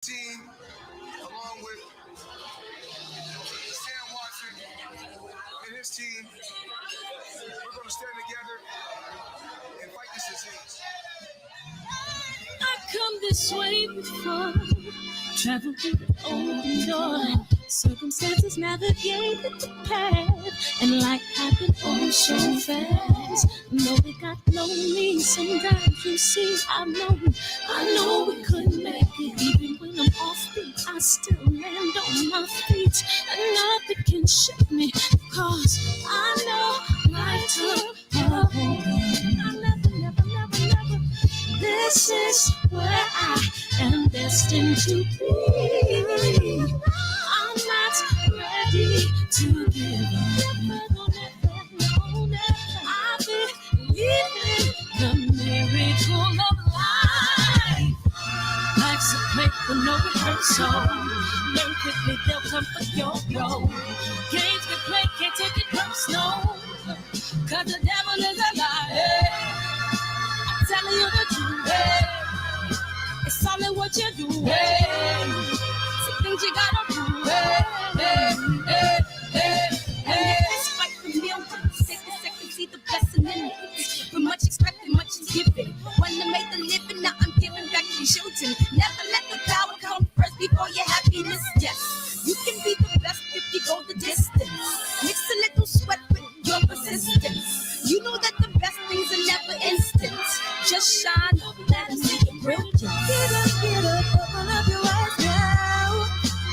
team, along with Sam Watson and his team, we're going to stand together and fight this disease. I come this way before, travel through the open door, circumstances navigated the path, and life happened all so fast. No, it got lonely sometimes, you see, I know we couldn't make it. Even when I'm off beat, I still land on my feet, and nothing can shake me, cause I know life took a hold. I never this is where I am destined to be. I'm not ready to give up. I believe in the miracle of life. Life's a play for no rehearsal. Learn quickly, they'll come for your role. Games get played, can't take it personal. Cause the devil is a liar. Telling you the truth, hey. It's all in what you do, hey. Some things you gotta do, hey. It's fight for me, I'm gonna take a second, see the blessing in it. But much expected, much is given. Wanna make the living, now I'm giving back to children. Never let the power come first before your happiness, yes. You can be the best if you go the distance. Mix a little sweat with your persistence. You know that the best things are never instant. Just shine up, let them see your brilliance. Get up, open up your eyes now.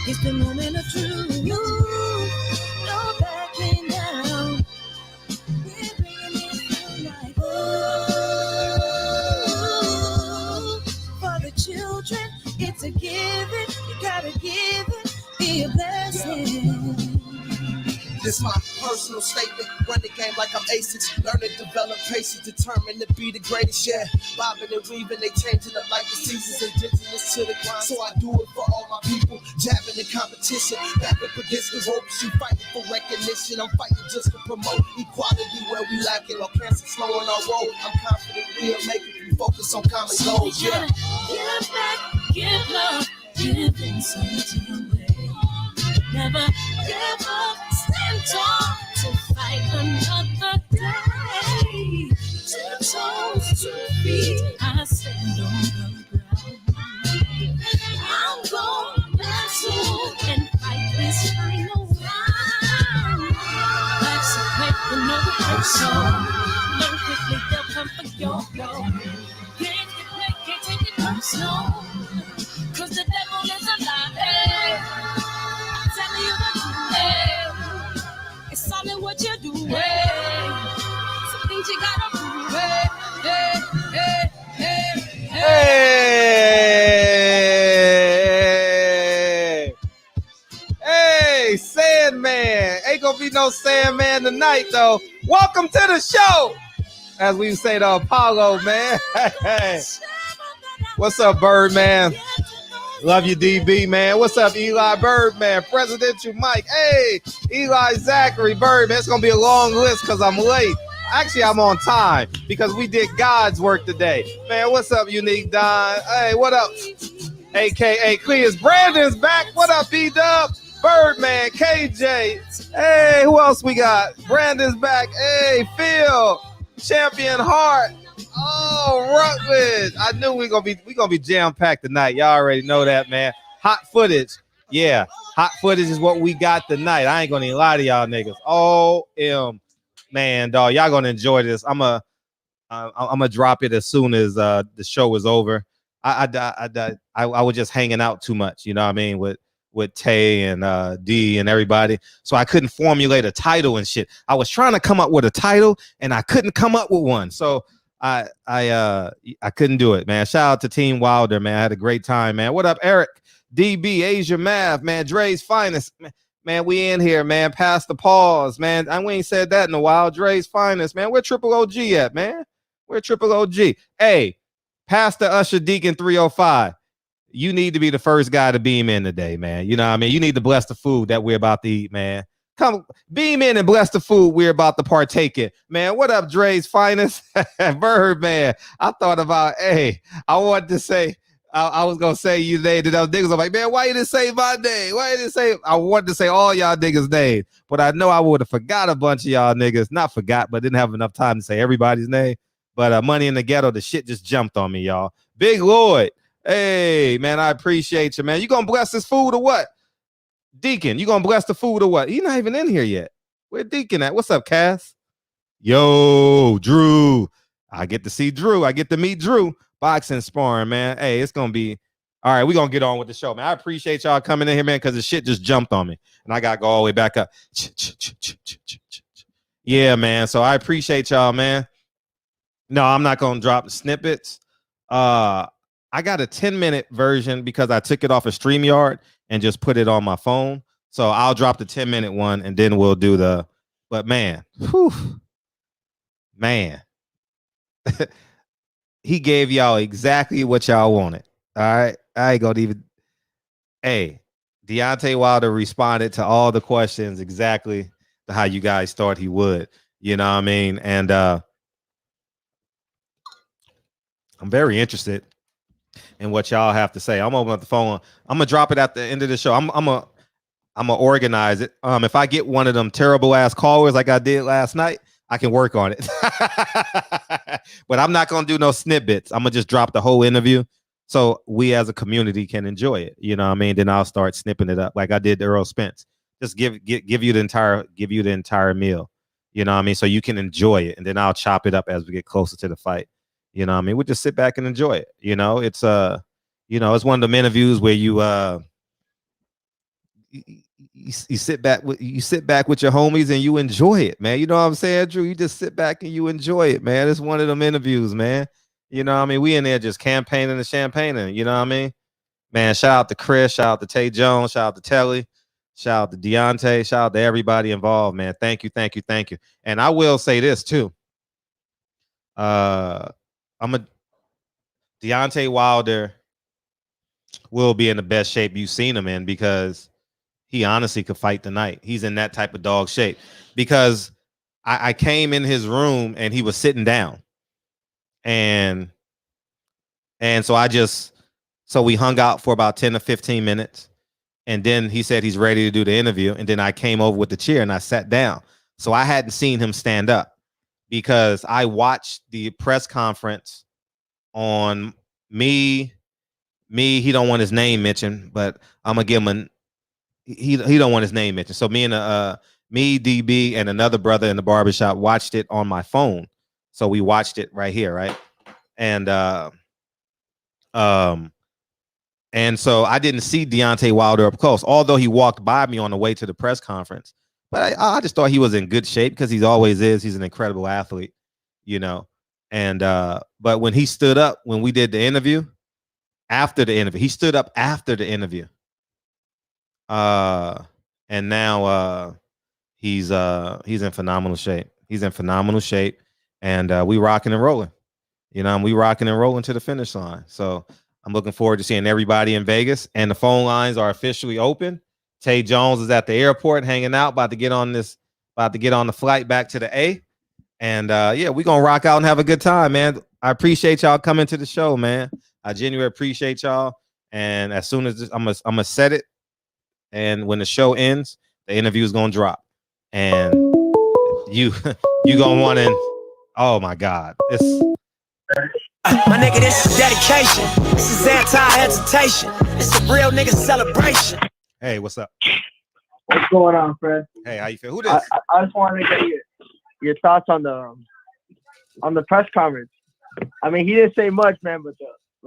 It's the moment of truth. No backing down. We're bringing it to life. Oh, for the children, it's a given. You gotta give it, be a blessing. This my personal statement. Run the game like I'm aces. Learn to develop patience, determined to be the greatest. Yeah, bobbing and weaving, they changing up like the seasons. Indigenous to the grind, so I do it for all my people. Jabbing the competition, back up against the ropes. You fighting for recognition. I'm fighting just to promote equality where we lack it. Or cancer slowing our road. I'm confident we'll make it. We focus on common goals. Yeah. Give back, give love, give inside away. Never give up, stand tall to fight another day. 2 toes, 2 feet, I stand on the ground. I'm going back soon and fight this final round. Life's a play for no rehearsal. Learn quickly, they'll come for your goal. Games get played, can't take it personal. Cause the devil is a lie. Telling you the truth, hey. It's all in what you do, hey. Some things you gotta prove, Hey, Sandman. Ain't gonna be no Sandman tonight, though. Welcome to the show. As we say to Apollo, man. Hey. What's up, Birdman? Love you, DB, man. What's up, Eli Birdman? Presidential Mike. Hey, Eli Zachary Birdman. It's going to be a long list because I'm late. Actually, I'm on time because we did God's work today. Man, what's up, Unique Don? Hey, what up? AKA Cleus. Brandon's back. What up, B-Dub? Birdman, KJ. Hey, who else we got? Brandon's back. Hey, Phil. Champion Hart. Oh, Rutledge. I knew we gonna be jam-packed tonight. Y'all already know that, man. Hot footage. Yeah, hot footage is what we got tonight. I ain't gonna even lie to y'all niggas. Man, dog, y'all gonna enjoy this. I'm gonna drop it as soon as the show is over. I was just hanging out too much, you know what I mean, with Tay and D and everybody. So I couldn't formulate a title and shit. I was trying to come up with a title and I couldn't come up with one. So I couldn't do it, man. Shout out to Team Wilder, man. I had a great time, man. What up, Eric? DB, Asia Math, man. Dre's finest. Man, we in here, man. Past the pause, man. We ain't said that in a while. Dre's finest, man. Where Triple OG at, man? Where Triple OG? Hey, Pastor Usher Deacon 305. You need to be the first guy to beam in today, man. You know what I mean? You need to bless the food that we're about to eat, man. Come beam in and bless the food we're about to partake in. Man, what up, Dre's finest? Bird, man. I thought about, I wanted to say, I was gonna say you name to those niggas. I'm like, man, why you didn't say my name? Why you didn't say? I wanted to say all y'all niggas' name, but I know I would have forgot a bunch of y'all niggas. Not forgot, but didn't have enough time to say everybody's name. But Money in the Ghetto, the shit just jumped on me, y'all. Big Lloyd, hey man, I appreciate you, man. You gonna bless this food or what? Deacon, you gonna bless the food or what? He not even in here yet. Where Deacon at? What's up, Cass? Yo, Drew. I get to see Drew. I get to meet Drew. Boxing sparring, man. Hey, it's gonna be all right. We're gonna get on with the show, man. I appreciate y'all coming in here, man, because the shit just jumped on me. And I gotta go all the way back up. Yeah, man. So I appreciate y'all, man. No, I'm not gonna drop the snippets. I got a 10-minute version because I took it off of StreamYard and just put it on my phone. So I'll drop the 10-minute one and then we'll do the. But man, whew, man. He gave y'all exactly what y'all wanted. All right. I ain't gonna even. Hey, Deontay Wilder responded to all the questions exactly to how you guys thought he would. You know what I mean? And I'm very interested in what y'all have to say. I'm opening up the phone. I'm gonna drop it at the end of the show. I'm gonna organize it. If I get one of them terrible ass callers like I did last night, I can work on it. But I'm not going to do no snippets. I'm going to just drop the whole interview so we as a community can enjoy it. You know what I mean? Then I'll start snipping it up like I did to Earl Spence. Just give you the entire meal. You know what I mean? So you can enjoy it. And then I'll chop it up as we get closer to the fight. You know what I mean? We'll just sit back and enjoy it. You know, it's it's one of them interviews where you sit back with your homies and you enjoy it, man. You know what I'm saying, Drew? You just sit back and you enjoy it, man. It's one of them interviews, man. You know what I mean? We in there just campaigning and champagning, you know what I mean? Man, shout out to Chris, shout out to Tay Jones, shout out to Telly, shout out to Deontay, shout out to everybody involved, man. Thank you. And I will say this too. Deontay Wilder will be in the best shape you've seen him in because he honestly could fight tonight. He's in that type of dog shape because I came in his room and he was sitting down. And so we hung out for about 10 to 15 minutes. And then he said he's ready to do the interview. And then I came over with the chair and I sat down. So I hadn't seen him stand up because I watched the press conference on me. He don't want his name mentioned, but I'm going to give him he don't want his name mentioned. So me, DB, and another brother in the barbershop watched it on my phone. So we watched it right here, right? And so I didn't see Deontay Wilder up close, although he walked by me on the way to the press conference. But I just thought he was in good shape because he always is. He's an incredible athlete, you know. And but when he stood up, when we did the interview, he stood up after the interview. And now he's in phenomenal shape. And we rocking and rolling. You know, we rocking and rolling to the finish line. So I'm looking forward to seeing everybody in Vegas. And the phone lines are officially open. Tay Jones is at the airport hanging out, about to get on the flight back to the A. And yeah, we're gonna rock out and have a good time, man. I appreciate y'all coming to the show, man. I genuinely appreciate y'all. And as soon as I'm gonna set it, and when the show ends, the interview is gonna drop. And you gonna want to. Oh my God, it's my nigga, this is dedication. This is anti-hesitation. It's a real nigga celebration. Hey, what's up? What's going on, Fred? Hey, how you feel? Who this? I just wanted to get your thoughts on the press conference. I mean, he didn't say much, man, but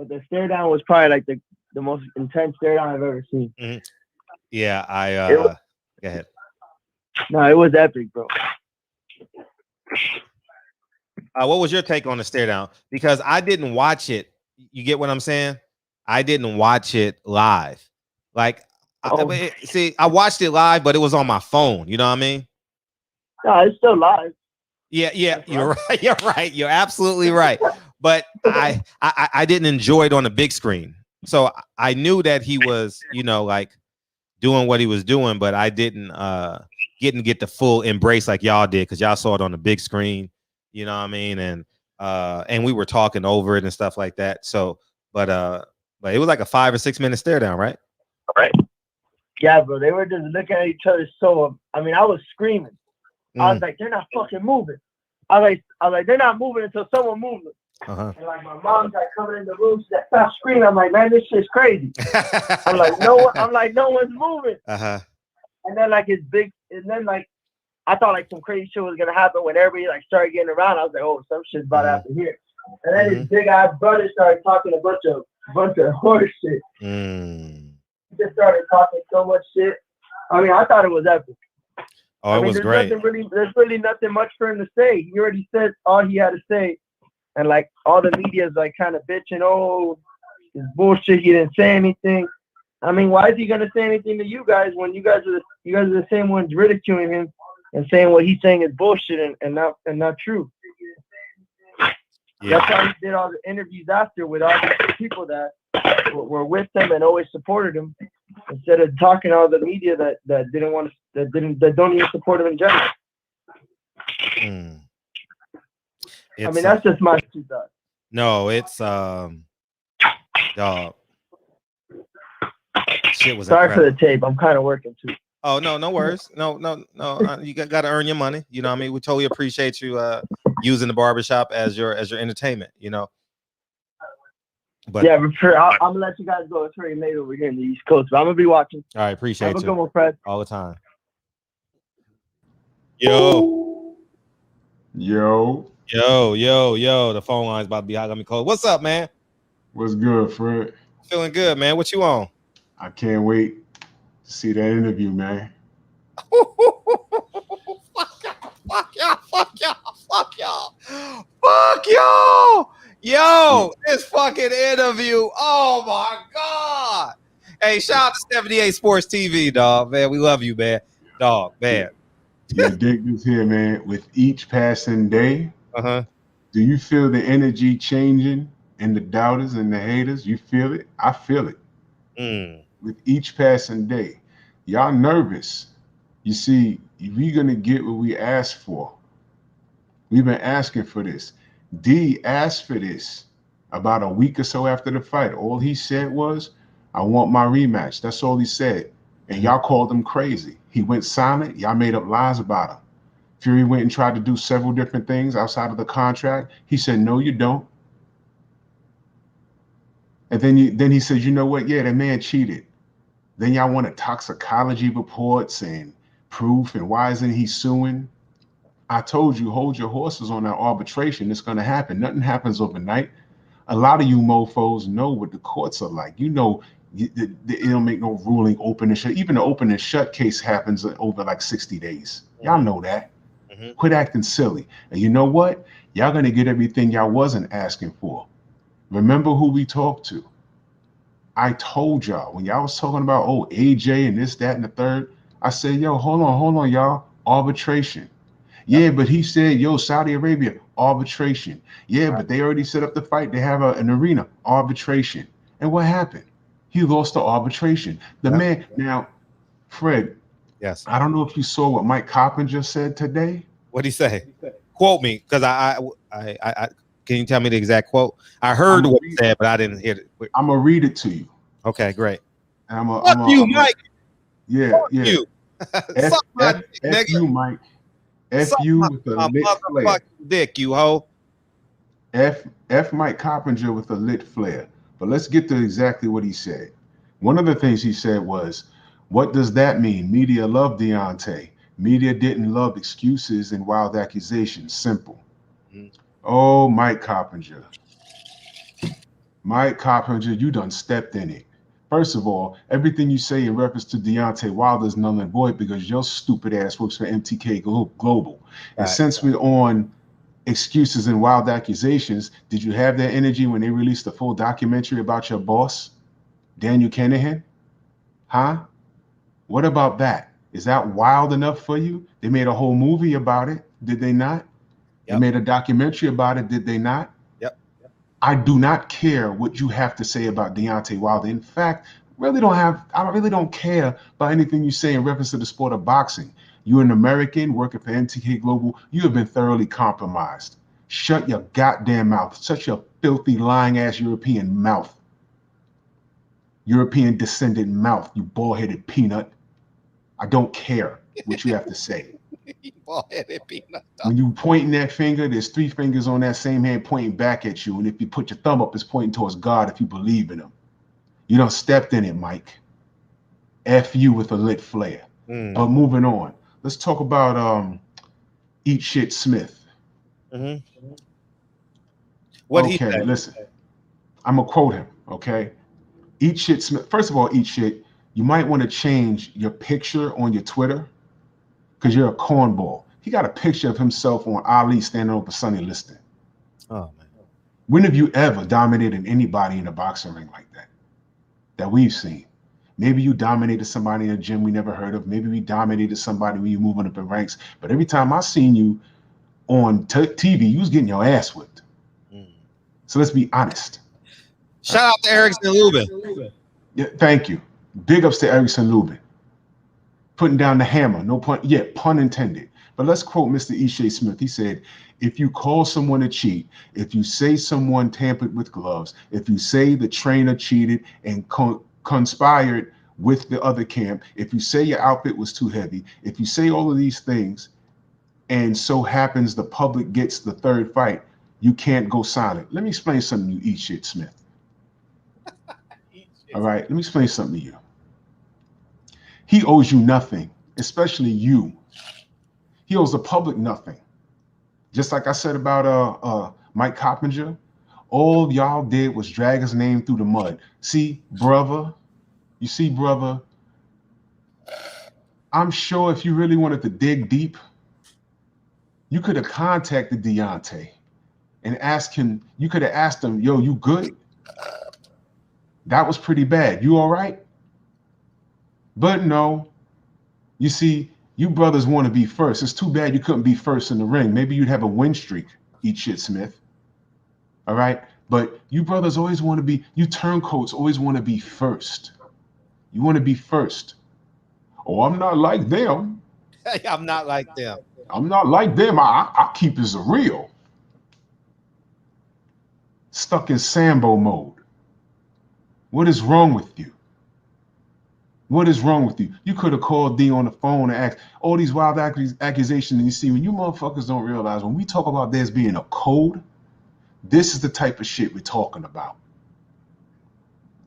the stare down was probably like the most intense stare down I've ever seen. Mm-hmm. Yeah, go ahead. No, it was epic, bro. What was your take on the stare down? Because I didn't watch it. You get what I'm saying? I didn't watch it live. Like, I watched it live, but it was on my phone. You know what I mean? No, it's still live. Yeah, you're right. You're right. You're absolutely right. But I didn't enjoy it on the big screen. So I knew that he was, like doing what he was doing, but I didn't get the full embrace like y'all did because y'all saw it on the big screen. You know what I mean? And we were talking over it and stuff like that. So, but But it was like a 5 or 6 minute stare down, right? Right. Yeah, bro. They were just looking at each other. So I mean, I was screaming. I was like, they're not fucking moving. I was like, they're not moving until someone moves them. Uh-huh. And like my mom's like coming in the room, she stop screaming. I'm like, man, this shit's crazy. I'm like, no one's moving. Uh-huh. And then like it's big, and then like I thought like some crazy shit was gonna happen when everybody like started getting around. I was like, oh, some shit's about to happen here. And then his big ass brother started talking a bunch of horse shit. He just started talking so much shit. I mean, I thought it was epic. Oh, it was great. There's really nothing much for him to say. He already said all he had to say. And like all the media's like kind of bitching, oh, it's bullshit. He didn't say anything. I mean, why is he gonna say anything to you guys when you guys are the same ones ridiculing him and saying what he's saying is bullshit and not true? Yeah. That's why he did all the interviews after with all the people that were with him and always supported him, instead of talking to all the media that don't even support him in general. I mean, that's just my 2 thoughts. No, it's dog. Shit was sorry incredible. For the tape. I'm kind of working too. Oh no worries. No. You got to earn your money. You know what I mean? We totally appreciate you using the barbershop as your entertainment, you know. But yeah, for sure. I'm gonna let you guys go. It's already late over here in the East Coast, but I'm gonna be watching. All right, appreciate you. Have a good one, Fred. All the time. Yo. The phone line's about to be hot. Let me call. What's up, man? What's good, Fred? Feeling good, man. What you on? I can't wait to see that interview, man. Fuck y'all. Yo, this fucking interview. Oh my God. Hey, shout out to 78 Sports TV, dog. Man, we love you, man. Dog, man. Yeah, dig this here, man. With each passing day, do you feel the energy changing in the doubters and the haters? You feel it? I feel it. With each passing day. Y'all nervous. You see, we're going to get what we asked for. We've been asking for this. D asked for this about a week or so after the fight. All he said was, I want my rematch. That's all he said. And y'all called him crazy. He went silent. Y'all made up lies about him. Fury went and tried to do several different things outside of the contract. He said, no, you don't. And then he said, you know what? Yeah, that man cheated. Then y'all wanted toxicology reports and proof, and why isn't he suing? I told you, hold your horses on that arbitration. It's going to happen. Nothing happens overnight. A lot of you mofos know what the courts are like. You know, it don't make no ruling open and shut. Even the open and shut case happens over like 60 days. Y'all know that. Quit acting silly. And you know what? Y'all going to get everything y'all wasn't asking for. Remember who we talked to. I told y'all when y'all was talking about, oh, AJ and this, that, and the third, I said, yo, hold on, y'all. Arbitration. Yeah, but he said, yo, Saudi Arabia, arbitration. Yeah, but they already set up the fight. They have an arena, arbitration. And what happened? He lost the arbitration. The man, now, Fred, yes, I don't know if you saw what Mike Coppinger said today. What'd he say? Quote me, because I can you tell me the exact quote? I heard what he said, but I didn't hear it. I'm gonna read it to you. Okay, great. Fuck you, Mike. Yeah, Fuck yeah. you. F you, Mike. F you with a lit flare. Dick, you hoe. F Mike Coppinger with a lit flare. But let's get to exactly what he said. One of the things he said was, what does that mean? Media love Deontay. Media didn't love excuses and wild accusations. Simple. Oh, Mike Coppinger. Mike Coppinger, you done stepped in it. First of all, everything you say in reference to Deontay Wilder is null and void because your stupid ass works for MTK Global. And since we're on excuses and wild accusations, did you have that energy when they released the full documentary about your boss, Daniel Kinahan? Huh? What about that? Is that wild enough for you? They made a whole movie about it, did they not? They made a documentary about it, did they not? I do not care what you have to say about Deontay Wilder. In fact, I really don't care about anything you say in reference to the sport of boxing. You're an American working for MTK Global. You have been thoroughly compromised. Shut your goddamn mouth. Shut your filthy, lying ass European mouth. European descendant mouth, you bald-headed peanut. I don't care what you have to say. Bald-headed peanut. When you pointing that finger, there's 3 fingers on that same hand pointing back at you. And if you put your thumb up, it's pointing towards God if you believe in him. You done stepped in it, Mike. F you with a lit flare. But moving on. Let's talk about Eat Shit Smith. Mm-hmm. What he said? Listen. I'm going to quote him, okay? Eat Shit Smith. First of all, Eat Shit, you might want to change your picture on your Twitter because you're a cornball. He got a picture of himself on Ali standing over Sonny Liston. Oh, man. When have you ever dominated anybody in a boxing ring like that we've seen? Maybe you dominated somebody in a gym we never heard of. Maybe we dominated somebody when you're moving up in ranks. But every time I seen you on TV, you was getting your ass whipped. So let's be honest. Shout out to Erickson Lubin. Yeah, thank you. Big ups to Erickson Lubin. Putting down the hammer. No pun. Yeah, pun intended. But let's quote Mr. Ishe Smith. He said, if you call someone a cheat, if you say someone tampered with gloves, if you say the trainer cheated and conspired with the other camp, if you say your outfit was too heavy, if you say all of these things, and so happens the public gets the third fight, you can't go silent. Let me explain something to you, Eat Shit Smith. All right, let me explain something to you. He owes you nothing, especially you. He owes the public nothing. Just like I said about Mike Coppinger, all y'all did was drag his name through the mud. See, brother, I'm sure if you really wanted to dig deep, you could have contacted Deontay and asked him, you could have asked him, yo, you good? That was pretty bad. You all right? But no, you see, you brothers want to be first. It's too bad you couldn't be first in the ring. Maybe you'd have a win streak, Eat Shit Smith. All right? But you brothers always want to be, you turncoats always want to be first. You want to be first. Oh, I'm not like them. I'm not like them. I'm not like them. I keep it real. Stuck in Sambo mode. What is wrong with you? What is wrong with you? You could have called D on the phone and asked all these wild accusations. And you see, when you motherfuckers don't realize, when we talk about there's being a code, this is the type of shit we're talking about.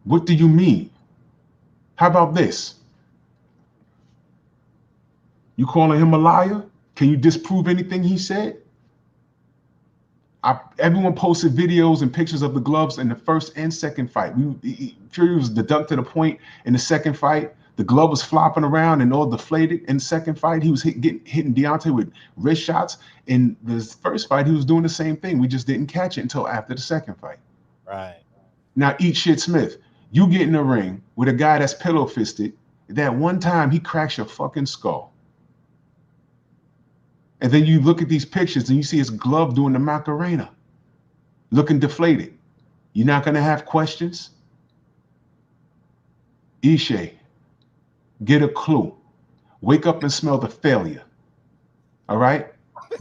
What do you mean? How about this? You calling him a liar? Can you disprove anything he said? Everyone posted videos and pictures of the gloves in the first and second fight. Fury was deducted a point in the second fight. The glove was flopping around and all deflated. In the second fight, he was hitting Deontay with wrist shots. In the first fight, he was doing the same thing. We just didn't catch it until after the second fight. Right. Now, Eat Shit Smith, you get in a ring with a guy that's pillow fisted. That one time he cracks your fucking skull. And then you look at these pictures and you see his glove doing the Macarena, looking deflated. You're not going to have questions? Ishe, get a clue. Wake up and smell the failure. All right?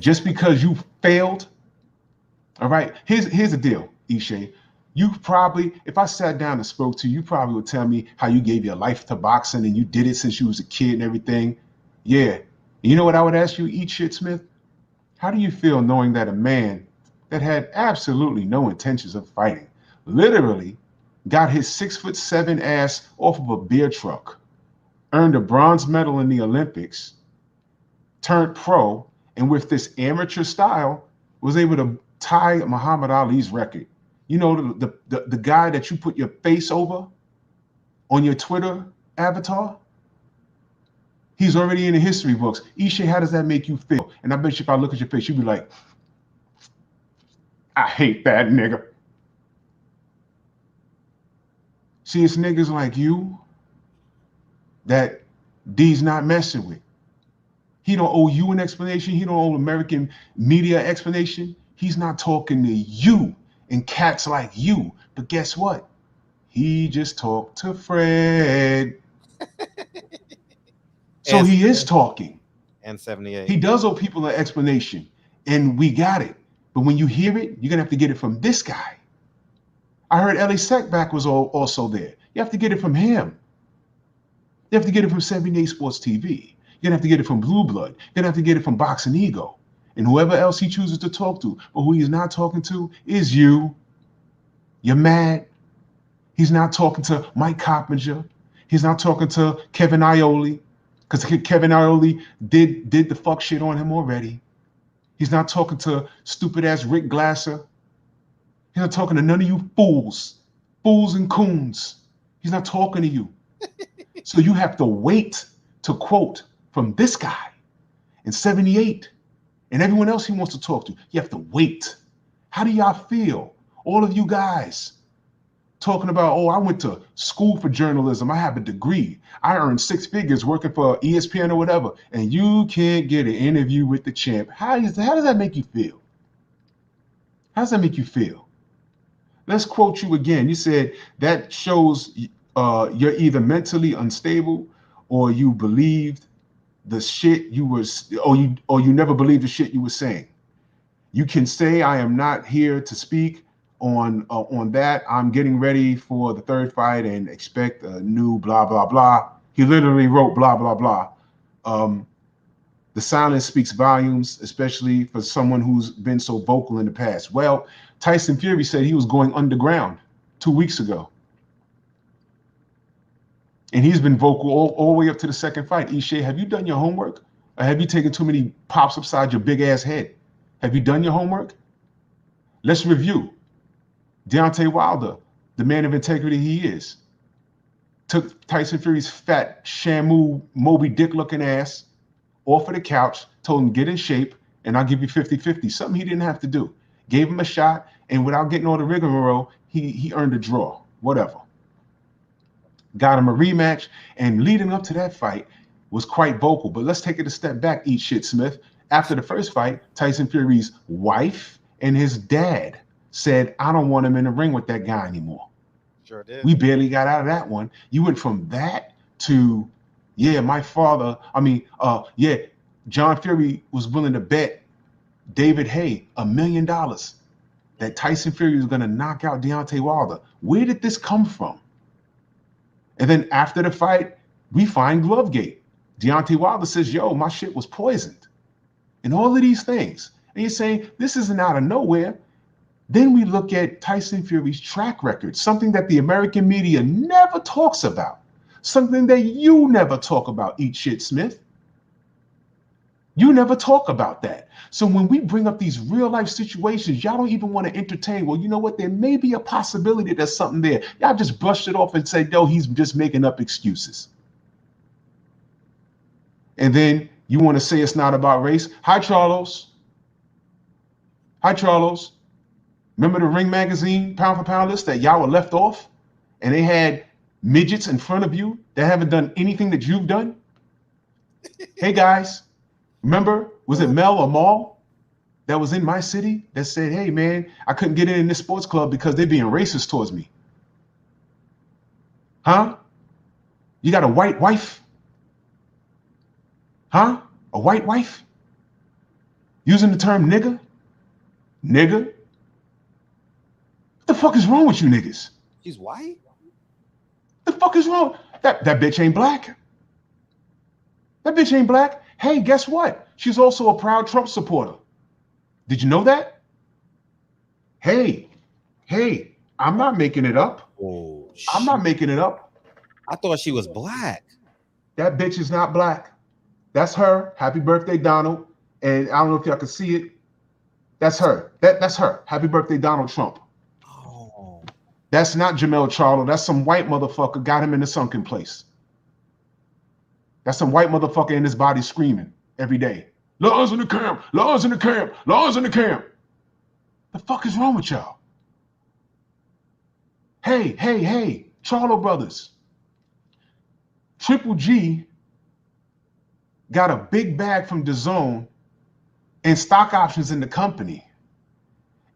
Just because you failed. All right? Here's the deal, Ishe. You probably, if I sat down and spoke to you, you probably would tell me how you gave your life to boxing and you did it since you was a kid and everything. Yeah. You know what I would ask you, Eat Shit Smith? How do you feel knowing that a man that had absolutely no intentions of fighting literally got his 6'7" ass off of a beer truck, earned a bronze medal in the Olympics, turned pro, and with this amateur style was able to tie Muhammad Ali's record? You know, the guy that you put your face over on your Twitter avatar? He's already in the history books. Ishe, how does that make you feel? And I bet you if I look at your face, you'd be like, I hate that nigga. See, it's niggas like you that D's not messing with. He don't owe you an explanation. He don't owe American media explanation. He's not talking to you and cats like you. But guess what? He just talked to Fred. So And he is talking. And 78. He does owe people an explanation, and we got it. But when you hear it, you're going to have to get it from this guy. I heard Ellie Sackback was also there. You have to get it from him. You have to get it from 78 Sports TV. You're gonna have to get it from Blue Blood. You're gonna have to get it from Boxing Ego. And whoever else he chooses to talk to. But who he's not talking to is you. You're mad. He's not talking to Mike Coppinger. He's not talking to Kevin Iole. Because Kevin Iole did the fuck shit on him already. He's not talking to stupid ass Rick Glasser. He's not talking to none of you fools and coons. He's not talking to you. So you have to wait to quote from this guy in 78 and everyone else he wants to talk to. You have to wait. How do y'all feel? All of you guys talking about, oh, I went to school for journalism. I have a degree. I earned 6 figures working for ESPN or whatever. And you can't get an interview with the champ. How does that make you feel? How does that make you feel? Let's quote you again. You said that shows you're either mentally unstable or you believed the shit you was, or you never believed the shit you were saying. You can say, I am not here to speak on that. I'm getting ready for the 3rd fight and expect a new blah, blah, blah. He literally wrote blah, blah, blah. The silence speaks volumes, especially for someone who's been so vocal in the past. Well, Tyson Fury said he was going underground 2 weeks ago. And he's been vocal all the way up to the 2nd fight. Ishe, have you done your homework? Or have you taken too many pops upside your big ass head? Have you done your homework? Let's review. Deontay Wilder, the man of integrity he is, took Tyson Fury's fat, shamu, Moby Dick looking ass off of the couch, told him get in shape, and I'll give you 50-50. Something he didn't have to do. Gave him a shot, and without getting all the rigmarole, he earned a draw. Whatever. Got him a rematch, and leading up to that fight was quite vocal. But let's take it a step back, eat shit, Smith. After the first fight, Tyson Fury's wife and his dad said, I don't want him in the ring with that guy anymore. Sure did. We barely got out of that one. You went from that to, my father, John Fury was willing to bet David Hay $1 million that Tyson Fury was going to knock out Deontay Wilder. Where did this come from? And then after the fight, we find Glovegate. Deontay Wilder says, yo, my shit was poisoned. And all of these things. And you're saying, this isn't out of nowhere. Then we look at Tyson Fury's track record, something that the American media never talks about, something that you never talk about, Eat Shit Smith. You never talk about that. So when we bring up these real life situations, y'all don't even want to entertain. Well, you know what? There may be a possibility there's something there. Y'all just brushed it off and said, yo, he's just making up excuses. And then you want to say it's not about race. Hi, Charlos. Hi, Charlos. Remember the Ring Magazine pound for pound list that y'all were left off? And they had midgets in front of you that haven't done anything that you've done? Hey, guys. Remember, was it Mel or Maul that was in my city that said, hey, man, I couldn't get in this sports club because they're being racist towards me? Huh? You got a white wife? Huh? A white wife? Using the term nigga? Nigga? What the fuck is wrong with you niggas? She's white? The fuck is wrong? That bitch ain't black. That bitch ain't black. Hey, guess what? She's also a proud Trump supporter. Did you know that? Hey, I'm not making it up. Oh, I'm not making it up. I thought she was black. That bitch is not black. That's her. Happy birthday, Donald. And I don't know if y'all can see it. That's her. That's her. Happy birthday, Donald Trump. Oh. That's not Jamel Charlo. That's some white motherfucker got him in the sunken place. That's some white motherfucker in his body screaming every day. Laws in the camp, laws in the camp, laws in the camp. The fuck is wrong with y'all? Hey, Charlo brothers. Triple G got a big bag from DAZN and stock options in the company.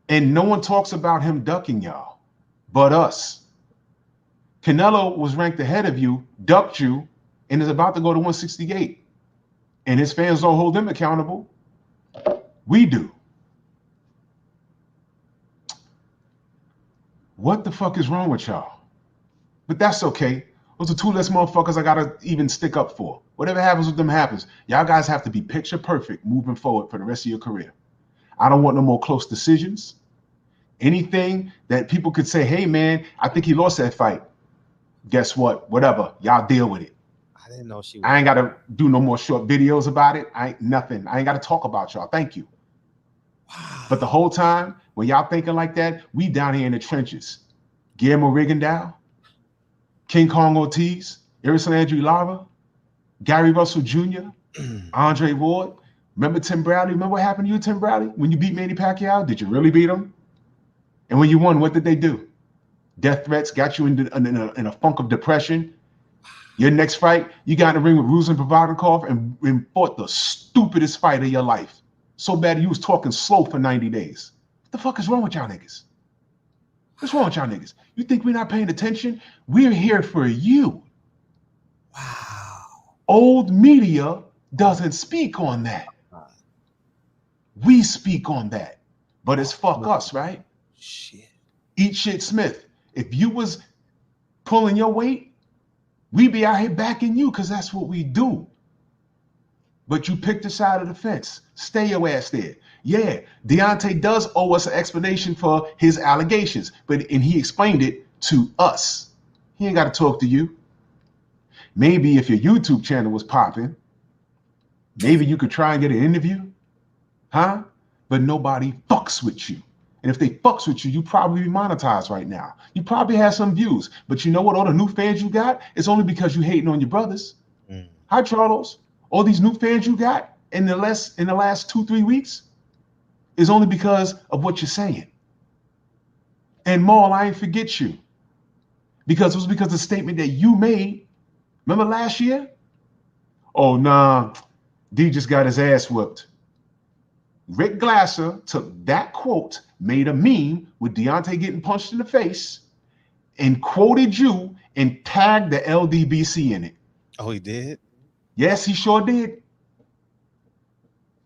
And no one talks about him ducking y'all, but us. Canelo was ranked ahead of you, ducked you, and is about to go to 168. And his fans don't hold him accountable. We do. What the fuck is wrong with y'all? But that's okay. Those are 2 less motherfuckers I gotta even stick up for. Whatever happens with them happens. Y'all guys have to be picture perfect moving forward for the rest of your career. I don't want no more close decisions. Anything that people could say, hey man, I think he lost that fight. Guess what? Whatever. Y'all deal with it. I didn't know she was. I ain't gotta do no more short videos about it. I ain't gotta talk about y'all. Thank you. Wow. But the whole time, when y'all thinking like that, we down here in the trenches. Guillermo Rigondeaux, King Kong Ortiz, Erison Andrew Lara, Gary Russell Jr., Andre Ward. Remember Tim Bradley? Remember what happened to you, Tim Bradley? When you beat Manny Pacquiao, did you really beat him? And when you won, what did they do? Death threats got you in a funk of depression. Your next fight, you got in the ring with Ruslan Provodnikov and fought the stupidest fight of your life. So bad you was talking slow for 90 days. What the fuck is wrong with y'all niggas? What's wrong with y'all niggas? You think we're not paying attention? We're here for you. Wow. Old media doesn't speak on that. We speak on that. But it's fuck us, right? Shit. Eat shit Smith. If you was pulling your weight, we be out here backing you because that's what we do. But you picked the side of the fence. Stay your ass there. Yeah, Deontay does owe us an explanation for his allegations, and he explained it to us. He ain't got to talk to you. Maybe if your YouTube channel was popping, maybe you could try and get an interview, huh? But nobody fucks with you. And if they fucks with you, you probably be monetized right now. You probably have some views. But you know what? All the new fans you got, it's only because you hating on your brothers. Hi, Charles. All these new fans you got in the last 2-3 weeks is only because of what you're saying. And Maul, I ain't forget you. Because it was because of the statement that you made. Remember last year? Oh, nah, D just got his ass whooped. Rick Glasser took that quote, made a meme with Deontay getting punched in the face, and quoted you and tagged the LDBC in it. Oh, he did? Yes, he sure did.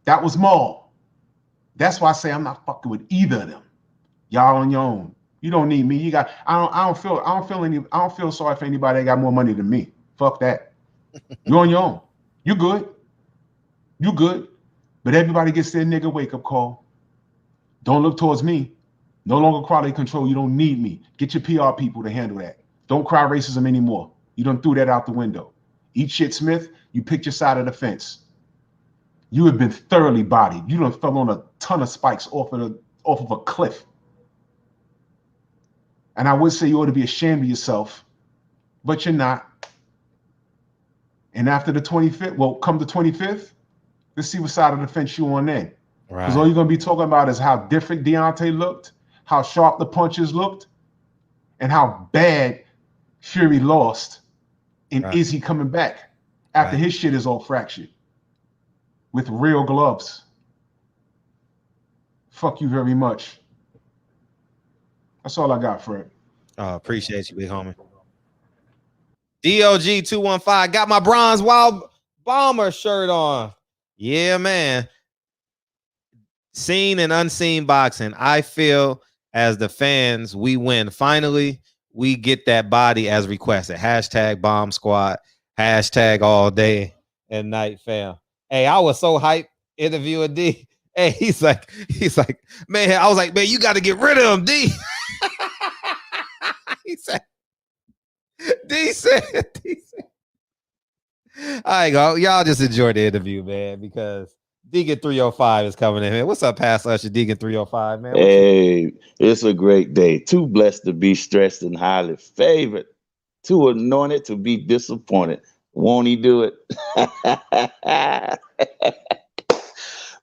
That was Maul. That's why I say I'm not fucking with either of them. Y'all on your own. You don't need me. You got. I don't feel sorry for anybody that got more money than me. Fuck that. You're on your own. You good. You good. But everybody gets their nigga wake up call. Don't look towards me. No longer quality control. You don't need me. Get your PR people to handle that. Don't cry racism anymore. You done threw that out the window. Eat shit Smith. You picked your side of the fence. You have been thoroughly bodied. You done fell on a ton of spikes off of a cliff. And I would say you ought to be ashamed of yourself, but you're not. And after the 25th, well, come the 25th, let's see what side of the fence you on then. Because all you're going to be talking about is how different Deontay looked, how sharp the punches looked, and how bad Fury lost. And is he coming back after his shit is all fractured with real gloves? Fuck you very much. That's all I got, Fred. Appreciate you, big homie. DOG215 got my Bronze Wild Bomber shirt on. Yeah, man. Seen and unseen boxing. I feel as the fans, we win. Finally, we get that body as requested. Hashtag Bomb Squad. Hashtag all day and night fam. Hey, I was so hyped interviewing D. Hey, he's like, man, I was like, man, you got to get rid of him, D. He said, D said. All right, go. Y'all just enjoy the interview, man, because Deegan 305 is coming in here. What's up, Pastor Usher? Deegan 305, man. Hey, it's a great day. Too blessed to be stressed and highly favored. Too anointed to be disappointed. Won't he do it?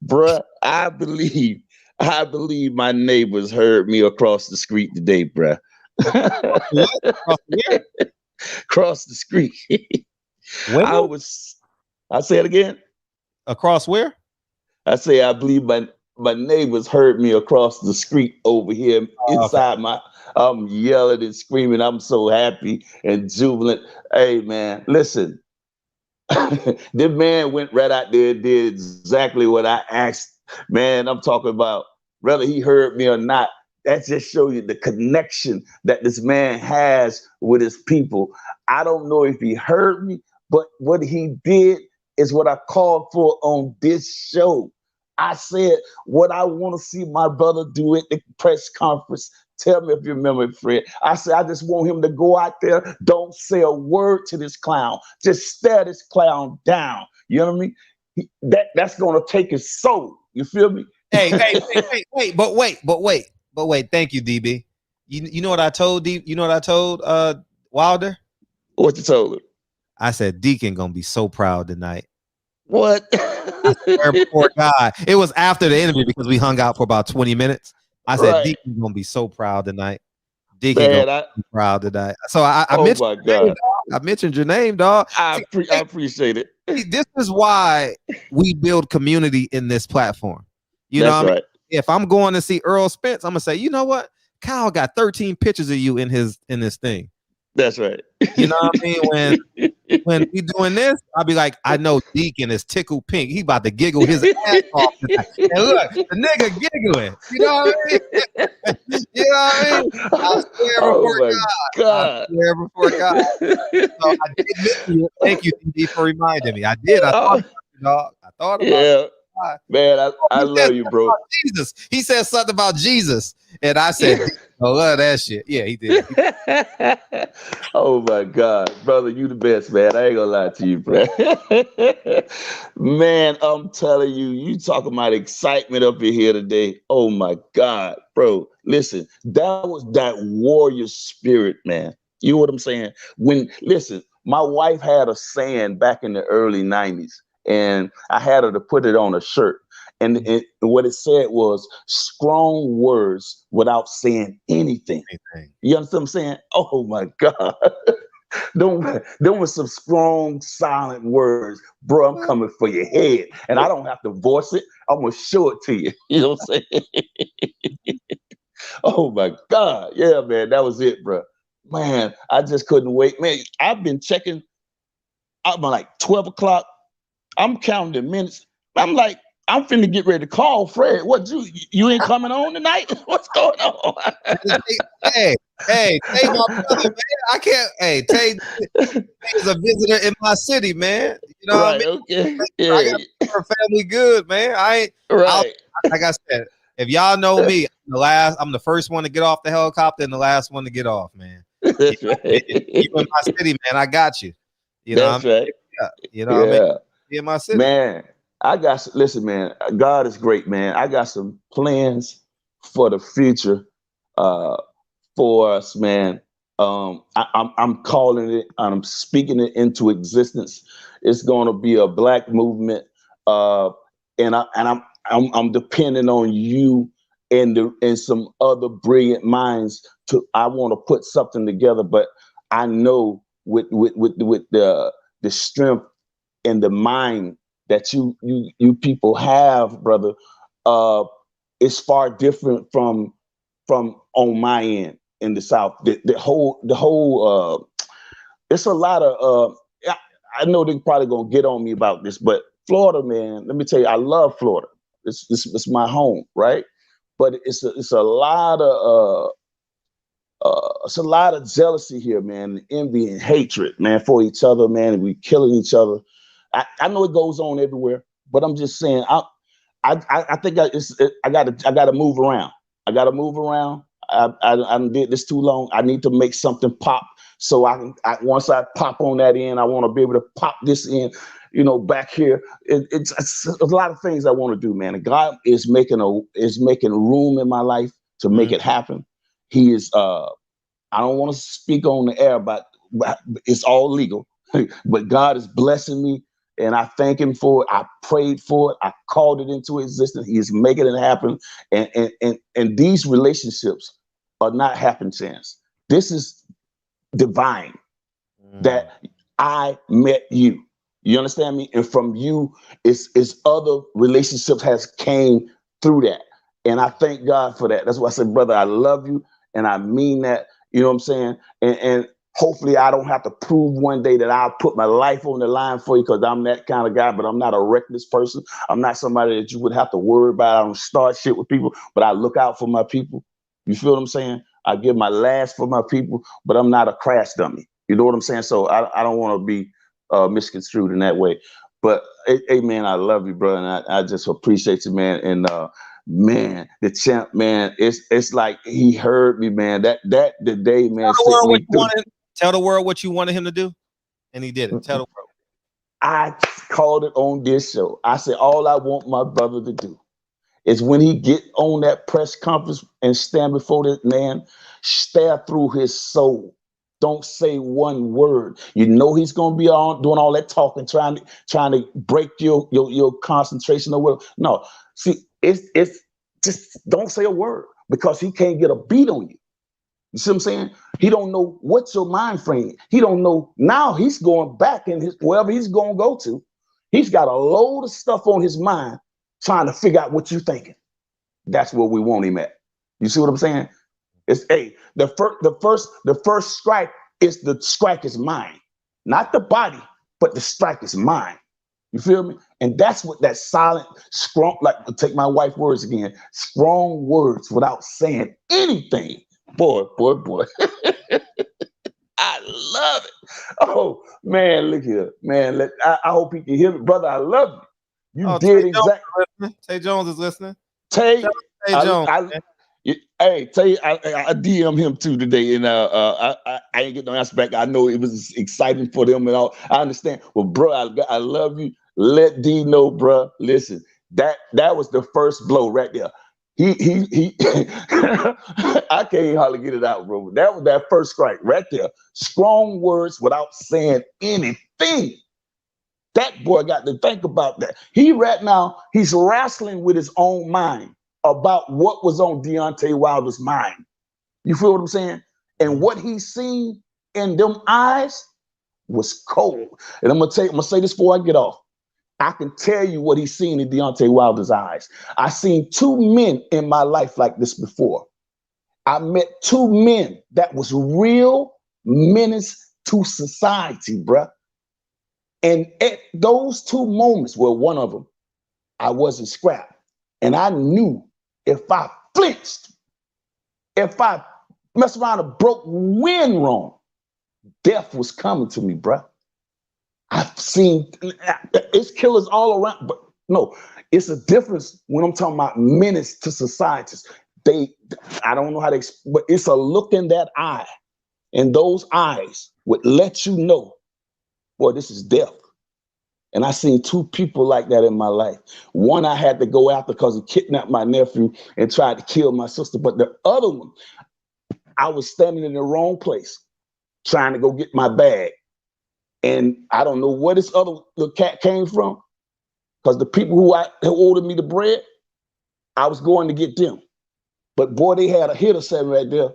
Bruh, I believe my neighbors heard me across the street today, bruh. Across the street. I say it again. Across where? I say I believe my neighbors heard me across the street over here inside I'm yelling and screaming. I'm so happy and jubilant. Hey man, listen. The man went right out there and did exactly what I asked. Man, I'm talking about whether he heard me or not. that just shows you the connection that this man has with his people. I don't know if he heard me, but what he did is what I called for on this show. I said what I want to see my brother do at the press conference. Tell me if you remember it, Fred. I said, I just want him to go out there. Don't say a word to this clown. Just stare this clown down. You know what I mean? That's going to take his soul. You feel me? Hey, but wait. Thank you, DB. You know what I told Wilder? What you told him? I said Deacon gonna be so proud tonight. What? I swear before God. It was after the interview because we hung out for about 20 minutes. I said, right. Deacon gonna be so proud tonight. Deacon gonna be proud tonight. So I mentioned your name, I mentioned your name, dog. I appreciate it. This is why we build community in this platform. You know what I mean? If I'm going to see Earl Spence, I'm gonna say, you know what? Kyle got 13 pictures of you in this thing. That's right. You know what I mean? When we doing this, I'll be like, I know Deacon is tickled pink. He about to giggle his ass off tonight. And look, the nigga giggling. You know what I mean? You know what I mean? I swear before God. I swear before God. So I did miss you. Thank you, DD, for reminding me. I did. I thought about you, dog. I thought about it. Man, I love you, bro. Jesus. He said something about Jesus. And I said, I love that shit. Yeah, he did. Oh my God, brother, you the best, man. I ain't gonna lie to you, bro. Man, I'm telling you, you talking about excitement up in here today. Oh my God, bro. Listen, that was that warrior spirit, man. You know what I'm saying? Listen, my wife had a saying back in the early 90s, and I had her to put it on a shirt. And what it said was strong words without saying anything. You understand what I'm saying? Oh my God. Them was some strong, silent words. Bro, I'm coming for your head. And I don't have to voice it. I'm going to show it to you. You know what I'm saying? Oh my God. Yeah, man. That was it, bro. Man, I just couldn't wait. Man, I've been checking. I'm like 12 o'clock. I'm counting the minutes. I'm like, I'm finna get ready to call Fred. What, you ain't coming on tonight? What's going on? Hey, Tay, my brother, man. I can't. Hey, Tay is a visitor in my city, man. You know what I mean? Okay. Yeah. I got her family good, man. Like I said, if y'all know me, I'm the first one to get off the helicopter and the last one to get off, man. That's right. You in my city, man. I got you. You know That's right. Yeah. You know what I mean? In my city. Man. Listen, man, God is great, man. I got some plans for the future for us, man. I'm calling it, I'm speaking it into existence. It's going to be a Black movement, and I'm depending on you and some other brilliant minds I want to put something together. But I know with the strength and the mind that you people have, brother, it's far different from on my end in the South. The whole it's a lot of I know they're probably gonna get on me about this, but Florida, man, let me tell you, I love Florida. It's my home, right? But it's a lot of jealousy here, man, envy and hatred, man, for each other, man, and we killing each other. I know it goes on everywhere, but I'm just saying, I think I gotta move around. I gotta move around. I did this too long. I need to make something pop. So once I pop on that end, I want to be able to pop this in, back here. It's a lot of things I want to do, man. And God is making room in my life to make it happen. He is. I don't want to speak on the air, but it's all legal. But God is blessing me. And I thank him for it. I prayed for it. I called it into existence. He is making it happen. And these relationships are not happen chance. This is divine that I met you. You understand me? And from you, it's other relationships has came through that. And I thank God for that. That's why I said, brother, I love you. And I mean that. You know what I'm saying? And hopefully I don't have to prove one day that I'll put my life on the line for you, because I'm that kind of guy, but I'm not a reckless person. I'm not somebody that you would have to worry about. I don't start shit with people, but I look out for my people. You feel what I'm saying? I give my last for my people, but I'm not a crash dummy. You know what I'm saying? So I don't want to be misconstrued in that way. But hey, man, I love you, bro, and I just appreciate you, man. And man, the champ, man, it's like he heard me, man. That the day, man, tell the world what you wanted him to do, and he did it. Tell the world. I called it on this show. I said, all I want my brother to do is when he get on that press conference and stand before that man, stare through his soul. Don't say one word. You know he's gonna be on doing all that talking, trying to break your concentration or whatever. No, see, it's just don't say a word because he can't get a beat on you. You see what I'm saying? He don't know what's your mind frame. He don't know. Now he's going back in his wherever he's gonna go to. He's got a load of stuff on his mind trying to figure out what you're thinking. That's where we want him at. You see what I'm saying? It's the first strike is the strike is mine, not the body, but the strike is mine. You feel me? And that's what that silent, strong, like take my wife's words again, strong words without saying anything. Boy. I love it. Oh man, look here, man. I hope he can hear me, brother. I love you. You did exactly. Tay Jones is listening. Tay Jones. Hey, Tay, I DM him too today, and I ain't getting no answer back. I know it was exciting for them and all. I understand. Well, bro, I love you. Let D know, bro. Listen, that was the first blow right there. He I can't hardly get it out, bro. That was that first strike right there. Strong words without saying anything. That boy got to think about that. He right now, he's wrestling with his own mind about what was on Deontay Wilder's mind. You feel what I'm saying? And what he's seen in them eyes was cold. And I'm gonna say this before I get off. I can tell you what he's seen in Deontay Wilder's eyes. I've seen two men in my life like this before. I met two men that was real menace to society, bruh. And at those two moments, well, one of them, I wasn't scrapped. And I knew if I flinched, if I messed around and broke wind wrong, death was coming to me, bruh. I've seen it's killers all around, but no, it's a difference when I'm talking about menace to societies. I don't know how to, but it's a look in that eye, and those eyes would let you know, boy, this is death. And I seen two people like that in my life. One I had to go after because he kidnapped my nephew and tried to kill my sister. But the other one, I was standing in the wrong place trying to go get my bag. And I don't know where this other little cat came from, because the people who ordered me the bread, I was going to get them. But boy, they had a hitter sitting right there,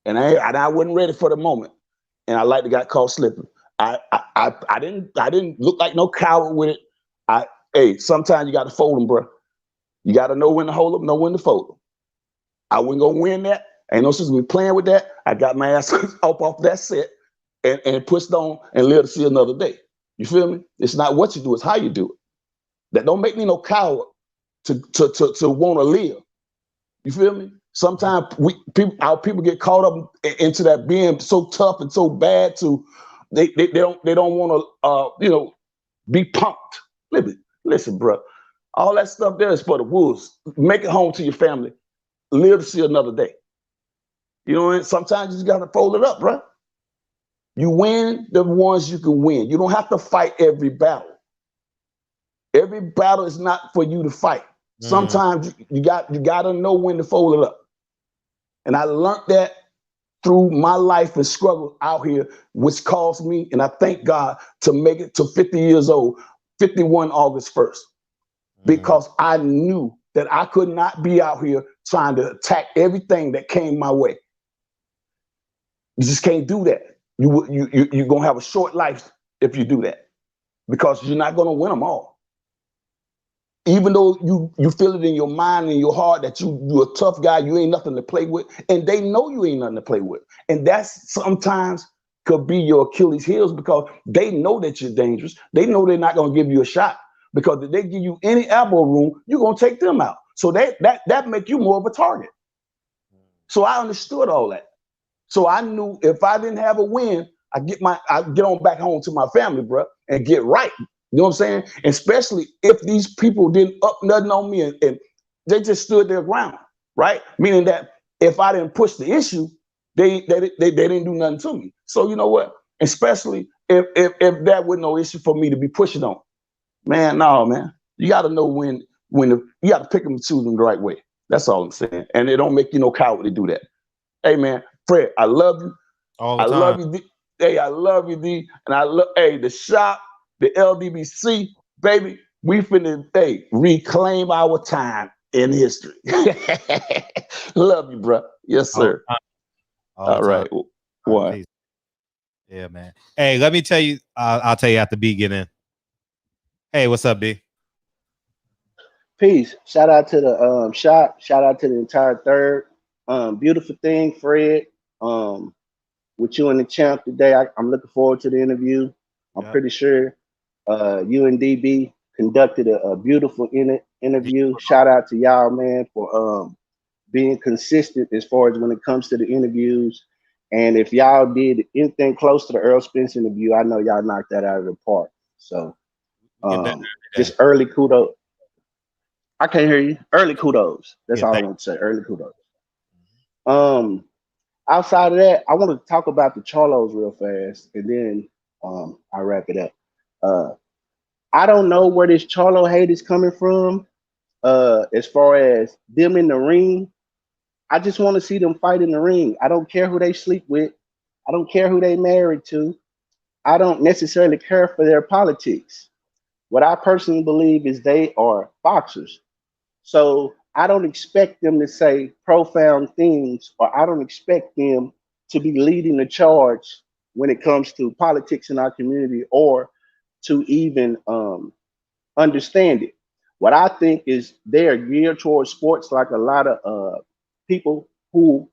and I wasn't ready for the moment. And I like got caught slipping. I didn't look like no coward with it. Hey, sometimes you got to fold them, bro. You got to know when to hold them, know when to fold them. I wasn't gonna win that. Ain't no sense in me playing with that. I got my ass off that set and pushed on and live to see another day. You feel me? It's not what you do, it's how you do it. That don't make me no coward to want to live. You feel me? Sometimes our people get caught up into that being so tough and so bad to they don't want to be pumped. Listen, bro. All that stuff there is for the wolves. Make it home to your family. Live to see another day. You know what I mean? Sometimes you just gotta fold it up, bro. You win the ones you can win. You don't have to fight every battle. Every battle is not for you to fight. Sometimes you gotta know when to fold it up. And I learned that through my life and struggle out here, which caused me, and I thank God, to make it to 50 years old, 51 August 1st. Because I knew that I could not be out here trying to attack everything that came my way. You just can't do that. You're gonna have a short life if you do that, because you're not gonna win them all. Even though you feel it in your mind and your heart that you're a tough guy, you ain't nothing to play with, and they know you ain't nothing to play with. And that's sometimes could be your Achilles heels, because they know that you're dangerous. They know they're not gonna give you a shot, because if they give you any elbow room, you're gonna take them out. So that make you more of a target. So I understood all that. So I knew if I didn't have a win, I get on back home to my family, bro, and get right. You know what I'm saying? And especially if these people didn't up nothing on me and they just stood their ground, right? Meaning that if I didn't push the issue, they didn't do nothing to me. So you know what? Especially if that was no issue for me to be pushing on, man. No, man. You got to know when you got to pick them and choose them the right way. That's all I'm saying. And it don't make you no coward to do that. Hey, man, Fred, I love you. All the I time. love you, D. Hey, I love you, D. And I love, the shop, the LDBC, baby, we finna, reclaim our time in history. Love you, bro. Yes, sir. All right. What? Peace. Yeah, man. Hey, let me tell you, I'll tell you at the beginning. Hey, what's up, D? Peace. Shout out to the shop. Shout out to the entire third. Beautiful thing, Fred. With you and the champ today. I'm looking forward to the interview. I'm pretty sure you and DB conducted a beautiful interview. Shout out to y'all, man, for being consistent as far as when it comes to the interviews. And if y'all did anything close to the Earl Spence interview, I know y'all knocked that out of the park. So just early kudos. I can't hear you. Early kudos. That's all I want to say. Early kudos. Outside of that, I want to talk about the Charlos real fast, and then I wrap it up. I don't know where this Charlo hate is coming from. As far as them in the ring, I just want to see them fight in the ring. I don't care who they sleep with. I don't care who they married to. I don't necessarily care for their politics. What I personally believe is they are boxers. So I don't expect them to say profound things, or I don't expect them to be leading the charge when it comes to politics in our community, or to even understand it. What I think is they are geared towards sports, like a lot of people who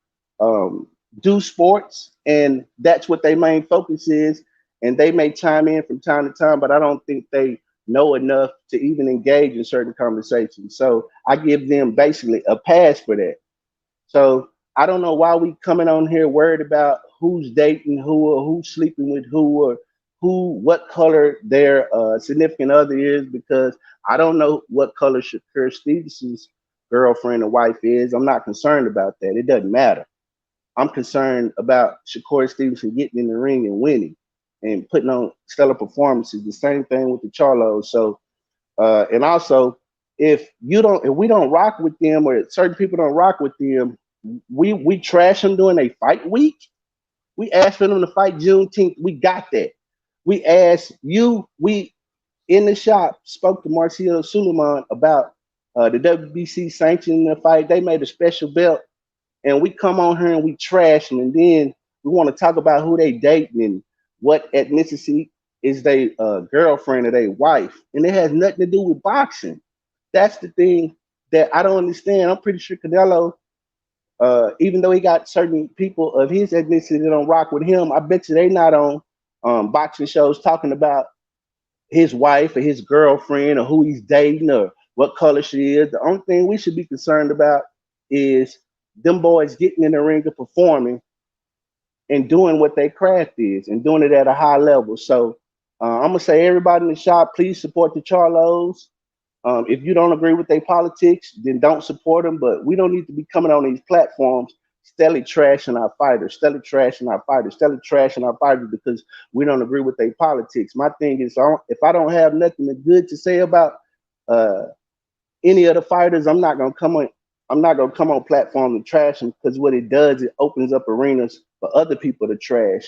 do sports, and that's what their main focus is. And they may chime in from time to time, but I don't think they know enough to even engage in certain conversations. So I give them basically a pass for that. So I don't know why we coming on here worried about who's dating who, or who's sleeping with who, or what color their significant other is, because I don't know what color Shakur Stevenson's girlfriend or wife is. I'm not concerned about that. It doesn't matter. I'm concerned about Shakur Stevenson getting in the ring and winning and putting on stellar performances. The same thing with the Charlos. So, and also, if we don't rock with them, or certain people don't rock with them, we trash them during a fight week. We asked for them to fight Juneteenth. We got that. We asked you. We in the shop spoke to Marcio Suleiman about the WBC sanctioning the fight. They made a special belt, and we come on here and we trash them, and then we want to talk about who they dating and what ethnicity is they girlfriend or they wife, and it has nothing to do with boxing. That's the thing that I don't understand. I'm pretty sure Canelo, even though he got certain people of his ethnicity that don't rock with him, I bet you they not on boxing shows talking about his wife or his girlfriend, or who he's dating, or what color she is. The only thing we should be concerned about is them boys getting in the ring and performing and doing what their craft is, and doing it at a high level. So I'm gonna say, everybody in the shop, please support the Charlos. If you don't agree with their politics, then don't support them. But we don't need to be coming on these platforms steadily trashing our fighters, steadily trashing our fighters, steadily trashing our fighters because we don't agree with their politics. My thing is, if I don't have nothing good to say about any of the fighters, I'm not gonna come on platform and trash them, because what it does, it opens up arenas for other people to trash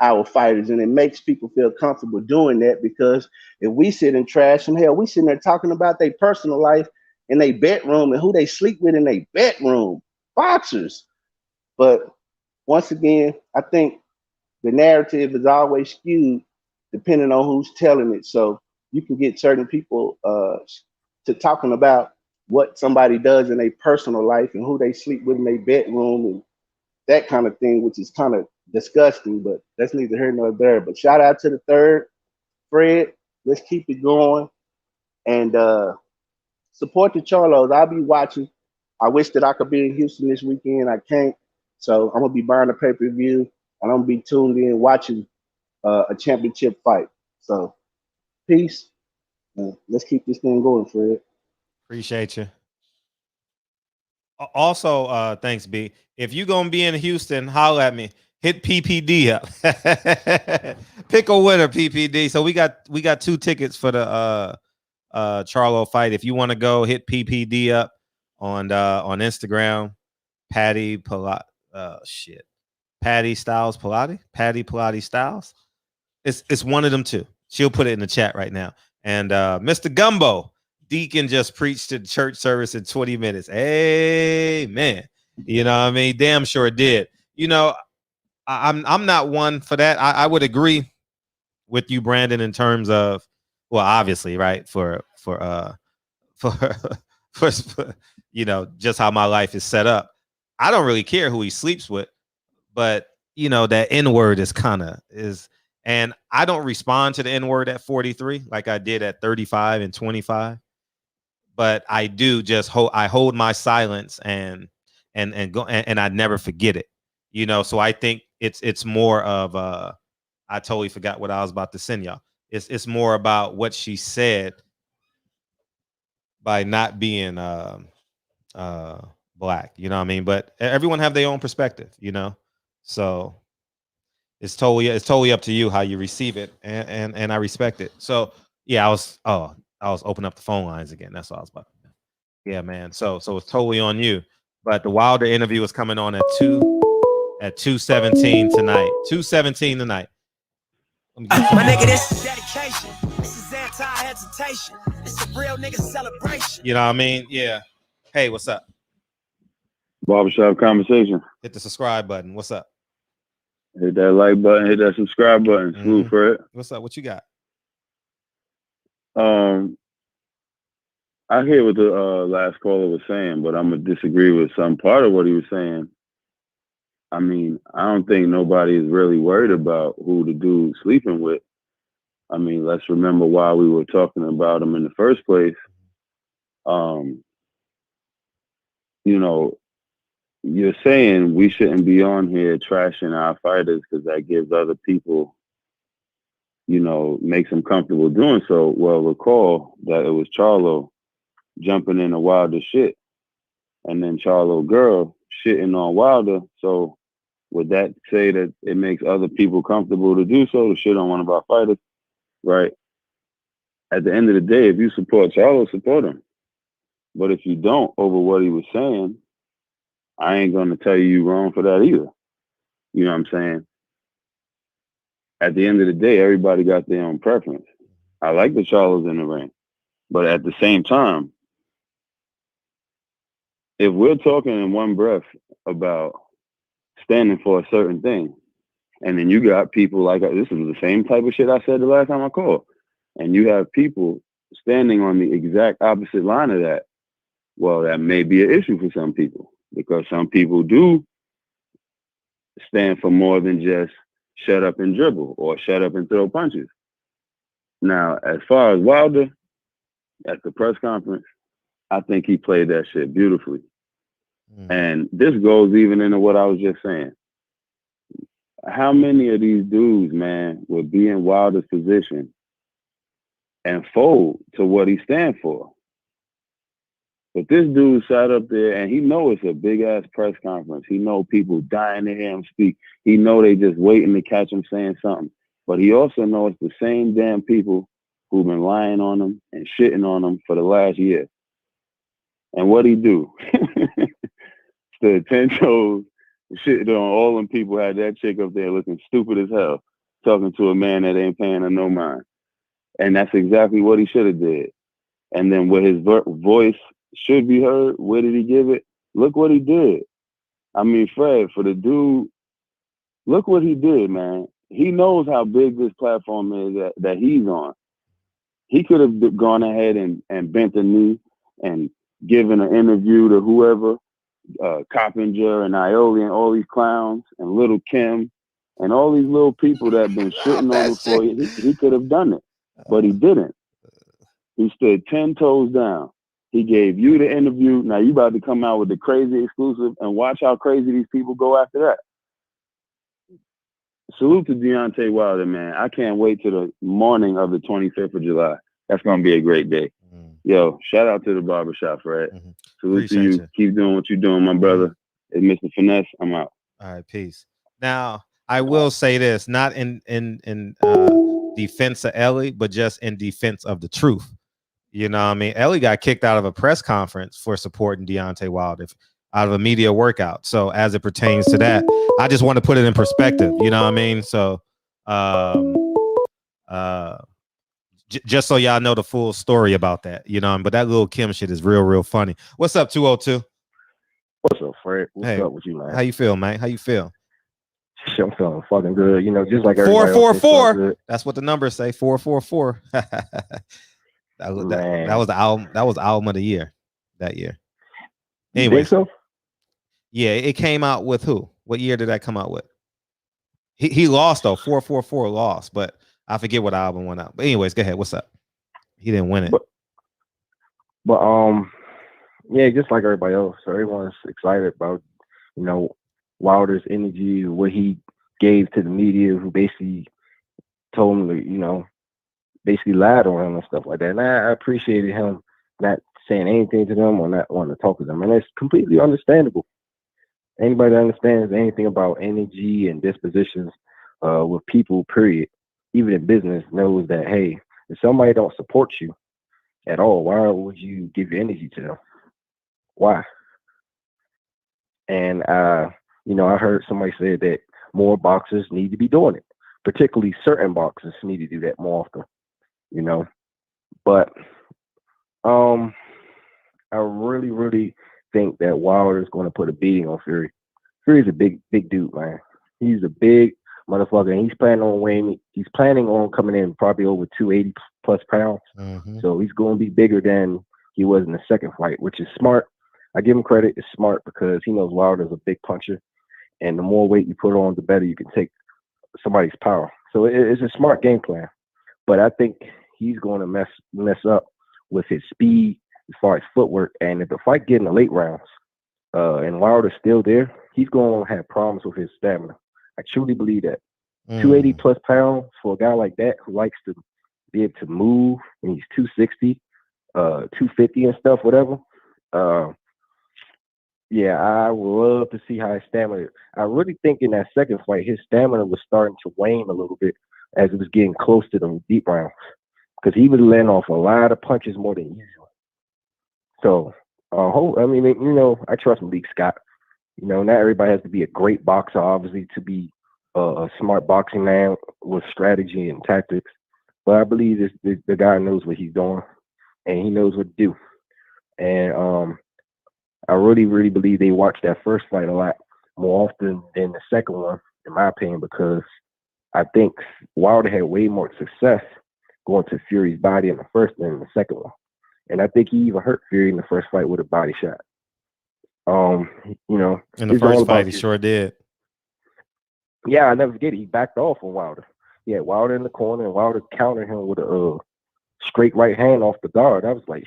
our fighters, and it makes people feel comfortable doing that. Because if we sit and trash them, hell, we sitting there talking about their personal life in their bedroom and who they sleep with in their bedroom. Boxers. But once again, I think the narrative is always skewed depending on who's telling it. So you can get certain people to talking about what somebody does in their personal life and who they sleep with in their bedroom and that kind of thing, which is kind of disgusting, but that's neither here nor there. But shout out to the third, Fred. Let's keep it going and support the Charlos. I'll be watching. I wish that I could be in Houston this weekend. I can't. So I'm gonna be buying a pay-per-view and I'm gonna be tuned in watching a championship fight. So peace. Let's keep this thing going, Fred. Appreciate you. Also, thanks, B. If you gonna be in Houston, holler at me. Hit PPD up. Pick a winner, PPD. So we got 2 tickets for the Charlo fight. If you want to go, hit PPD up on Instagram. Patty Styles Pilates. Patty Pilates Styles. It's one of them 2. She'll put it in the chat right now. And Mr. Gumbo, Deacon just preached to the church service in 20 minutes. Amen. You know what I mean? Damn sure did. You know, I'm not one for that. I would agree with you, Brandon, in terms of, well, obviously, right, for you know, just how my life is set up. I don't really care who he sleeps with, but you know, that N-word is, and I don't respond to the N-word at 43 like I did at 35 and 25. But I do just hold my silence and go and I never forget it. You know, so I think it's more of I totally forgot what I was about to send y'all. It's more about what she said by not being black, you know what I mean? But everyone have their own perspective, you know. So it's totally up to you how you receive it, and I respect it. So yeah, I was opening up the phone lines again. That's what I was about to do. Yeah, man. So it's totally on you. But the Wilder interview is coming on at 2:17 tonight. 2:17 tonight. My nigga, this is dedication. This is anti-hesitation. It's a real nigga celebration. You know what I mean? Yeah. Hey, what's up? Barbershop Conversation. Hit the subscribe button. What's up? Hit that like button. Hit that subscribe button. Salute for it. What's up? What you got? I hear what the last caller was saying, but I'm gonna disagree with some part of what he was saying. I mean, I don't think nobody is really worried about who the dude's sleeping with. I mean, let's remember why we were talking about him in the first place. You know, you're saying we shouldn't be on here trashing our fighters because that gives other people, you know, makes them comfortable doing so. Well, recall that it was Charlo jumping into Wilder shit, and then Charlo girl shitting on Wilder. So would that say that it makes other people comfortable to do so, to shit on one of our fighters? Right. At the end of the day, if you support Charlo, support him. But if you don't, over what he was saying, I ain't going to tell you wrong for that either. You know what I'm saying? At the end of the day, everybody got their own preference. I like the Charlos in the ring. But at the same time, if we're talking in one breath about standing for a certain thing, and then you got people like, this is the same type of shit I said the last time I called, and you have people standing on the exact opposite line of that, well, that may be an issue for some people, because some people do stand for more than just shut up and dribble or shut up and throw punches. Now, as far as Wilder, at the press conference, I think he played that shit beautifully. And this goes even into what I was just saying. How many of these dudes, man, would be in Wilder's position and fold to what he stands for? But this dude sat up there and he know it's a big ass press conference. He know people dying to hear him speak. He know they just waiting to catch him saying something. But he also knows it's the same damn people who've been lying on him and shitting on him for the last year. And what'd he do? Stood 10 toes, shitting on all them people, had that chick up there looking stupid as hell, talking to a man that ain't paying her no mind. And that's exactly what he should have did. And then where his voice should be heard, where did he give it? Look what he did. I mean, Fred, for the dude, look what he did, man. He knows how big this platform is that he's on. He could have gone ahead and bent the knee and given an interview to whoever, Coppinger and Ioli and all these clowns and Little Kim and all these little people that have been shitting on him for he could have done it, but he didn't. He stood 10 toes down. He gave you the interview. Now you about to come out with the crazy exclusive, and watch how crazy these people go after that. Salute to Deontay Wilder, man. I can't wait till the morning of the 25th of July. That's going to be a great day. Yo, shout out to the barbershop, Fred. Salute Appreciate to you. you. Keep doing what you're doing, my brother. It's Mr. Finesse. I'm out. All right, peace. Now, I will say this, not in defense of Ellie, but just in defense of the truth. You know what I mean? Ellie got kicked out of a press conference for supporting Deontay Wilder out of a media workout. So as it pertains to that, I just want to put it in perspective. You know what I mean? So just so y'all know the full story about that, you know, but that little Kim shit is real funny. What's up, 202? What's up, Fred? What's up with you, man? How you feel, man? How you feel? I'm feeling fucking good. You know, just like everybody else. 444. That's what the numbers say. 444. That was the album. That was the album of the year that year. Anyway, think so? Yeah, it came out with who? What year did that come out with? He lost though. 444 lost, but I forget what album went out. But anyways, go ahead. What's up? He didn't win it. But yeah, just like everybody else. So everyone's excited about, you know, Wilder's energy, what he gave to the media, who basically told him to, you know, basically lied on him and stuff like that. And I appreciated him not saying anything to them or not wanting to talk to them. And it's completely understandable. Anybody that understands anything about energy and dispositions with people, period, even in business, knows that, hey, if somebody don't support you at all, why would you give your energy to them? Why? And, you know, I heard somebody say that more boxers need to be doing it. Particularly certain boxers need to do that more often. You know, but I really think that Wilder is going to put a beating on Fury. Fury's a big dude, man. He's a big motherfucker, and he's planning on weighing. He's planning on coming in probably over 280 plus pounds. So he's going to be bigger than he was in the second fight, which is smart. I give him credit. It's smart because he knows Wilder's a big puncher, and the more weight you put on, the better you can take somebody's power. So it's a smart game plan. But I think he's going to mess up with his speed as far as footwork. And if the fight get in the late rounds and Wilder's still there, he's going to have problems with his stamina. I truly believe that. 280 plus pounds for a guy like that who likes to be able to move, and he's 260, 250 and stuff, whatever. Yeah, I would love to see how his stamina. I really think in that second fight, his stamina was starting to wane a little bit as it was getting close to the deep rounds, because he was letting off a lot of punches more than usual. So, I mean, you know, I trust Malik Scott. You know, not everybody has to be a great boxer, obviously, to be a smart boxing man with strategy and tactics. But I believe the guy knows what he's doing, and he knows what to do. And I really believe they watched that first fight a lot more often than the second one, in my opinion, because I think Wilder had way more success going to Fury's body in the first than in the second one. And I think he even hurt Fury in the first fight with a body shot. You know, in the first fight, he sure did. Yeah, I never forget it. He backed off on Wilder. He had Wilder in the corner, and Wilder countered him with a straight right hand off the guard. I was like,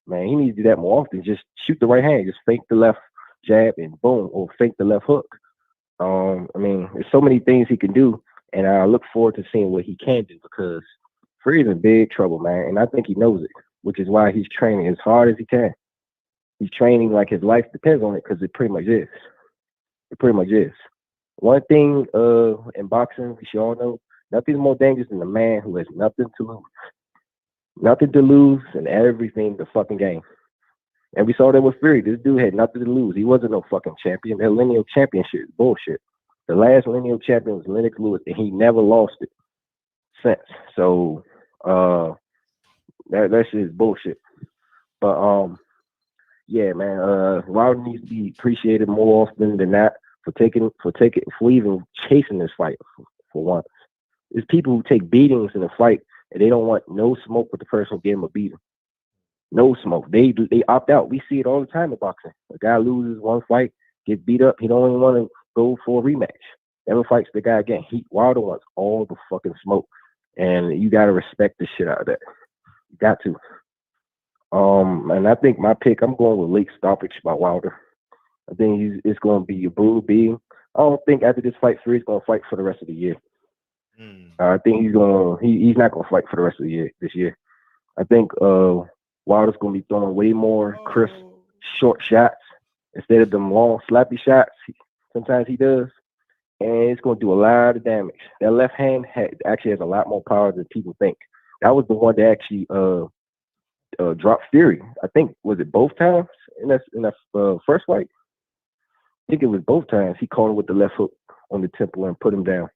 man, he needs to do that more often. Just shoot the right hand, just fake the left jab, and boom, or fake the left hook. I mean, there's so many things he can do, and I look forward to seeing what he can do, because Fury's in big trouble, man, and I think he knows it, which is why he's training as hard as he can. He's training like his life depends on it, because it pretty much is. It pretty much is. One thing in boxing, we should all know, nothing's more dangerous than a man who has nothing to lose. Nothing to lose and everything to fucking gain. And we saw that with Fury. This dude had nothing to lose. He wasn't no fucking champion. That lineal championship is bullshit. The last lineal champion was Lennox Lewis, and he never lost it since. So that shit is bullshit. But yeah, man, Wilder needs to be appreciated more often than that for even chasing this fight for once. There's people who take beatings in a fight and they don't want no smoke with the person who gave them a beating. No smoke. They opt out. We see it all the time in boxing. A guy loses one fight, gets beat up. He don't even want to go for a rematch. Never fights the guy again. Wilder wants all the fucking smoke, and you gotta respect the shit out of that. You got to. And I think my pick, I'm going with late stoppage by Wilder. I think it's going to be a brutal beating. I don't think after this fight, Fury's going to fight for the rest of the year. I think he's not going to fight for the rest of the year this year. I think Wilder's going to be throwing way more crisp, short shots instead of them long, slappy shots. Sometimes he does, and it's going to do a lot of damage. That left hand actually has a lot more power than people think. That was the one that actually dropped Fury. I think, was it both times in that first fight? I think it was both times. He caught him with the left hook on the temple and put him down.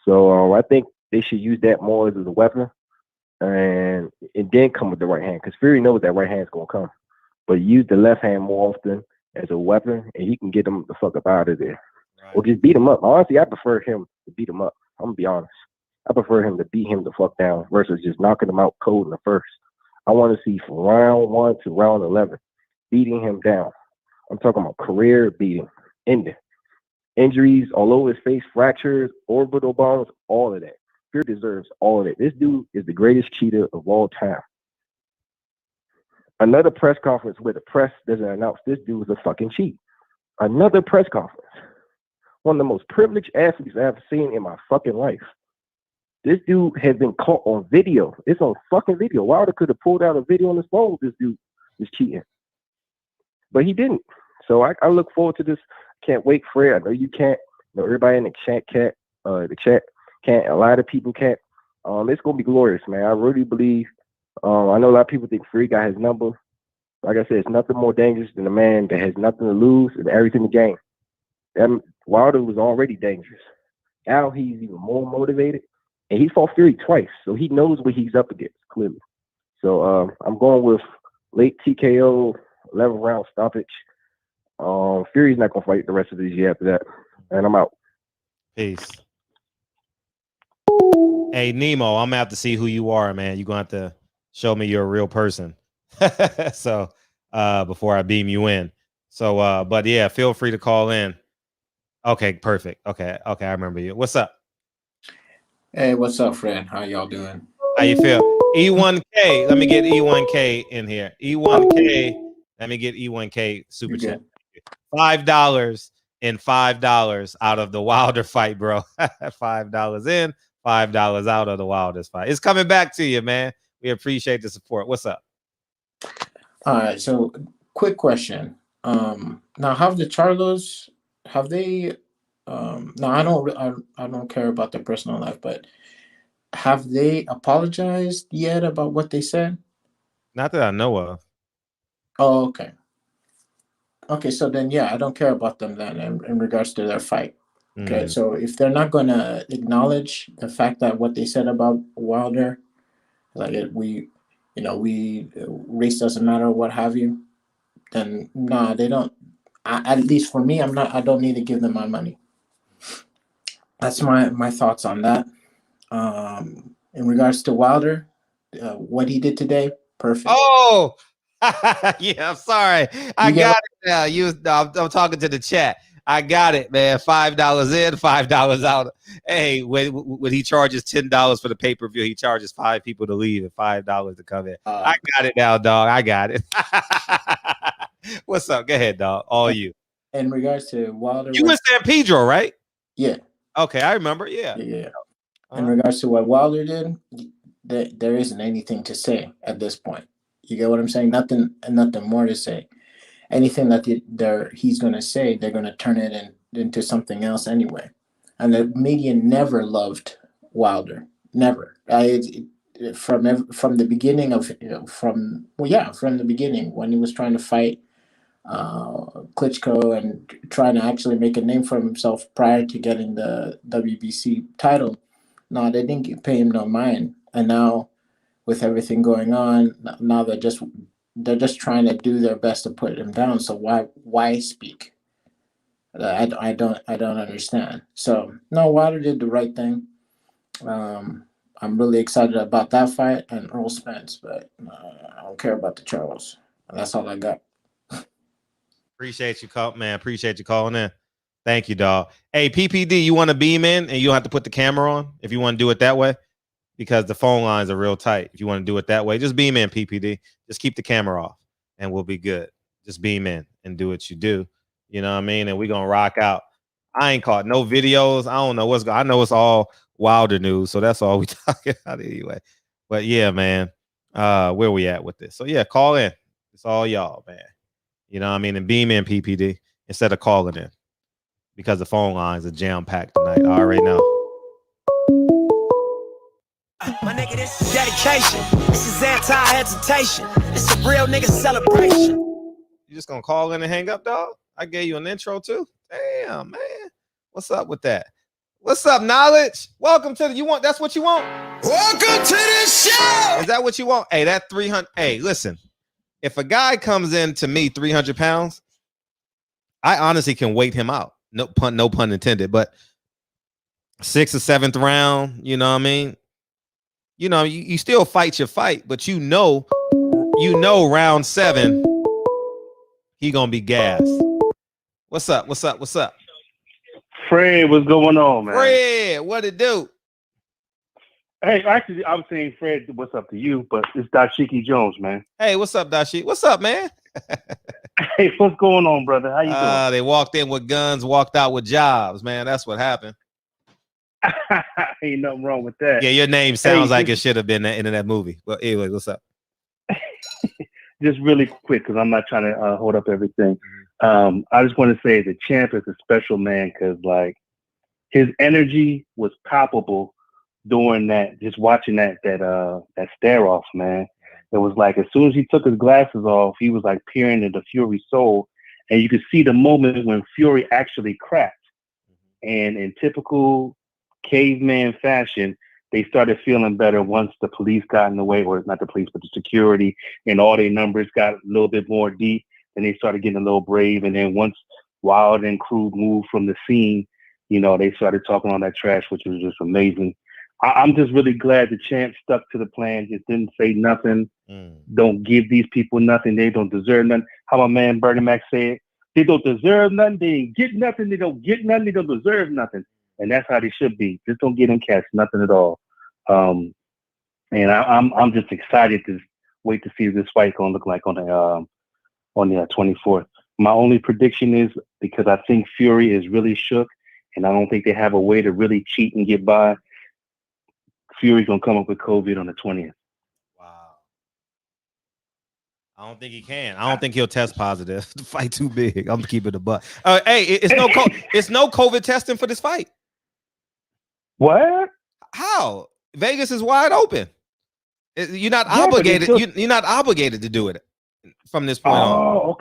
So I think they should use that more as a weapon, and then come with the right hand, because Fury knows that right hand is going to come. But use the left hand more often as a weapon, and he can get him the fuck up out of there. Right. Or just beat him up. Honestly, I prefer him to beat him up. I'm going to be honest. I prefer him to beat him the fuck down versus just knocking him out cold in the first. I want to see from round 1 to round 11, beating him down. I'm talking about career beating, ending. Injuries all over his face, fractures, orbital bones, all of that. Fury deserves all of it. This dude is the greatest cheater of all time. Another press conference where the press doesn't announce this dude is a fucking cheat. Another press conference. One of the most privileged athletes I've seen in my fucking life. This dude has been caught on video. It's on fucking video. Wilder could have pulled out a video on his phone. This dude is cheating. But he didn't. So I look forward to this. Can't wait for it. I know you can't. Everybody in the chat can't. A lot of people can't. It's gonna be glorious, man. I really believe. I know a lot of people think Fury got his number. Like I said, it's nothing more dangerous than a man that has nothing to lose and everything to gain. Wilder was already dangerous. Now he's even more motivated, and he fought Fury twice, so he knows what he's up against clearly. So I'm going with late TKO, 11 round stoppage. Fury's not gonna fight the rest of this year after that, and I'm out. Peace. Hey Nemo, I'm gonna have to see who you are, man. You're gonna have to show me you're a real person. So before I beam you in. So but yeah, feel free to call in. Okay, perfect. Okay, I remember you. What's up? Hey, what's up, Fred? How y'all doing? How you feel? E1K. Let me get E1K in here. E1K. Let me get E1K super chat. $5 and $5 out of the Wilder fight, bro. $5 in, $5 out of the Wilder's fight. It's coming back to you, man. We appreciate the support. What's up? All right. So, quick question. Now, have the Charlos? Have they? Now, I don't care about their personal life, but have they apologized yet about what they said? Not that I know of. Oh, okay. Okay, so then, yeah, I don't care about them then in regards to their fight. Okay, so if they're not going to acknowledge the fact that what they said about Wilder, like race doesn't matter, what have you, then nah, they don't. At least for me, I don't need to give them my money. That's my thoughts on that. In regards to Wilder, what he did today, perfect. Oh, yeah, I'm sorry. I got it now. I'm talking to the chat. I got it, man. $5 in, $5 out. Hey, when he charges $10 for the pay-per-view, he charges 5 people to leave and $5 to come in. I got it now, dog. I got it. What's up? Go ahead, dog. All you. In regards to Wilder, you in San Pedro, right? Yeah. Okay, I remember. Yeah. In regards to what Wilder did, there isn't anything to say at this point. You get what I'm saying? Nothing more to say. Anything that he's going to say, they're going to turn it into something else anyway. And the media never loved Wilder. Never. From the beginning from the beginning when he was trying to fight Klitschko and trying to actually make a name for himself prior to getting the WBC title. No, they didn't pay him no mind. And now, with everything going on, now they're just trying to do their best to put him down. So why speak? I don't understand. So no, Wilder did the right thing. I'm really excited about that fight and Earl Spence, but I don't care about the Charles. That's all I got. Appreciate you, man. Appreciate you calling in. Thank you, dog. Hey, PPD, you want to beam in and you don't have to put the camera on if you want to do it that way? because the phone lines are real tight. If you want to do it that way, just beam in, PPD. Just keep the camera off, and we'll be good. Just beam in and do what you do. You know what I mean? And we're gonna rock out. I ain't caught no videos. I don't know what's going. I know it's all Wilder news, so that's all we talking about anyway. But yeah, man, where we at with this? So yeah, call in. It's all y'all, man. You know what I mean? And beam in, PPD, instead of calling in, because the phone lines are jam packed tonight. I already know. My nigga, this is dedication. This is anti-hesitation. This is a real nigga celebration. You just gonna call in and hang up, dog? I gave you an intro too. Damn, man. What's up with that? What's up, Knowledge? Welcome to the. You want? That's what you want. Welcome to the show. Is that what you want? Hey, that 300. Hey, listen. If a guy comes in to me 300 pounds, I honestly can wait him out. No pun intended. But 6th or 7th round, you know what I mean? You know, you still fight your fight, but you know round 7, he gonna be gassed. What's up? Fred, what's going on, man? Fred, what it do? Hey, actually, I was saying, Fred, what's up to you? But it's Dashiki Jones, man. Hey, what's up, Dashi? What's up, man? Hey, what's going on, brother? How you doing? They walked in with guns, walked out with jobs, man. That's what happened. Ain't nothing wrong with that. Yeah, your name sounds like it should have been in that movie. But anyway, what's up? Just really quick, because I'm not trying to hold up everything. I just want to say the champ is a special man, because like his energy was palpable during that. Just watching that stare off, man. It was like as soon as he took his glasses off, he was like peering into Fury's soul, and you could see the moment when Fury actually cracked. And in typical caveman fashion, they started feeling better once the police got in the way, or not the police, but the security, and all their numbers got a little bit more deep, and they started getting a little brave. And then once Wild and crew moved from the scene, you know, they started talking all that trash, which was just amazing. I'm just really glad the champ stuck to the plan, just didn't say nothing, don't give these people nothing, they don't deserve nothing. How my man Bernie Mac said, they don't deserve nothing, they ain't get nothing, they don't get nothing, they don't deserve nothing. And that's how they should be. Just don't get them cats nothing at all. And I'm just excited to wait to see what this fight gonna look like on the 24th. My only prediction is, because I think Fury is really shook, and I don't think they have a way to really cheat and get by, Fury's gonna come up with COVID on the 20th. Wow. I don't think he can. I don't think he'll test positive. The fight too big. I'm keeping the butt. Hey, it's no COVID testing for this fight. What? How? Vegas is wide open. You're not obligated. You're not obligated to do it from this point on. Oh,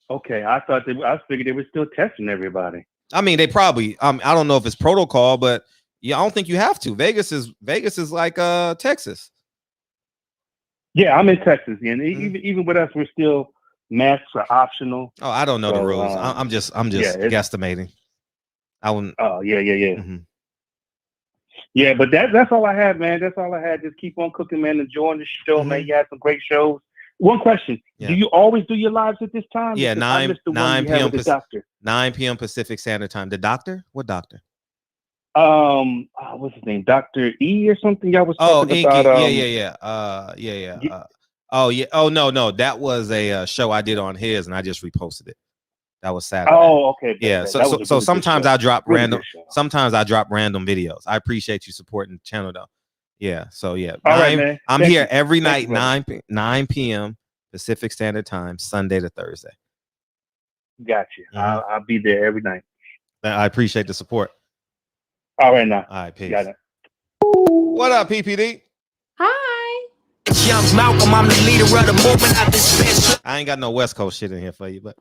okay. I figured they were still testing everybody. I mean, they probably. I don't know if it's protocol, but yeah, I don't think you have to. Vegas is like Texas. Yeah, I'm in Texas, and even with us, we're still masks are optional. Oh, I don't know the rules. I'm just guesstimating. I wouldn't. Oh yeah. Mm-hmm. Yeah, but that's all I had, man. That's all I had. Just keep on cooking, man. Enjoying the show, man. You had some great shows. One question: do you always do your lives at this time? Yeah, because 9 p.m. Pacific Standard Time. The doctor? What doctor? What's his name? Dr. E or something? Y'all was talking about. Yeah. Oh yeah. Oh no. That was a show I did on his, and I just reposted it. That was Saturday. Oh, okay. Yeah. So sometimes I drop random. Sometimes I drop random videos. I appreciate you supporting the channel though. Yeah. So yeah. All right, man. I'm here every night, 9 p.m. Pacific Standard Time, Sunday to Thursday. Got you. I'll be there every night. I appreciate the support. All right now. All right, peace. Got it. What up, PPD? Hi. Young Malcolm, I'm the leader of the movement at this bitch. I ain't got no West Coast shit in here for you, but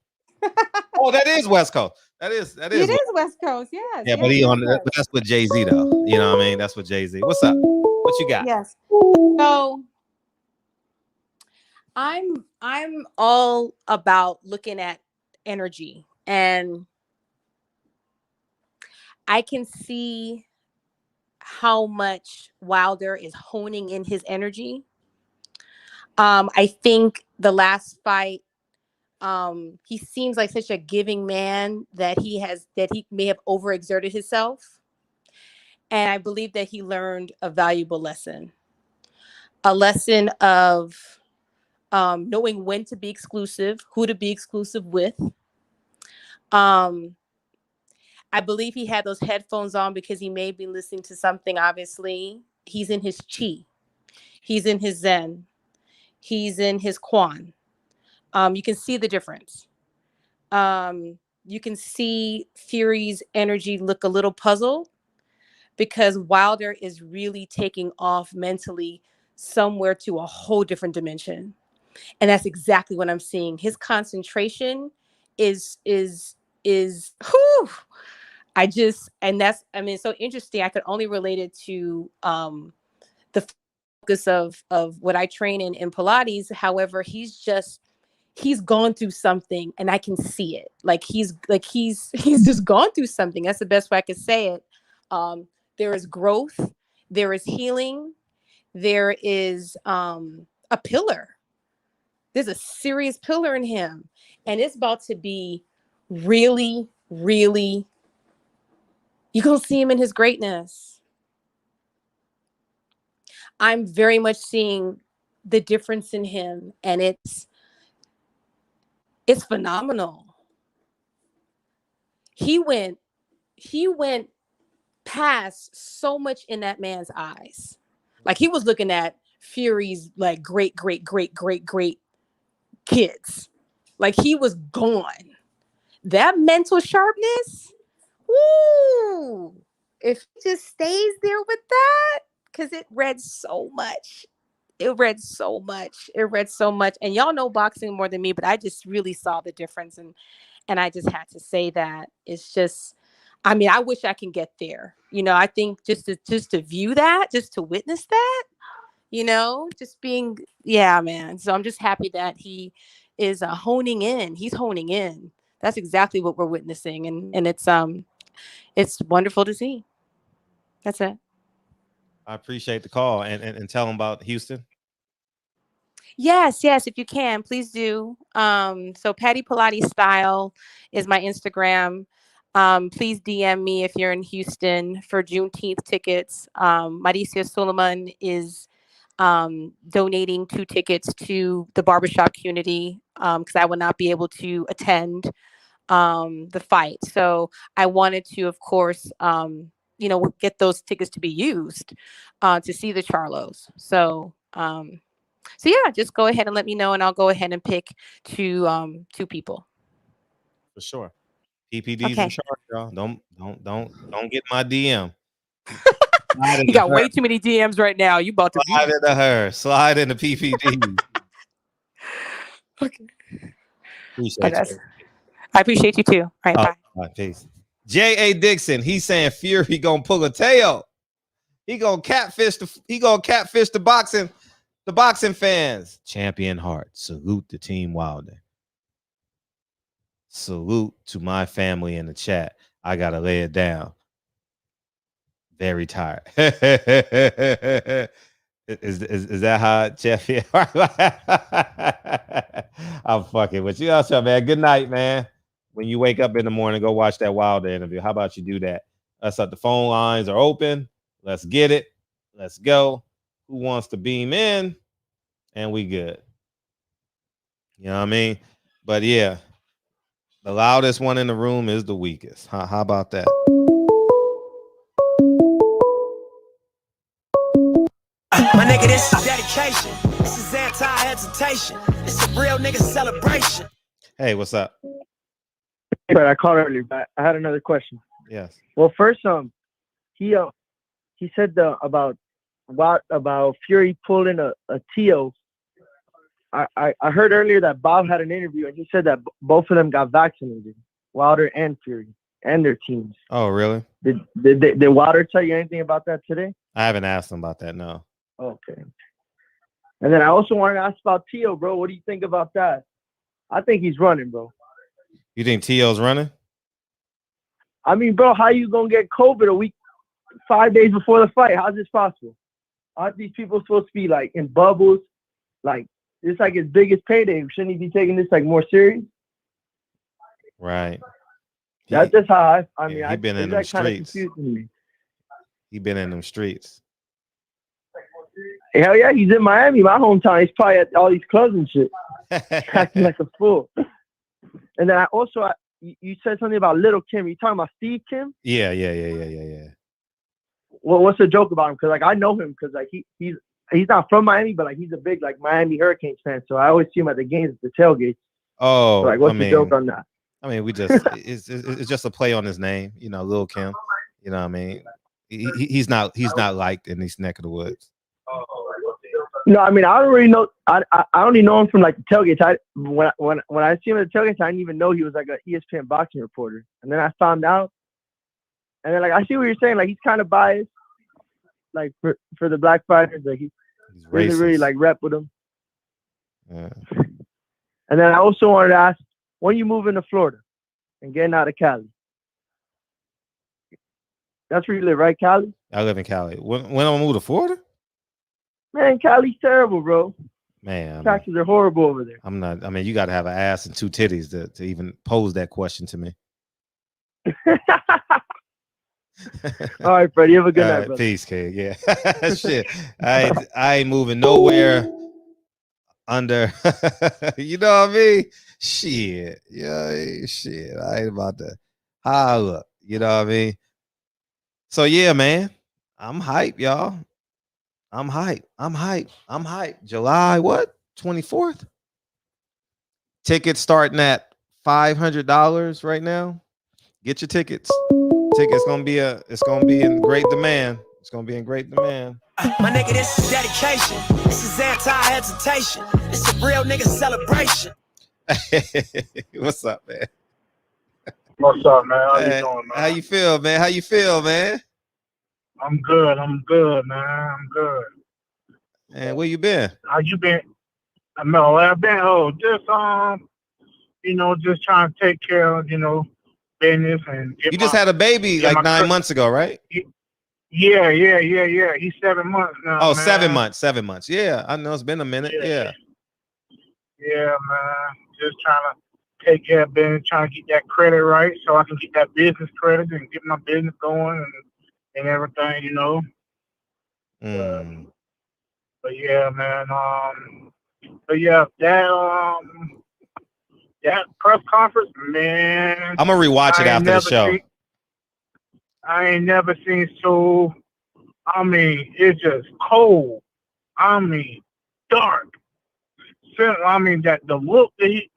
that is West Coast. That is. It is West Coast, yes. Yeah, but that's with Jay-Z though. You know what I mean? That's with Jay-Z. What's up? What you got? Yes. So I'm all about looking at energy, and I can see how much Wilder is honing in his energy. I think the last fight, he seems like such a giving man that he may have overexerted himself. And I believe that he learned a valuable lesson, a lesson of knowing when to be exclusive, who to be exclusive with. I believe he had those headphones on because he may be listening to something. Obviously, he's in his chi, he's in his zen, he's in his quan. You can see the difference. You can see Fury's energy look a little puzzled because Wilder is really taking off mentally somewhere to a whole different dimension. And that's exactly what I'm seeing. His concentration is whew, it's so interesting. I could only relate it to the focus of what I train in Pilates. However, he's gone through something and I can see it. He's just gone through something. That's the best way I could say it. There is growth, there is healing, there is a pillar. There's a serious pillar in him, and it's about to be really, really, you're going to see him in his greatness. I'm very much seeing the difference in him, and it's phenomenal. He went past so much in that man's eyes. Like he was looking at Fury's like great kids. Like he was gone. That mental sharpness, woo! If he just stays there with that, because it read so much. It read so much. And y'all know boxing more than me, but I just really saw the difference. And I just had to say that. It's just, I mean, I wish I can get there. I think just to view that, just to witness that, just being, yeah, man. So I'm just happy that he is honing in. He's honing in. That's exactly what we're witnessing. And it's wonderful to see. That's it. I appreciate the call and tell them about Houston. Yes, if you can, please do. So Patty Pilates Style is my Instagram. Please DM me if you're in Houston for Juneteenth tickets. Maricia Suleiman is donating 2 tickets to the barbershop community because I will not be able to attend the fight. So I wanted to, of course, get those tickets to be used to see the Charlos. So yeah, just go ahead and let me know, and I'll go ahead and pick 2 people. For sure. PPD's Okay. in charge, y'all. Don't get my DM. You got way too many DMs right now. You about to slide into her. Slide into PPD. Okay. Appreciate you. I appreciate you too. All right, bye. All right, peace. J.A. Dixon, he's saying Fury gonna pull a tail. He gonna catfish the boxing fans. Champion Heart, salute the Team Wilder. Salute to my family in the chat. I gotta lay it down. Very tired. Is that hot, Jeffy? I'm fucking with you. Also, man. Good night, man. When you wake up in the morning, go watch that Wilder interview. How about you do that? That's up. The phone lines are open. Let's get it. Let's go. Who wants to beam in? And we good. You know what I mean? But yeah, the loudest one in the room is the weakest. How about that? My nigga, this is dedication. This is anti-hesitation. This is a real nigga celebration. Hey, what's up? But I called earlier, but I had another question. Yes. Well, first, he said about Fury pulling a Tio. I heard earlier that Bob had an interview and he said that both of them got vaccinated, Wilder and Fury, and their teams. Oh, really? Did Wilder tell you anything about that today? I haven't asked him about that, no. Okay. And then I also wanted to ask about Tio, bro. What do you think about that? I think he's running, bro. You think Tio's running? I mean, bro, how you gonna get COVID 5 days before the fight? How's this possible? Aren't these people supposed to be like in bubbles? Like it's like his biggest payday. Shouldn't he be taking this like more serious? Right. That's just how I mean. He's been in the streets. Confusing me. He been in them streets. Hell yeah, he's in Miami, my hometown. He's probably at all these clubs and shit, acting like a fool. And then you said something about Little Kim. You talking about Steve Kim? Yeah. Well, what's the joke about him? Because like I know him because like he's not from Miami, but like he's a big like Miami Hurricanes fan. So I always see him at the games at the tailgates. Oh, so, like what's the joke on that? I mean, we just it's just a play on his name, you know, Lil Kim. You know what I mean? He's not liked in these neck of the woods. No, I mean I don't really know. I only know him from like the tailgates. When I see him at the tailgates, I didn't even know he was like an ESPN boxing reporter. And then I found out, and then like I see what you're saying. Like he's kind of biased, like for the black fighters. Like he doesn't really like rep with them. Yeah. And then I also wanted to ask, when you moving to Florida and getting out of Cali? That's where you live, right, Cali? I live in Cali. When I move to Florida? Man, Cali's terrible, bro. Man, taxes are horrible over there. I'm not. I mean, you got to have an ass and two titties to even pose that question to me. All right, Freddie. Have a good night, brother. Peace, kid. Yeah. Shit. I ain't moving nowhere under. You know what I mean? Shit. Yeah. Shit. I ain't about to holla. You know what I mean? So yeah, man. I'm hype, y'all. I'm hype. July what? 24th. Tickets starting at $500 right now. Get your tickets. It's gonna be in great demand. It's gonna be in great demand. My nigga, this is dedication. This is anti-hesitation. It's a real nigga celebration. What's up, man? What's up, man? How you doing, man? How you feel, man? I'm good, man. I'm good. And where you been? How you been? I've been just just trying to take care of, business and you just had a baby like 9 months ago, right? Yeah. He's 7 months now. Oh, man. 7 months. Yeah, I know it's been a minute. Yeah. Yeah, man. Just trying to take care of business, trying to get that credit right so I can get that business credit and get my business going and everything, But yeah, man. That press conference, man. I'm gonna rewatch it after the show. I ain't never seen so. I mean, it's just cold. I mean, dark. I mean that the look that he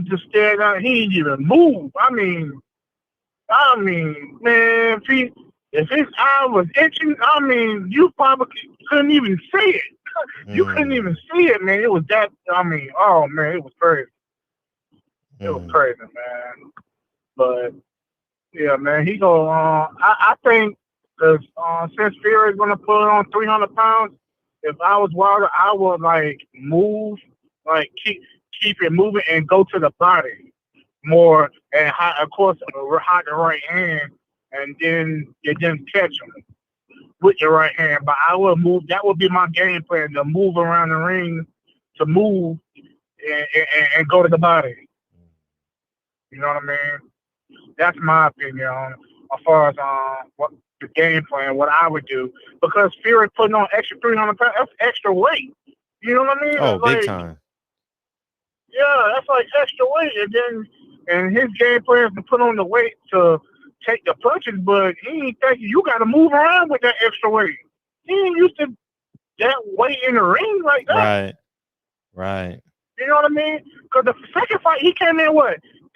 just stared at. He didn't even move. I mean, man. If his eye was itching, I mean, you probably couldn't even see it. You couldn't even see it, man. It was that. I mean, oh man, it was crazy. It was crazy, man. But yeah, man, he go. I think because since Fury's gonna put on 300 pounds, if I was Wilder, I would like move, like keep it moving and go to the body more, and of course hide the right hand, and then catch him with your right hand. But I would move. That would be my game plan: to move around the ring, to move and go to the body. You know what I mean? That's my opinion on as far as what the game plan, what I would do. Because Fury putting on extra 300 pounds, that's extra weight. You know what I mean? Oh, like, big time. Yeah, that's like extra weight. And his game plan is to put on the weight to take the punches, but he ain't thinking you got to move around with that extra weight. He ain't used to that weight in the ring like that. Right. You know what I mean? Because the second fight, he came in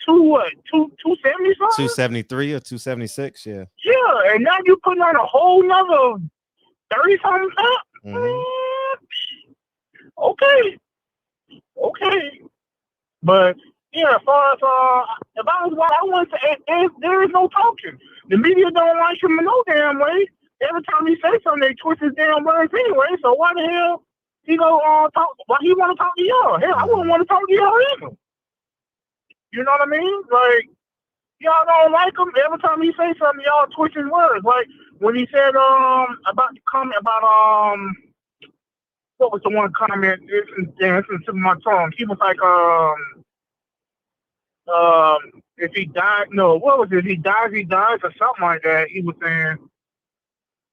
270 something? 273 or 276, yeah. Yeah, and now you putting on a whole nother 30 something up. Okay. But yeah, as far as if I was Wild, I want to say there is no talking. The media don't like him in no damn way. Every time he says something, they twist his damn words anyway. So why the hell he go talk? Why he want to talk to y'all? Hell, I wouldn't want to talk to y'all either. You know what I mean? Like, y'all don't like him. Every time he say something, y'all twist his words. Like when he said about the comment about what was the one comment? It's in the tip of my tongue. He was like if he died, no, what was it? He dies or something like that. He was saying,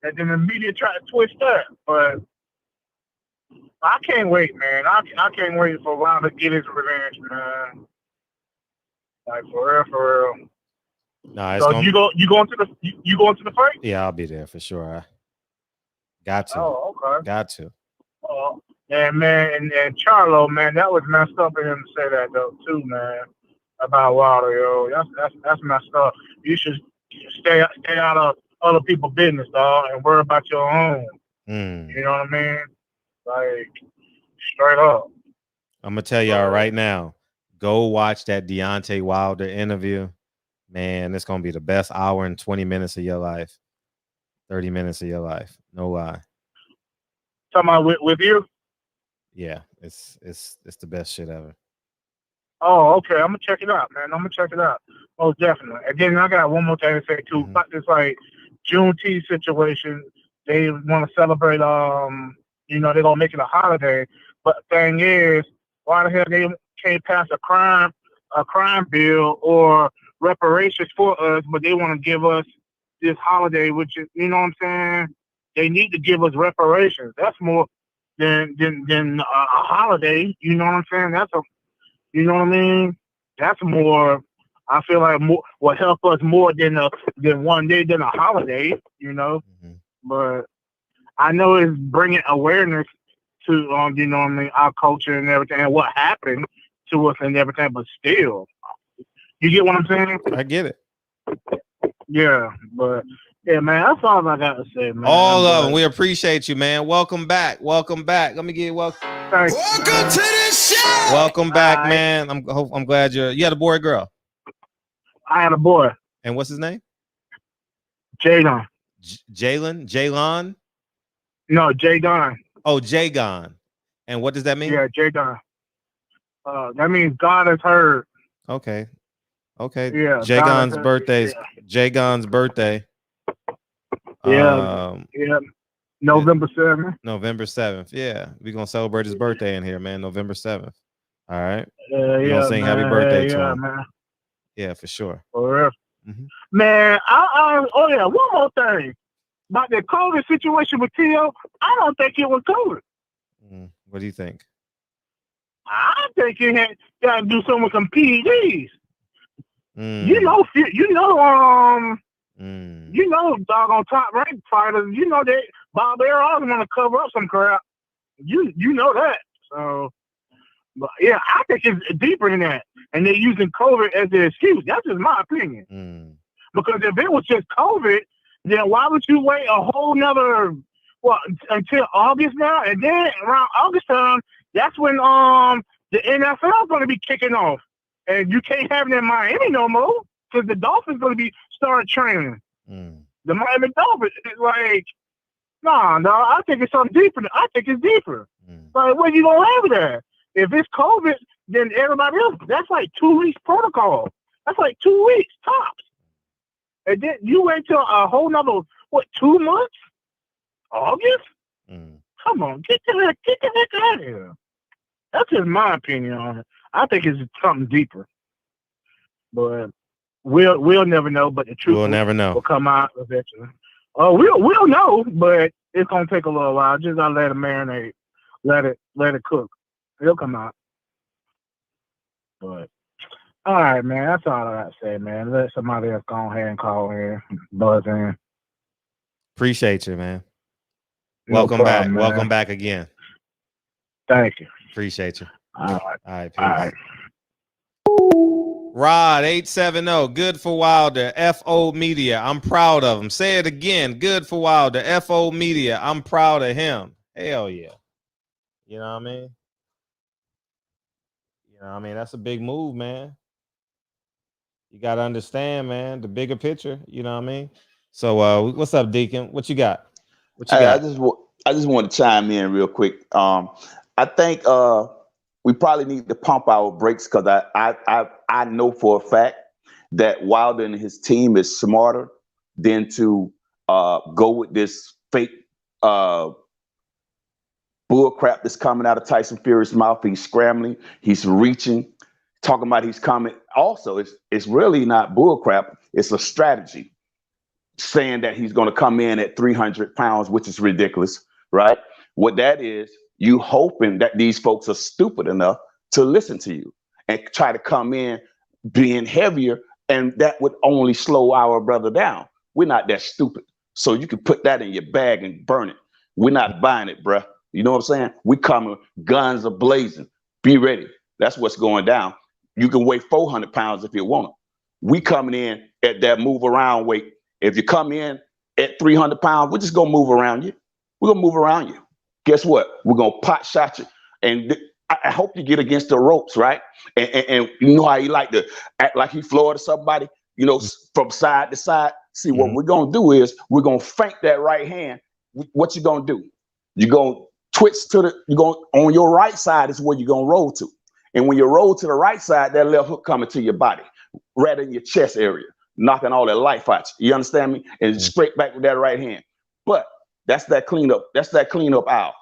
And then the media tried to twist that. But I can't wait, man. I can't wait for Wilder to get his revenge, man. Like for real. No, it's So gonna. you going to the fight? Yeah, I'll be there for sure. I got to. Oh, okay. Got to. Oh, and man, and Charlo, man, that was messed up of him to say that though too, man. About Wilder, yo. That's messed up. You should stay out of other people's business, dog, and worry about your own. You know what I mean? Like straight up. I'm gonna tell y'all right now. Go watch that Deontay Wilder interview. Man, it's gonna be the best hour and 20 minutes of your life. 30 minutes of your life. No lie. Talking about with you? Yeah, it's the best shit ever. Oh, okay. I'm gonna check it out, man. I'm gonna check it out. Most definitely. And then I got one more thing to say too. About this like Juneteenth situation. They want to celebrate. You know, they're gonna make it a holiday. But the thing is, why the hell they can't pass a crime bill or reparations for us, but they want to give us this holiday, which is, you know what I'm saying? They need to give us reparations. That's more than a holiday. You know what I'm saying? You know what I mean? That's more. I feel like more will help us more than one day than a holiday. You know, but I know it's bringing awareness to you know what I mean, our culture and everything, and what happened to us and everything. But still, you get what I'm saying? I get it. Yeah, but yeah, man, that's all I got to say, man. All of them. We appreciate you, man. Welcome back. Welcome back. Let me get welcome. Welcome to the show. Welcome back, man. I'm glad you had a boy or girl. I had a boy. And what's his name? Jadon. Jalen? No, Jadon. Oh, Jagon. And what does that mean? Yeah, Jadon. That means God has heard. Okay. Yeah. Jagon's birthday. Jagon's birthday. Yeah. Yeah. November 7th. November 7th. Yeah. We're gonna celebrate his birthday in here, man. November 7th. All right. We're gonna sing happy birthday to him. Man. Yeah, for sure. For real. Man, oh yeah, one more thing. About the COVID situation with Tio, I don't think it was COVID. What do you think? I think it had got to do something with some PEDs. You know, doggone top ranked fighters. You know that Bob Air always want to cover up some crap. You know that. So, but yeah, I think it's deeper than that, and they're using COVID as the excuse. That's just my opinion. Because if it was just COVID, then why would you wait a whole nother until August now? And then around August time, that's when the NFL is going to be kicking off, and you can't have it in Miami no more because the Dolphins going to be start training. The Miami Dolphins is like, no, I think it's something deeper. I think it's deeper. Like, what you gonna have it at? If it's COVID, then everybody else, that's like 2 weeks protocol. That's like 2 weeks tops. And then you wait till a whole nother 2 months? August? Come on, get the heck out of here. That's just my opinion on it. I think it's something deeper. But we'll never know, but the truth will come out eventually. We'll know, but it's gonna take a little while. Just gotta let it marinate. Let it cook. It'll come out. But all right, man, that's all I gotta say, man. Let somebody else go ahead and call here. Buzz in. Appreciate you, man. No Welcome problem, back. man. Welcome back again. Thank you. Appreciate you. All right. All right. Peace. All right. Rod 870, good for Wilder. FO Media, I'm proud of him. Say it again, good for Wilder. FO Media, I'm proud of him. Hell yeah. You know what I mean? That's a big move, man. You got to understand, man, the bigger picture. You know what I mean? So what's up, Deacon? What you got? I just want to chime in real quick. I think we probably need to pump our brakes because I know for a fact that Wilder and his team is smarter than to go with this fake bull crap that's coming out of Tyson Fury's mouth. He's scrambling, he's reaching, talking about he's coming. Also, it's really not bull crap. It's a strategy. saying that he's going to come in at 300 pounds, which is ridiculous, right? What that is, you hoping that these folks are stupid enough to listen to you and try to come in being heavier, and that would only slow our brother down. We're not that stupid. So you can put that in your bag and burn it. We're not buying it, bruh. You know what I'm saying? We coming, guns are blazing. Be ready. That's what's going down. You can weigh 400 pounds if you want to. We coming in at that move around weight. If you come in at 300 pounds, we're just going to move around you. We're going to move around you. Guess what? We're going to pot shot you. And I hope you get against the ropes, right? And you know how he like to act like he floored somebody, you know, from side to side. See, what we're going to do is we're going to feint that right hand. What you going to do? You're going to twitch to you're going on your right side is where you're going to roll to. And when you roll to the right side, that left hook coming to your body, right in your chest area, knocking all that life out you. You understand me? And straight back with that right hand. But that's that cleanup. That's that cleanup out.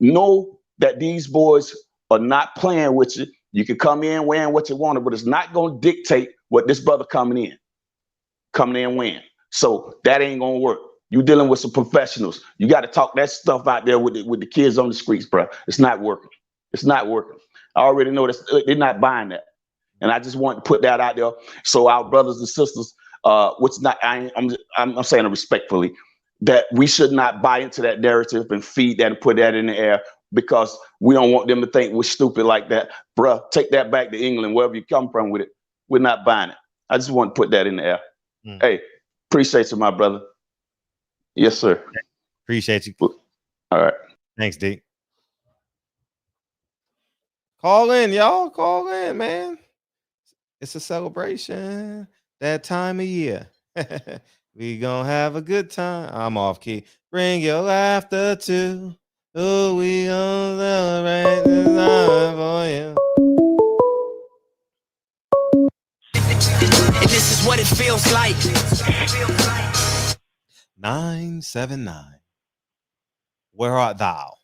Know that these boys are not playing with you. You can come in wearing what you wanted, but it's not going to dictate what this brother coming in wearing. So that ain't going to work. You're dealing with some professionals. You got to talk that stuff out there with the kids on the streets, bro. It's not working. It's not working. I already know that they're not buying that. And I just want to put that out there so our brothers and sisters, I'm saying it respectfully, that we should not buy into that narrative and feed that and put that in the air, because we don't want them to think we're stupid like that. Bruh, take that back to England, wherever you come from with it. We're not buying it. I just want to put that in the air. Hey, appreciate you, my brother. Yes, sir. Appreciate you. All right. Thanks, D. Call in, y'all. Call in, man. It's a celebration that time of year. We gonna have a good time. I'm off key. Bring your laughter too. Oh, we gonna celebrate this time for you. And this is what it feels like. 979. Where art thou?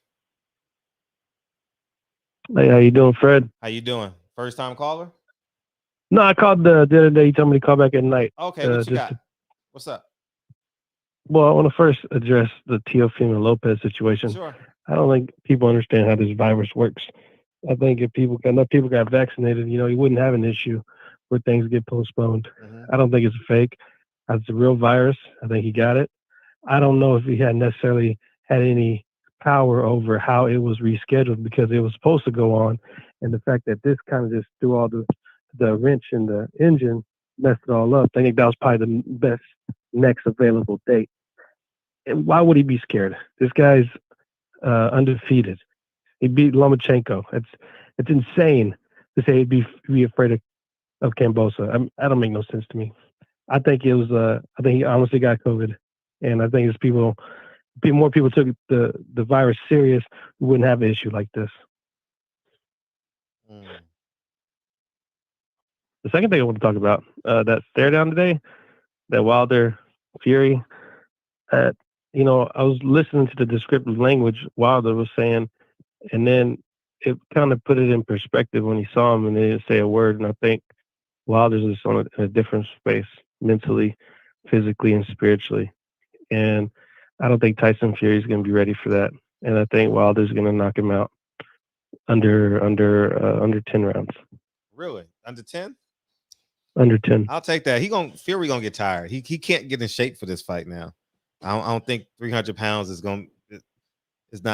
Hey, how you doing, Fred? How you doing? First time caller? No, I called the other day. You told me to call back at night. Okay, what you got? What's up? Well, I want to first address the Teofimo Lopez situation. Sure. I don't think people understand how this virus works. I think if enough people got vaccinated, you wouldn't have an issue where things get postponed. I don't think it's a fake. It's a real virus. I think he got it. I don't know if he had necessarily had any power over how it was rescheduled, because it was supposed to go on, and the fact that this kind of just threw all the wrench in the engine, messed it all up. I think that was probably the best next available date. And why would he be scared? This guy's undefeated. He beat Lomachenko. It's insane to say he'd be afraid of Kambosa. That don't make no sense to me. I think it was. I think he honestly got COVID, and I think more people took the virus serious, we wouldn't have an issue like this. The second thing I want to talk about, that stare down today, that Wilder Fury. I was listening to the descriptive language Wilder was saying, and then it kind of put it in perspective when he saw him and they didn't say a word. And I think Wilder's is on a different space, mentally, physically, and spiritually. And I don't think Tyson Fury is going to be ready for that. And I think Wilder's going to knock him out under 10 rounds. Really? Under 10? Under 10. I'll take that. Fury gonna get tired. He can't get in shape for this fight now. I don't think 300 pounds is not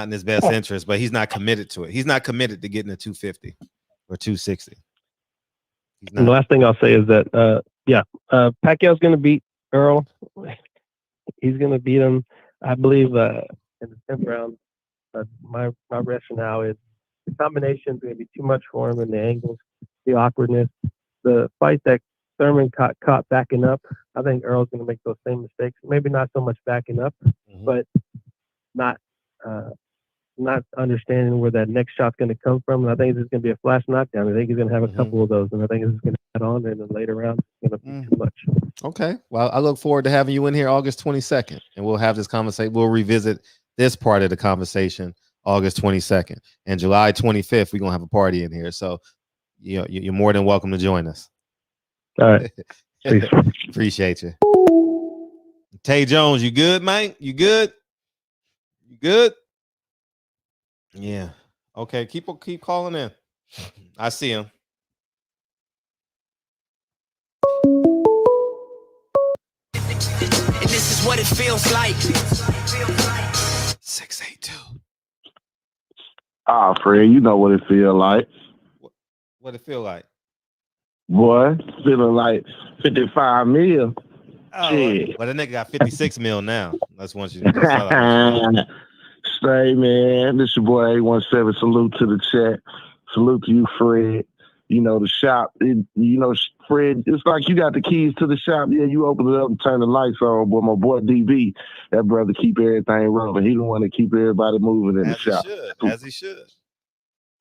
in his best interest, but he's not committed to it. He's not committed to getting to 250 or 260. And the last thing I'll say is that Pacquiao's going to beat Earl. He's going to beat him, I believe, in the 10th round. My rationale is the combination is going to be too much for him, and the angles, the awkwardness, the fight that Thurman caught backing up. I think Earl's going to make those same mistakes. Maybe not so much backing up, but not understanding where that next shot's going to come from. And I think this is going to be a flash knockdown. I think he's going to have a couple of those, and I think this is going to add on, and then later round it's going to be too much. Okay. Well, I look forward to having you in here August 22nd, and we'll have this conversation. We'll revisit this part of the conversation August 22nd. And July 25th, we're going to have a party in here. So you're more than welcome to join us. All right. Appreciate you. Tay Jones, you good, man? You good? You good? Yeah. Okay. Keep calling in. I see him. And this is what it feels like. 682. Ah, Fred, you know what it feel like. What it feel like? Boy, feeling like 55 mil. Oh, Shit. well, the nigga got 56 mil now. That's what you know. Say, man, this your boy 817. Salute to the chat. Salute to you, Fred. You know, the shop, Fred, it's like you got the keys to the shop. Yeah, you open it up and turn the lights on. But my boy DB, that brother keep everything rolling. He the one to keep everybody moving in the shop. As he should.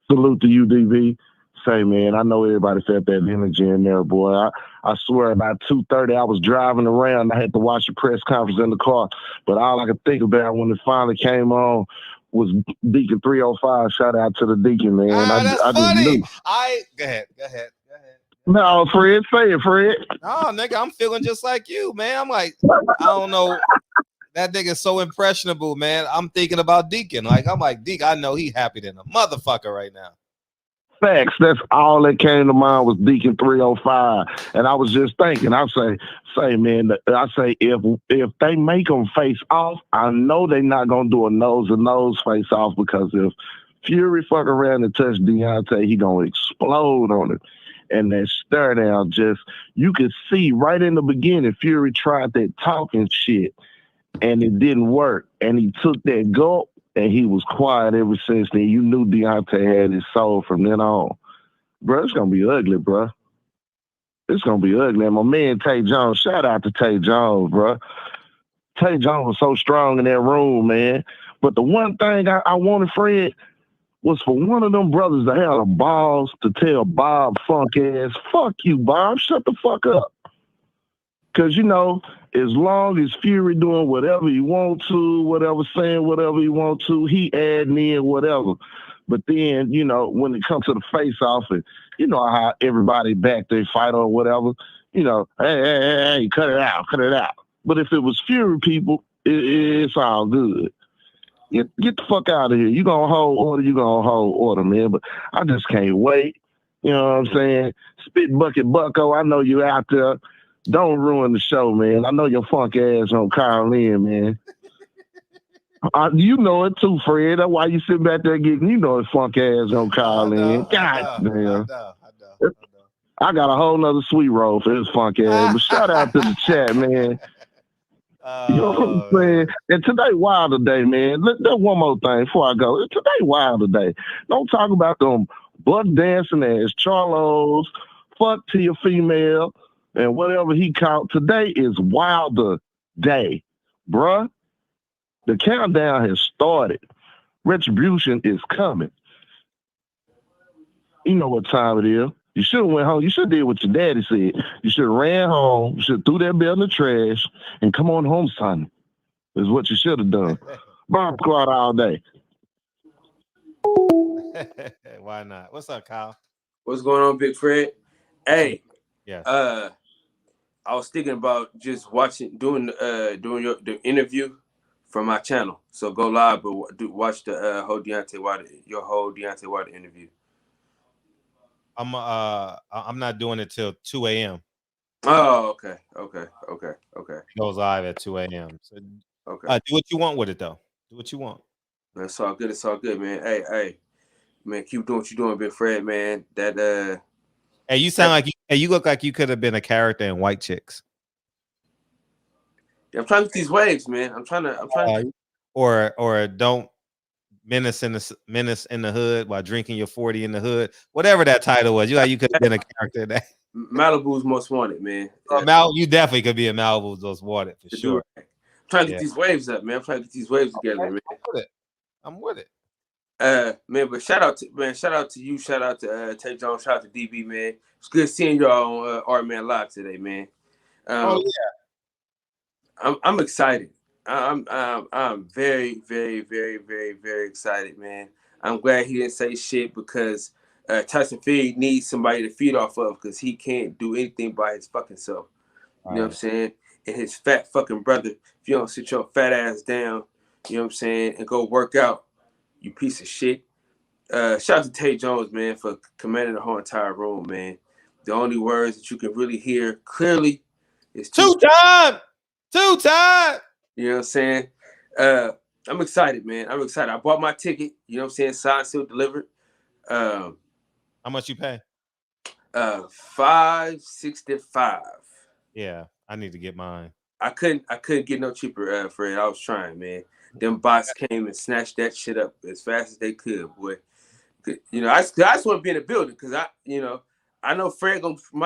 Salute to you, DB. Say, man, I know everybody felt that energy in there, boy. I swear, about 2:30, I was driving around. I had to watch the press conference in the car. But all I could think about when it finally came on was Deacon 305. Shout out to the Deacon, man. That's I just funny. knew. Go ahead. No, Fred, say it, Fred. No, nigga, I'm feeling just like you, man. I'm like, I don't know. That nigga's so impressionable, man. I'm thinking about Deacon. I'm like, Deacon, I know he happy than a motherfucker right now. Facts. That's all that came to mind was Deacon 305. And I was just thinking, man, if they make them face off, I know they're not going to do a nose-to-nose face off, because if Fury fuck around and touch Deontay, he going to explode on it. And that stare down, you could see right in the beginning, Fury tried that talking shit and it didn't work. And he took that gulp and he was quiet ever since then. You knew Deontay had his soul from then on. Bro, it's going to be ugly, bro. It's going to be ugly. And my man Tay Jones, shout out to Tay Jones, bro. Tay Jones was so strong in that room, man. But the one thing I wanted, Fred, was for one of them brothers to have the balls to tell Bob Funk ass, fuck you, Bob, shut the fuck up. Because, as long as Fury doing whatever he want to, saying whatever he want to, he adding in whatever. But then, when it comes to the face-off, and you know how everybody back they fight or whatever, hey, cut it out. But if it was Fury people, it's all good. Get the fuck out of here. You gonna hold order, man. But I just can't wait. You know what I'm saying? Spit Bucket Bucko, I know you out there. Don't ruin the show, man. I know your funk ass gonna call in, man. You know it too, Fred. That's why you sit back there getting, his funk ass gonna call in. God damn. I got a whole nother sweet roll for his funk ass. But shout out to the chat, man. You know what I'm saying? And today Wilder Day, man. There's one more thing before I go. Today Wilder Day. Don't talk about them buck dancing ass Charlos, fuck to your female, and whatever he called. Today is Wilder Day, bruh. The countdown has started. Retribution is coming. You know what time it is. You should have went home. You should have did what your daddy said. You should have ran home. You should have threw that belt in the trash and come on home, son. Is what you should have done. Bomb squad all day. Why not? What's up, Kyle? What's going on, Big Fred? Hey, yes. I was thinking about just doing the interview from my channel. So go live, but watch the whole Deontay Wilder interview. I'm not doing it till 2 a.m. Oh, okay. It goes live at 2 a.m. So, okay. Do what you want with it, though. Do what you want. It's all good. It's all good, man. Hey, man, keep doing what you're doing, Big Fred, man. Hey, you sound like you look like you could have been a character in White Chicks. Yeah, I'm trying to get these waves, man. I'm trying to. Or don't menace in the hood while drinking your 40 in the hood. Whatever that title was, you could have been a character in that. Malibu's Most Wanted, man. You definitely could be a Malibu's Most Wanted for sure. I'm trying to get these waves up, man. I'm trying to get these waves together, man. I'm with it. Man, but shout out to you, shout out to Tay Jones, shout out to DB, man. It's good seeing y'all on Art Man Live today, man. Yeah. I'm excited. I'm very, very, very, very, very excited, man. I'm glad he didn't say shit because Tyson Fury needs somebody to feed off of because he can't do anything by his fucking self. You know what I'm saying? and his fat fucking brother, if you don't sit your fat ass down, you know what I'm saying, and go work out, you piece of shit. Shout out to Tay Jones, man, for commanding the whole entire room, man. The only words that you can really hear clearly is two time. You know what I'm saying? I'm excited, man. I'm excited. I bought my ticket, you know what I'm saying? Signed, sealed, delivered. How much you pay? $565. Yeah, I need to get mine. I couldn't get no cheaper, Fred. I was trying, man. Them bots came and snatched that shit up as fast as they could, boy. You know, I just want to be in the building because I know Fred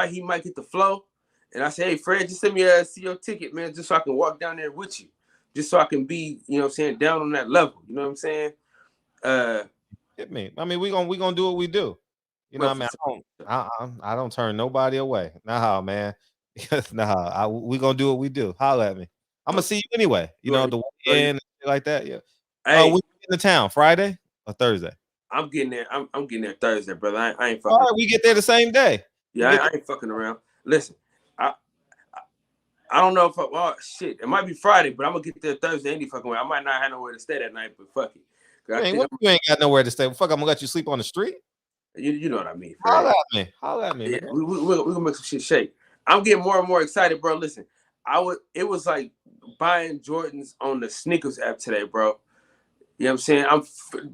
he might get the flow, and I say, hey, Fred, just send me see your ticket, man, just so I can walk down there with you, just so I can be, you know what I'm saying, down on that level. You know what I'm saying? Hit me. I mean, we gonna do what we do. You know, what I mean, I don't turn nobody away. Nah, man. Nah, we gonna do what we do. Holla at me. I'm gonna see you anyway. You know, the weekend and shit like that. Yeah. Hey, we in the town Friday or Thursday? I'm getting there. I'm getting there Thursday, brother. I ain't fucking. All right, we get there the same day. Yeah, I ain't fucking around. Listen, I don't know if shit. It might be Friday, but I'm gonna get there Thursday any fucking way. I might not have nowhere to stay that night, but fuck it. Man, you ain't got nowhere to stay. Fuck, I'm gonna let you sleep on the street. You know what I mean. Holla at me. Yeah, we're gonna make some shit shake. I'm getting more and more excited, bro. Listen, it was like buying Jordans on the sneakers app today, bro. You know what I'm saying? I'm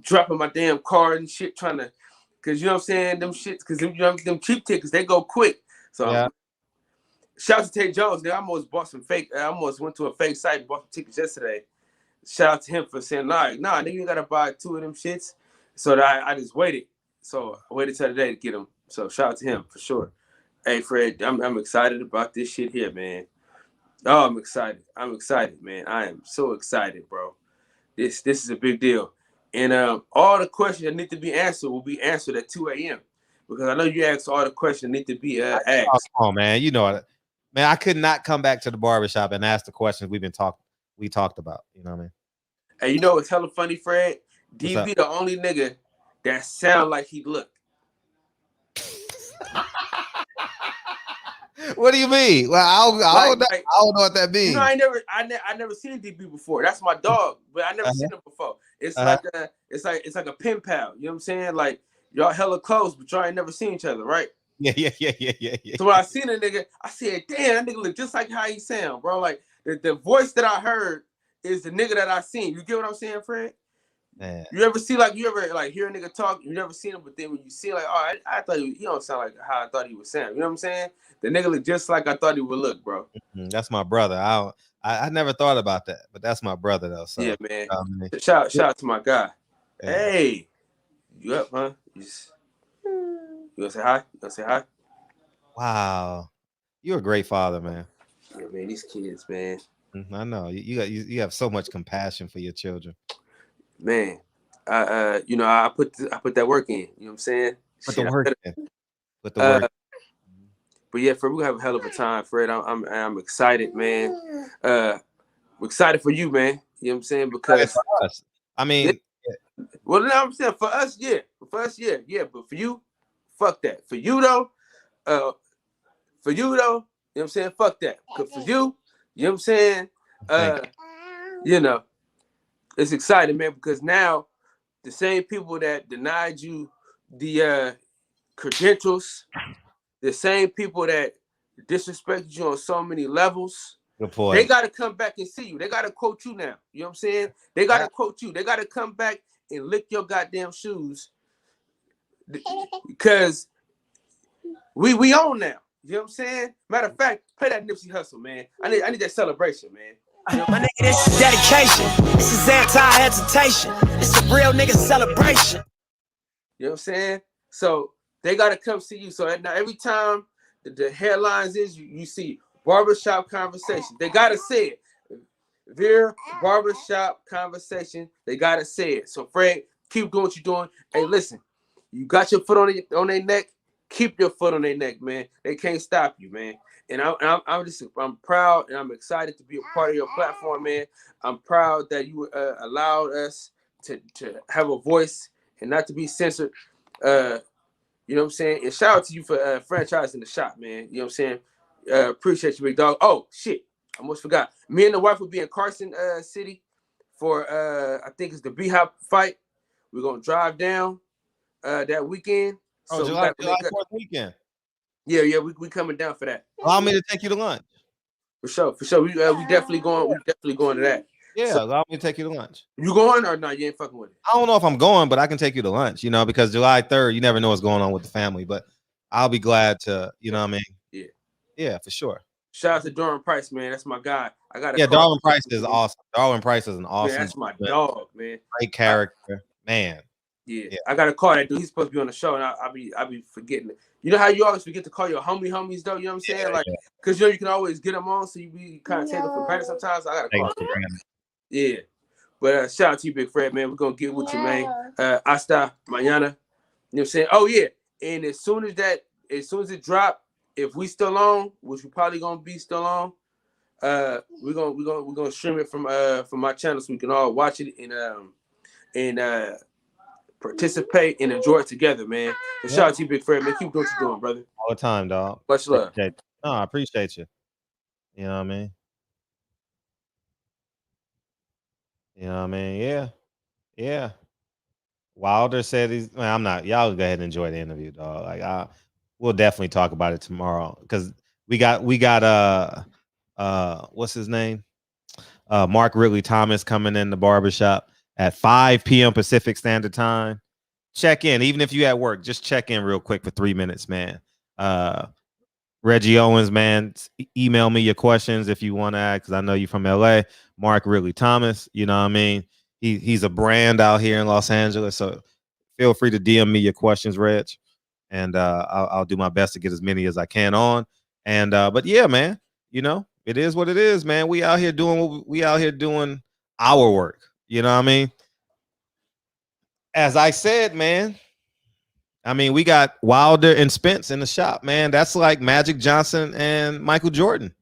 dropping my damn card and shit, trying to, cause you know what I'm saying, them shit, cause them cheap tickets, they go quick. So yeah. Shout out to Tay Jones. I almost went to a fake site and bought some tickets yesterday. Shout out to him for saying, nah, nigga, you gotta buy 2 of them shits. So that I just waited. So I waited till today to get them. So shout out to him for sure. Hey Fred, I'm excited about this shit here, man. Oh, I'm excited. I'm excited, man. I am so excited, bro. This is a big deal. And all the questions that need to be answered will be answered at 2 a.m. Because I know you asked all the questions that need to be asked. Come on, man. You know it. Man, I could not come back to the barbershop and ask the questions we talked about. You know what I mean? And you know what's hella funny, Fred? DB the only nigga that sound like he look. What do you mean? Well, I don't know what that means. You know, I never seen DB before. That's my dog, but I never seen him before. It's like a pen pal. You know what I'm saying? Like y'all hella close, but y'all ain't never seen each other, right? Yeah. So when I seen a nigga, I said, damn, that nigga look just like how he sound, bro. Like the voice that I heard is the nigga that I seen. You get what I'm saying, Fred? Man. You ever hear a nigga talk? You never seen him, but then when you see like, oh, I thought he don't sound like how I thought he would sound. You know what I'm saying? The nigga look just like I thought he would look, bro. That's my brother. I never thought about that, but that's my brother though. So yeah, man. Shout out to my guy. Yeah. Hey, you up, huh? You gonna say hi? You gonna say hi? Wow, you're a great father, man. Yeah, man. These kids, man. I know you have so much compassion for your children. Man, I put that work in. You know what I'm saying? Put the work in. Put the work. But yeah, Fred, we have a hell of a time, Fred. I'm excited, man. We're excited for you, man. You know what I'm saying? Because for us. I mean, well, no, I'm saying for us, yeah. Yeah. But for you, fuck that. For you though, you know what I'm saying? Fuck that. Because for you know what I'm saying? It's exciting, man, because now the same people that denied you the credentials, the same people that disrespected you on so many levels, they got to come back and see you. They got to quote you now. You know what I'm saying? They got to quote you. They got to come back and lick your goddamn shoes because we own now. You know what I'm saying? Matter of fact, play that Nipsey Hussle, man. I need that celebration, man. My nigga, this is dedication. This is anti-hesitation. It's a real nigga celebration. You know what I'm saying? So they gotta come see you. So now every time the headlines is you see barbershop conversation. They gotta say it. Veer barbershop conversation. They gotta say it. So Fred, keep doing what you're doing. Hey, listen, you got your foot on their neck. Keep your foot on their neck, man. They can't stop you, man. And I'm proud and I'm excited to be a part of your platform, man. I'm proud that you allowed us to have a voice and not to be censored. You know what I'm saying? And shout out to you for franchising the shop, man. You know what I'm saying? Appreciate you, big dog. Oh, shit. I almost forgot. Me and the wife will be in Carson City for I think it's the B-Hop fight. We're gonna drive down that weekend. Oh, So July we got 4th weekend. Yeah, we coming down for that. Allow me to take you to lunch. For sure. We definitely going. We definitely going to that. Yeah, So, allow me to take you to lunch. You going or not? You ain't fucking with it. I don't know if I'm going, but I can take you to lunch. Because July 3rd, you never know what's going on with the family. But I'll be glad to. You know what I mean? Yeah. Yeah, for sure. Shout out to Darwin Price, man. That's my guy. I got. Yeah, Darwin Price is awesome. Darwin Price is an awesome. Man, that's my dog, man. Great character, man. Yeah, I gotta call that dude. He's supposed to be on the show, and I be forgetting it. You know how you always forget to call your homies though. You know what I'm saying? Because you can always get them on, so you be kind of taking for granted sometimes. I gotta call him. Yeah, but shout out to you, Big Fred, man. We're gonna get with you, man. Hasta mañana. You know what I'm saying? Oh yeah, and as soon as it drop, if we still on, which we probably gonna be still on, we're gonna stream it from my channel so we can all watch it and participate and enjoy it together, man. So shout out to you, Big Fred, man. Keep doing what you're doing, brother. All the time, dog. Much love. I appreciate you. You know what I mean? You know what I mean? Yeah. Yeah. Wilder said I'm not. Y'all go ahead and enjoy the interview, dog. We'll definitely talk about it tomorrow because we got what's his name? Mark Ridley Thomas coming in the barbershop at 5 p.m. Pacific Standard Time. Check in. Even if you at work, just check in real quick for 3 minutes, man. Reggie Owens, man, email me your questions if you want to ask, because I know you're from LA. Mark Ridley Thomas, you know what I mean? He's a brand out here in Los Angeles, so feel free to DM me your questions, Reg, and I'll do my best to get as many as I can on. And but yeah, man, it is what it is, man. We out here doing our work. You know what I mean? As I said, man, I mean, we got Wilder and Spence in the shop, man. That's like Magic Johnson and Michael Jordan.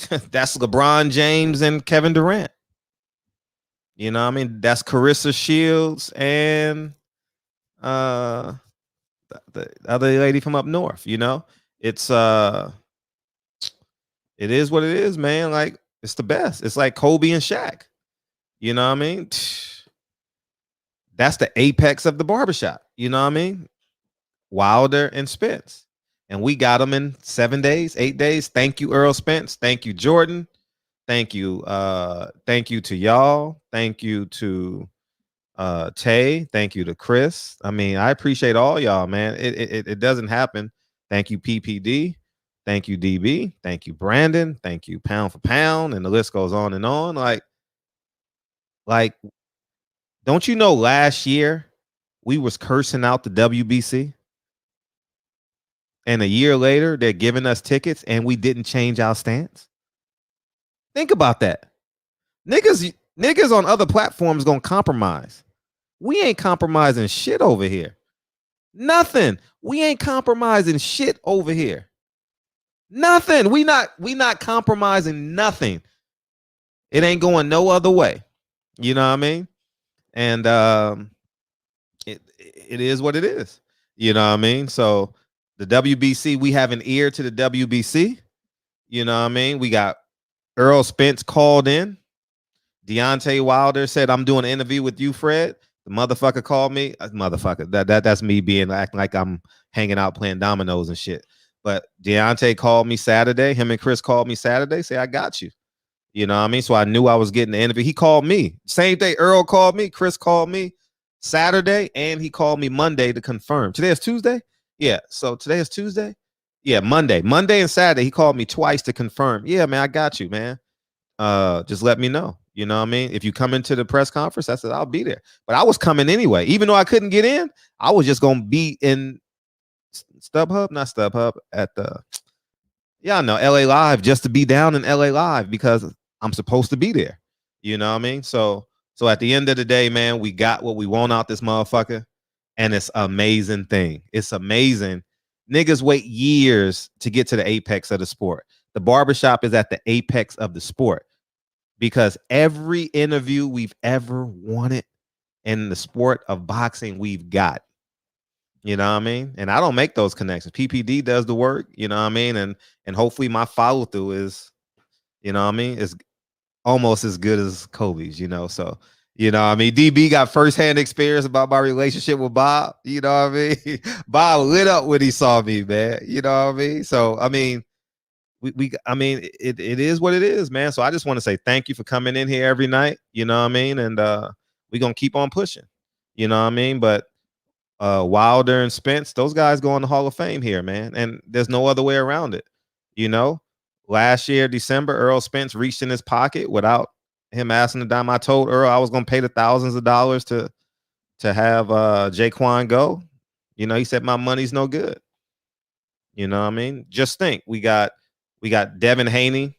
That's LeBron James and Kevin Durant. You know what I mean? That's Carissa Shields and the other lady from up north, It is what it is, man. Like, it's the best. It's like Kobe and Shaq. You know what I mean? That's the apex of the barbershop. You know what I mean? Wilder and Spence. And we got them in 7 days, 8 days. Thank you, Earl Spence. Thank you, Jordan. Thank you. Thank you to y'all. Thank you to Tay. Thank you to Chris. I mean, I appreciate all y'all, man. It doesn't happen. Thank you, PPD. Thank you, DB. Thank you, Brandon. Thank you, Pound for Pound. And the list goes on and on. Like, don't you know last year we was cursing out the WBC? And a year later, they're giving us tickets and we didn't change our stance? Think about that. Niggas on other platforms gonna compromise. We ain't compromising shit over here. Nothing. We ain't compromising shit over here. Nothing. We not compromising nothing. It ain't going no other way. You know what I mean? And it is what it is. You know what I mean? So the WBC, we have an ear to the WBC. You know what I mean? We got Earl Spence called in. Deontay Wilder said, I'm doing an interview with you, Fred. The motherfucker called me. Motherfucker. That's me acting like I'm hanging out playing dominoes and shit. But Deontay called me Saturday. Him and Chris called me Saturday. Say, I got you. You know what I mean? So I knew I was getting the interview. He called me. Same day Earl called me. Chris called me Saturday. And he called me Monday to confirm. Today is Tuesday? Yeah. So today is Tuesday? Yeah, Monday. Monday and Saturday. He called me twice to confirm. Yeah, man, I got you, man. Just let me know. You know what I mean? If you come into the press conference, I said, I'll be there. But I was coming anyway. Even though I couldn't get in, I was just going to be in StubHub at the, y'all know, LA Live, just to be down in LA Live because I'm supposed to be there. You know what I mean? So at the end of the day, man, we got what we want out this motherfucker. And it's an amazing thing. It's amazing. Niggas wait years to get to the apex of the sport. The barbershop is at the apex of the sport because every interview we've ever wanted in the sport of boxing, we've got. You know what I mean? And I don't make those connections. PPD does the work, you know what I mean? And hopefully my follow through is, you know what I mean, is almost as good as Kobe's, you know. So, you know what I mean? DB got firsthand experience about my relationship with Bob, you know what I mean? Bob lit up when he saw me, man. You know what I mean? So, I mean, it is what it is, man. So I just want to say thank you for coming in here every night, you know what I mean? And we're gonna keep on pushing, you know what I mean? But Wilder and Spence, those guys go in the Hall of Fame here, man. And there's no other way around it. You know, last year, December, Earl Spence reached in his pocket without him asking to dime. I told Earl I was going to pay the thousands of dollars to have Jaquan go. You know, he said, my money's no good. You know what I mean? Just think, we got Devin Haney.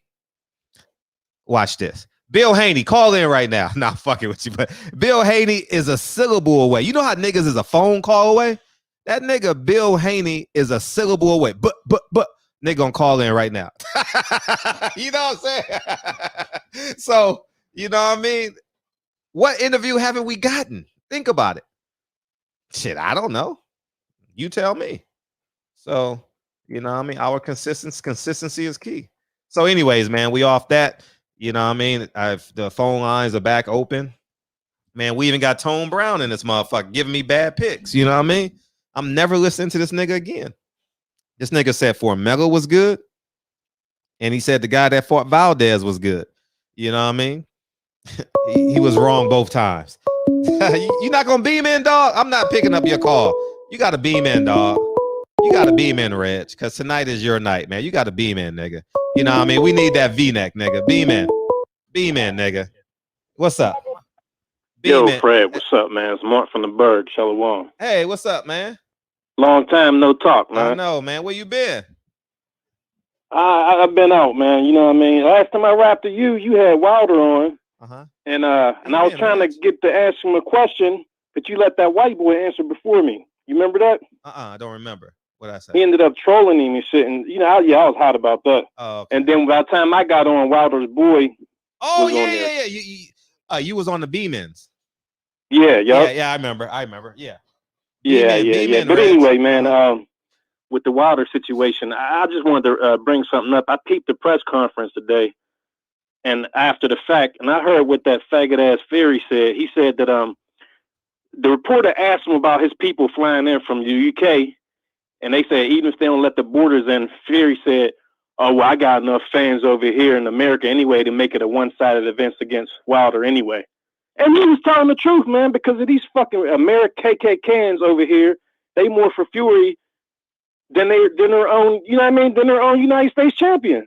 Watch this. Bill Haney, call in right now. Not fucking with you, but Bill Haney is a syllable away. You know how niggas is a phone call away? That nigga Bill Haney is a syllable away. But nigga gonna call in right now. You know what I'm saying? So, you know what I mean? What interview haven't we gotten? Think about it. Shit, I don't know. You tell me. So, you know what I mean? Our consistency is key. So anyways, man, we off that. You know what I mean? The phone lines are back open. Man, we even got Tone Brown in this motherfucker giving me bad picks. You know what I mean? I'm never listening to this nigga again. This nigga said Formella was good. And he said the guy that fought Valdez was good. You know what I mean? he was wrong both times. You not going to beam in, dog? I'm not picking up your call. You got to beam in, dog. You got to beam in, Reg, because tonight is your night, man. You got to beam in, nigga. You know what I mean? We need that V-neck, nigga. Beam in. Beam in, nigga. What's up? Yo, Fred, what's up, man? It's Mark from the Berg, Shalom. Hey, what's up, man? Long time no talk, man. I know, man. Where you been? I've been out, man. You know what I mean? Last time I rapped to you, you had Wilder on. And I was trying to get to ask him a question, but you let that white boy answer before me. You remember that? I don't remember what I said. He ended up trolling him and shit. And, you know, I was hot about that. Oh, okay. And then by the time I got on, Wilder's boy was on there. You was on the B-Mens. Yeah. Yeah, I remember. Yeah. Yeah. But anyway, man, with the Wilder situation, I just wanted to bring something up. I peeped the press conference today, and after the fact, and I heard what that faggot ass Fury said. He said that the reporter asked him about his people flying in from the UK, and they said even if they don't let the borders in, Fury said, "Oh well, I got enough fans over here in America anyway to make it a one-sided event against Wilder anyway." And he was telling the truth, man, because of these fucking American KKKs over here, they more for Fury than their own, you know what I mean, than their own United States champion.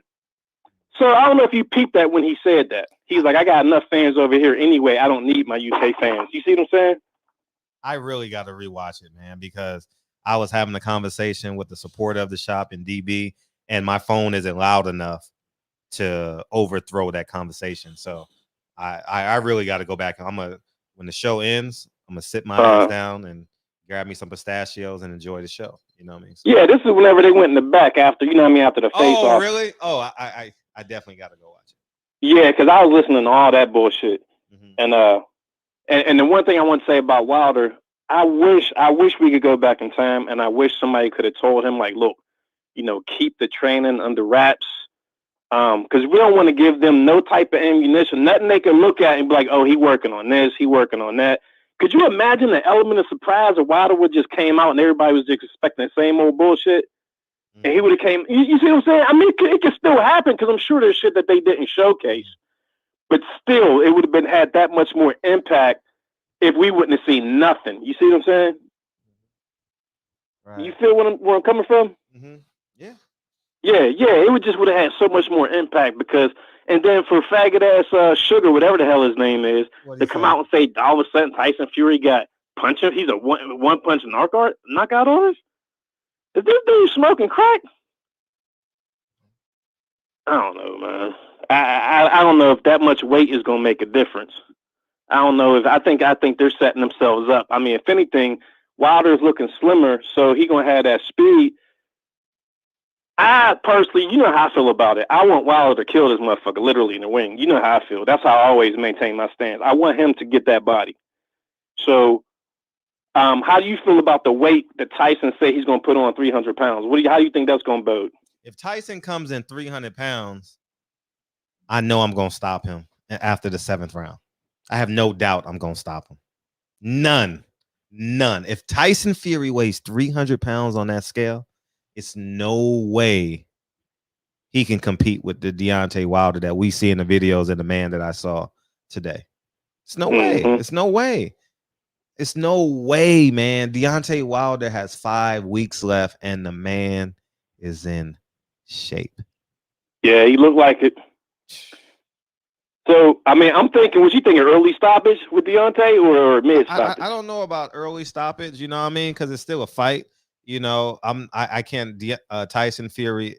So I don't know if you peeped that when he said that. He's like, I got enough fans over here anyway. I don't need my UK fans. You see what I'm saying? I really got to rewatch it, man, because I was having a conversation with the supporter of the shop in DB, and my phone isn't loud enough to overthrow that conversation. So I really got to go back. When the show ends, I'm gonna sit my ass down and grab me some pistachios and enjoy the show. You know what I mean? So, yeah, this is whenever they went in the back after, you know what I mean, after the face off. Oh, really? Oh, I definitely got to go watch it. Yeah, because I was listening to all that bullshit. And the one thing I want to say about Wilder, I wish we could go back in time, and I wish somebody could have told him, like, look, you know, keep the training under wraps. Because we don't want to give them no type of ammunition, nothing they can look at and be like, oh, he working on this, he working on that. Could you imagine the element of surprise if Wilder would just came out and everybody was just expecting the same old bullshit? And he would have came, you see what I'm saying? I mean, it could still happen because I'm sure there's shit that they didn't showcase. But still, it would have had that much more impact if we wouldn't have seen nothing. You see what I'm saying? Right. You feel where I'm coming from? Yeah, it would have had so much more impact because, and then for faggot ass Sugar, whatever the hell his name is, to come out and say all of a sudden Tyson Fury got punching, he's a one punch knockout artist. Is this dude smoking crack? I don't know, man. I don't know if that much weight is gonna make a difference. I don't know if I think they're setting themselves up. I mean, if anything, Wilder's looking slimmer, so he gonna have that speed. I personally, you know how I feel about it. I want Wilder to kill this motherfucker literally in the ring. You know how I feel. That's how I always maintain my stance. I want him to get that body. So How do you feel about the weight that Tyson say he's going to put on 300 pounds? How do you think that's going to bode? If Tyson comes in 300 pounds, I know I'm going to stop him after the 7th round. I have no doubt I'm going to stop him. None. If Tyson Fury weighs 300 pounds on that scale, it's no way he can compete with the Deontay Wilder that we see in the videos and the man that I saw today. It's no way. It's no way. It's no way, man. Deontay Wilder has 5 weeks left, and the man is in shape. Yeah, he looked like it. So, I mean, I'm thinking, was you thinking early stoppage with Deontay or mid stoppage? I don't know about early stoppage, you know what I mean? Because it's still a fight. You know, I can't. Tyson Fury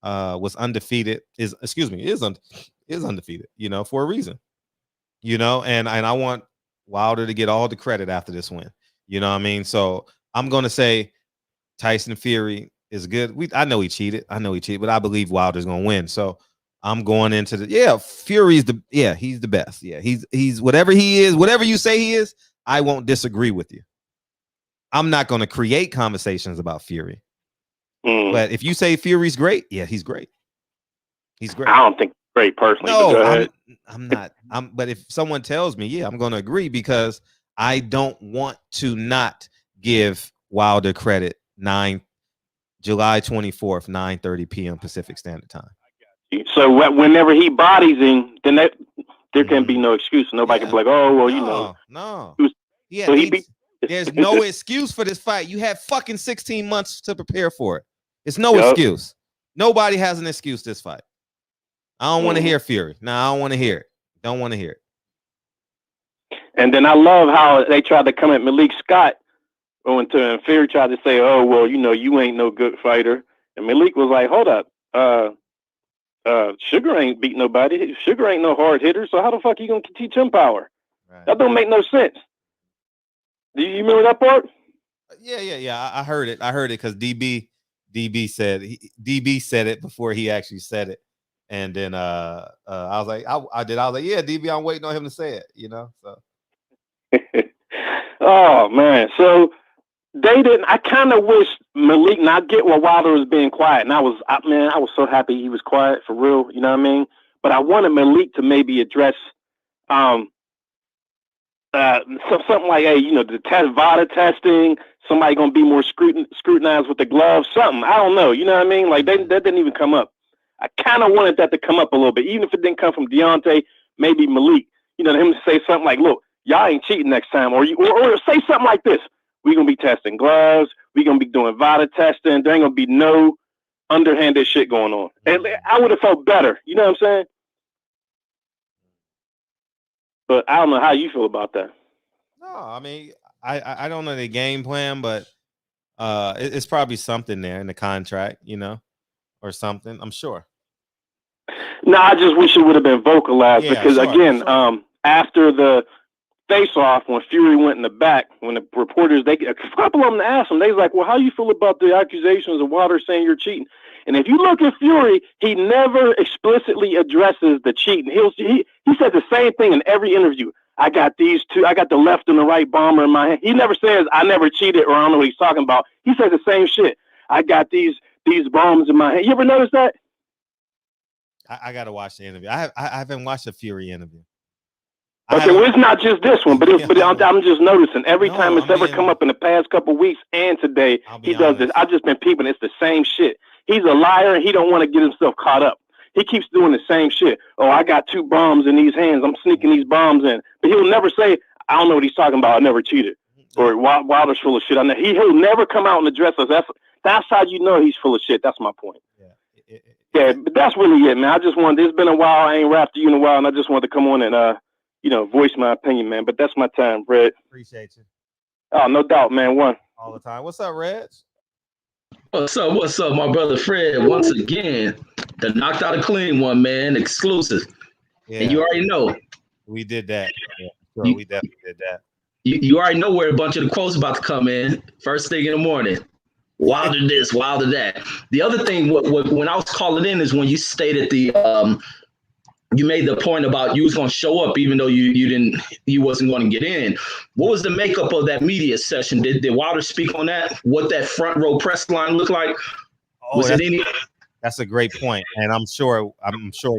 was undefeated. Is undefeated. You know, for a reason. You know, and I want Wilder to get all the credit after this win. You know what I mean? So I'm gonna say Tyson Fury is good. I know he cheated, but I believe Wilder's gonna win. So I'm going into Fury's he's the best. Yeah, he's whatever he is, whatever you say he is, I won't disagree with you. I'm not gonna create conversations about Fury. But if you say Fury's great, yeah, he's great. He's great. I don't think great personally. No, I'm not. But if someone tells me, yeah, I'm going to agree because I don't want to not give Wilder credit. July 24th, 9:30 p.m. Pacific Standard Time. So whenever he bodies him, then there can be no excuse. Nobody can be like, oh, well, you know. No. Yeah. So there's no excuse for this fight. You had fucking 16 months to prepare for it. It's no excuse. Nobody has an excuse this fight. I don't want to hear Fury. No, I don't want to hear it. Don't want to hear it. And then I love how they tried to come at Malik Scott and Fury tried to say, oh, well, you know, you ain't no good fighter. And Malik was like, hold up. Sugar ain't beat nobody. Sugar ain't no hard hitter. So how the fuck you going to teach him power? Right. That don't make no sense. Do you remember that part? Yeah. I heard it. Because DB said it before he actually said it. And then I was like, I was like, yeah, DB, I'm waiting on him to say it, you know. So oh man. So they didn't. I kind of wish Malik. And I get why Wilder was being quiet, and I was so happy he was quiet for real. You know what I mean? But I wanted Malik to maybe address something like, hey, you know, the VADA testing. Somebody gonna be more scrutinized with the gloves. Something, I don't know. You know what I mean? Like that didn't even come up. I kind of wanted that to come up a little bit, even if it didn't come from Deontay, maybe Malik. You know, him to say something like, "Look, y'all ain't cheating next time," or say something like this: "We're gonna be testing gloves. We're gonna be doing VADA testing. There ain't gonna be no underhanded shit going on." And I would have felt better. You know what I'm saying? But I don't know how you feel about that. No, I mean, I don't know the game plan, but it's probably something there in the contract, you know, or something. I'm sure. No, I just wish it would have been vocalized because again, after the face-off, when Fury went in the back, when the reporters, a couple of them asked him, they was like, "Well, how you feel about the accusations of Wilder saying you're cheating?" And if you look at Fury, he never explicitly addresses the cheating. He said the same thing in every interview. I got these two. I got the left and the right bomber in my hand. He never says I never cheated or I don't know what he's talking about. He says the same shit. I got these bombs in my hand. You ever notice that? I got to watch the interview. I haven't watched a Fury interview. Okay, well, it's not just this one, but I'm just noticing every time it's ever come up in the past couple of weeks and today, he does this. I've just been peeping. It's the same shit. He's a liar and he don't want to get himself caught up. He keeps doing the same shit. Oh, I got 2 bombs in these hands. I'm sneaking these bombs in. But he'll never say, I don't know what he's talking about. I never cheated. Or Wilder's full of shit. He'll never come out and address us. That's how you know he's full of shit. That's my point. Yeah, but that's really it, man. It's been a while. I ain't rapped to you in a while, and I just wanted to come on and, voice my opinion, man. But that's my time, Red. Appreciate you. Oh, no doubt, man. One. All the time. What's up, Reg? What's up, my brother Fred? Once again, the knocked out a clean one, man. Exclusive. Yeah. And you already know. We did that. Yeah, sure, we definitely did that. You already know where a bunch of the quotes about to come in. First thing in the morning. Wilder this, Wilder that. The other thing, when I was calling in is when you stated the you made the point about you was going to show up even though you wasn't going to get in. What was the makeup of that media session? Did Wilder speak on that? What that front row press line looked like? Was it any? That's a great point, and I'm sure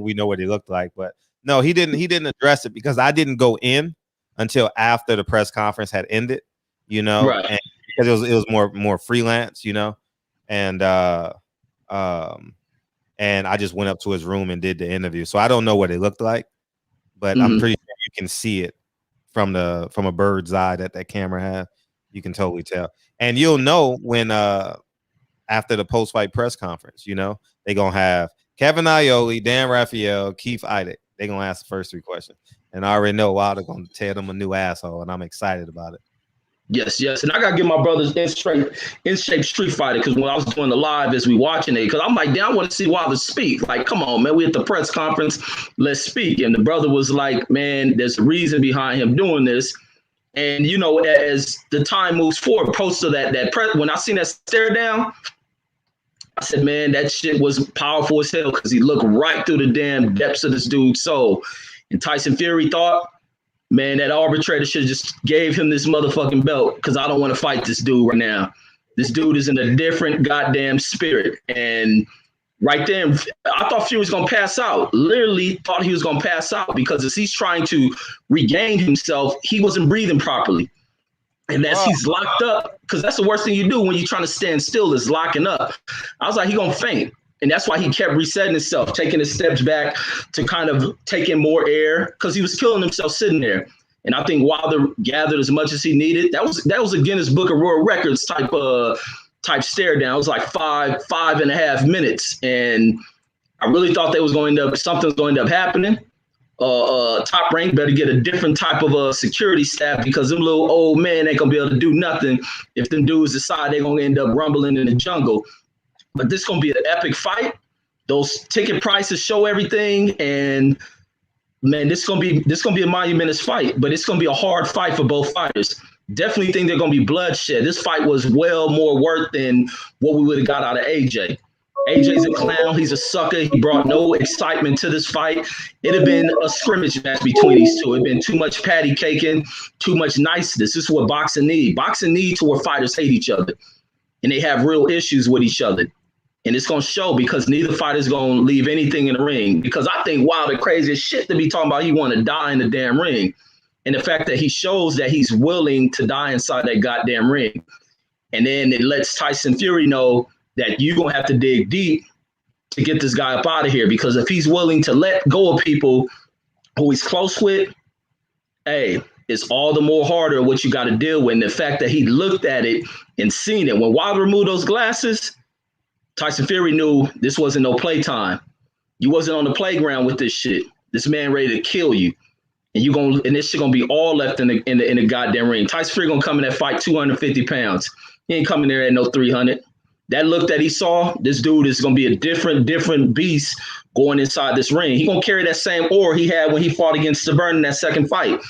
we know what he looked like, but no, he didn't address it because I didn't go in until after the press conference had ended, you know, right. and because it was more freelance, you know, and I just went up to his room and did the interview. So I don't know what it looked like, but I'm pretty sure you can see it from a bird's eye that camera has. You can totally tell. And you'll know when after the post-fight press conference, you know, they're going to have Kevin Iole, Dan Raphael, Keith Idec. They're going to ask the first 3 questions. And I already know Wilder's going to tear them a new asshole, and I'm excited about it. Yes. And I got to give my brothers in shape Street Fighter, because when I was doing the live as we watching it, because I'm like, damn, I want to see Wilder speak. Like, come on, man, we at the press conference, let's speak. And the brother was like, man, there's a reason behind him doing this. And, you know, as the time moves forward, post of that press, when I seen that stare down, I said, man, that shit was powerful as hell because he looked right through the damn depths of this dude's soul. And Tyson Fury thought, man, that arbitrator should have just gave him this motherfucking belt because I don't want to fight this dude right now. This dude is in a different goddamn spirit. And right then, I thought Fury was going to pass out. Literally thought he was going to pass out because as he's trying to regain himself, he wasn't breathing properly. And as he's locked up, because that's the worst thing you do when you're trying to stand still is locking up. I was like, he going to faint. And that's why he kept resetting himself, taking his steps back to kind of take in more air because he was killing himself sitting there. And I think Wilder gathered as much as he needed. That was a Guinness Book of World Records type stare down. It was like 5.5 minutes. And I really thought something was going to end up happening. Top Rank better get a different type of security staff because them little old men ain't gonna be able to do nothing if them dudes decide they're gonna end up rumbling in the jungle. But this is gonna be an epic fight. Those ticket prices show everything, and man, this is gonna be a monumentous fight. But it's gonna be a hard fight for both fighters. Definitely think they're gonna be bloodshed. This fight was well more worth than what we would have got out of AJ. AJ's a clown. He's a sucker. He brought no excitement to this fight. It'd have been a scrimmage match between these two. It'd been too much patty caking, too much niceness. This is what boxing needs. Boxing needs where fighters hate each other and they have real issues with each other. And it's going to show because neither fighter's going to leave anything in the ring. Because I think Wilder crazy as shit to be talking about he want to die in the damn ring. And the fact that he shows that he's willing to die inside that goddamn ring. And then it lets Tyson Fury know that you're going to have to dig deep to get this guy up out of here. Because if he's willing to let go of people who he's close with, hey, it's all the more harder what you got to deal with. And the fact that he looked at it and seen it. When Wilder removed those glasses, Tyson Fury knew this wasn't no playtime. You wasn't on the playground with this shit. This man ready to kill you. And this shit gonna be all left in the goddamn ring. Tyson Fury gonna come in that fight 250 pounds. He ain't coming there at no 300. That look that he saw, this dude is gonna be a different beast going inside this ring. He gonna carry that same aura he had when he fought against Stavern in that second fight.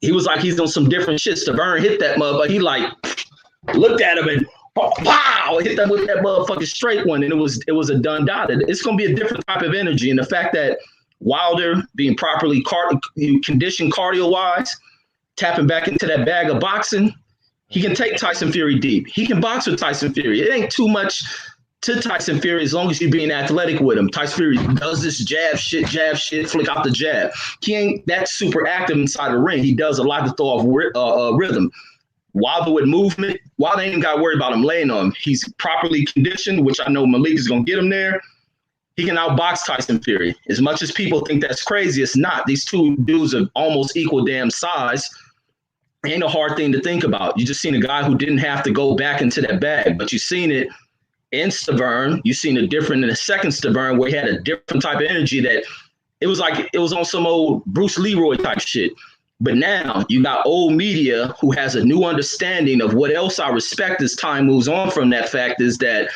He was like he's on some different shit. Stavern hit that motherfucker. He like looked at him and pow, hit that with that motherfucking straight one, and it was a done dotted. It's gonna be a different type of energy, and the fact that Wilder being properly conditioned cardio-wise, tapping back into that bag of boxing, he can take Tyson Fury deep. He can box with Tyson Fury. It ain't too much to Tyson Fury as long as you're being athletic with him. Tyson Fury does this jab shit, flick out the jab. He ain't that super active inside the ring. He does a lot to throw off rhythm. Wilder with movement, Wilder ain't got to worry about him laying on him. He's properly conditioned, which I know Malik is going to get him there. He can outbox Tyson Fury. As much as people think that's crazy, it's not. These two dudes are almost equal damn size. Ain't a hard thing to think about. You just seen a guy who didn't have to go back into that bag, but you seen it in Stavern. You seen it different in the second Stavern where he had a different type of energy that it was like it was on some old Bruce Leroy type shit. But now you got old media who has a new understanding of what else I respect as time moves on from that fact is that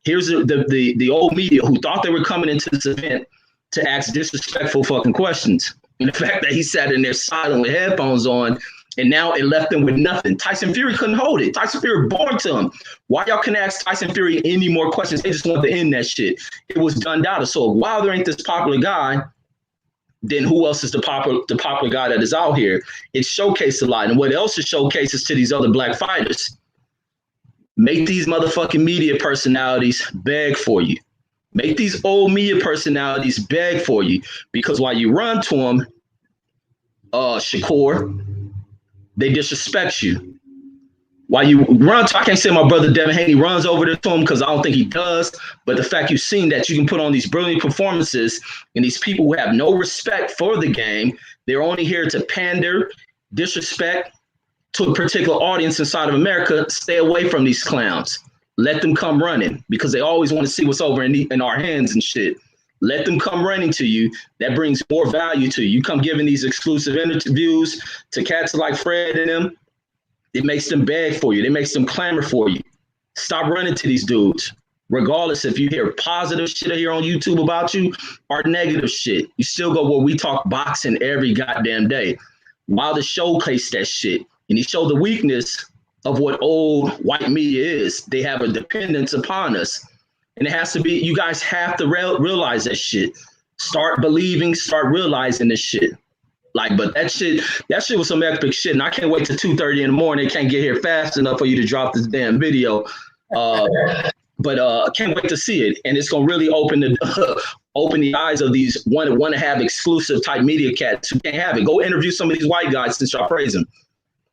here's the old media who thought they were coming into this event to ask disrespectful fucking questions. And the fact that he sat in there silent with headphones on, and now it left him with nothing. Tyson Fury couldn't hold it. Tyson Fury born to him. Why y'all couldn't ask Tyson Fury any more questions? They just wanted to end that shit. It was done data. So if Wilder ain't this popular guy, then who else is the popular guy that is out here? It showcased a lot. And what else it showcases to these other black fighters? Make these motherfucking media personalities beg for you. Make these old media personalities beg for you. Because while you run to them, Shakur, they disrespect you. While you run to, I can't say my brother Devin Haney runs over to him because I don't think he does. But the fact you've seen that you can put on these brilliant performances and these people who have no respect for the game, they're only here to pander, disrespect to a particular audience inside of America. Stay away from these clowns. Let them come running because they always want to see what's over in our hands and shit. Let them come running to you. That brings more value to you. You come giving these exclusive interviews to cats like Fred and them. It makes them beg for you. It makes them clamor for you. Stop running to these dudes. Regardless if you hear positive shit here on YouTube about you or negative shit, you still go where we talk boxing every goddamn day. Wilder showcased that shit. And he showed the weakness of what old white media is. They have a dependence upon us. And it has to be, you guys have to realize that shit. Start believing, start realizing this shit. Like, but that shit was some epic shit. And I can't wait till 2:30 in the morning. They can't get here fast enough for you to drop this damn video. But I can't wait to see it. And it's gonna really open the eyes of these want to have exclusive type media cats who can't have it. Go interview some of these white guys since y'all praise them.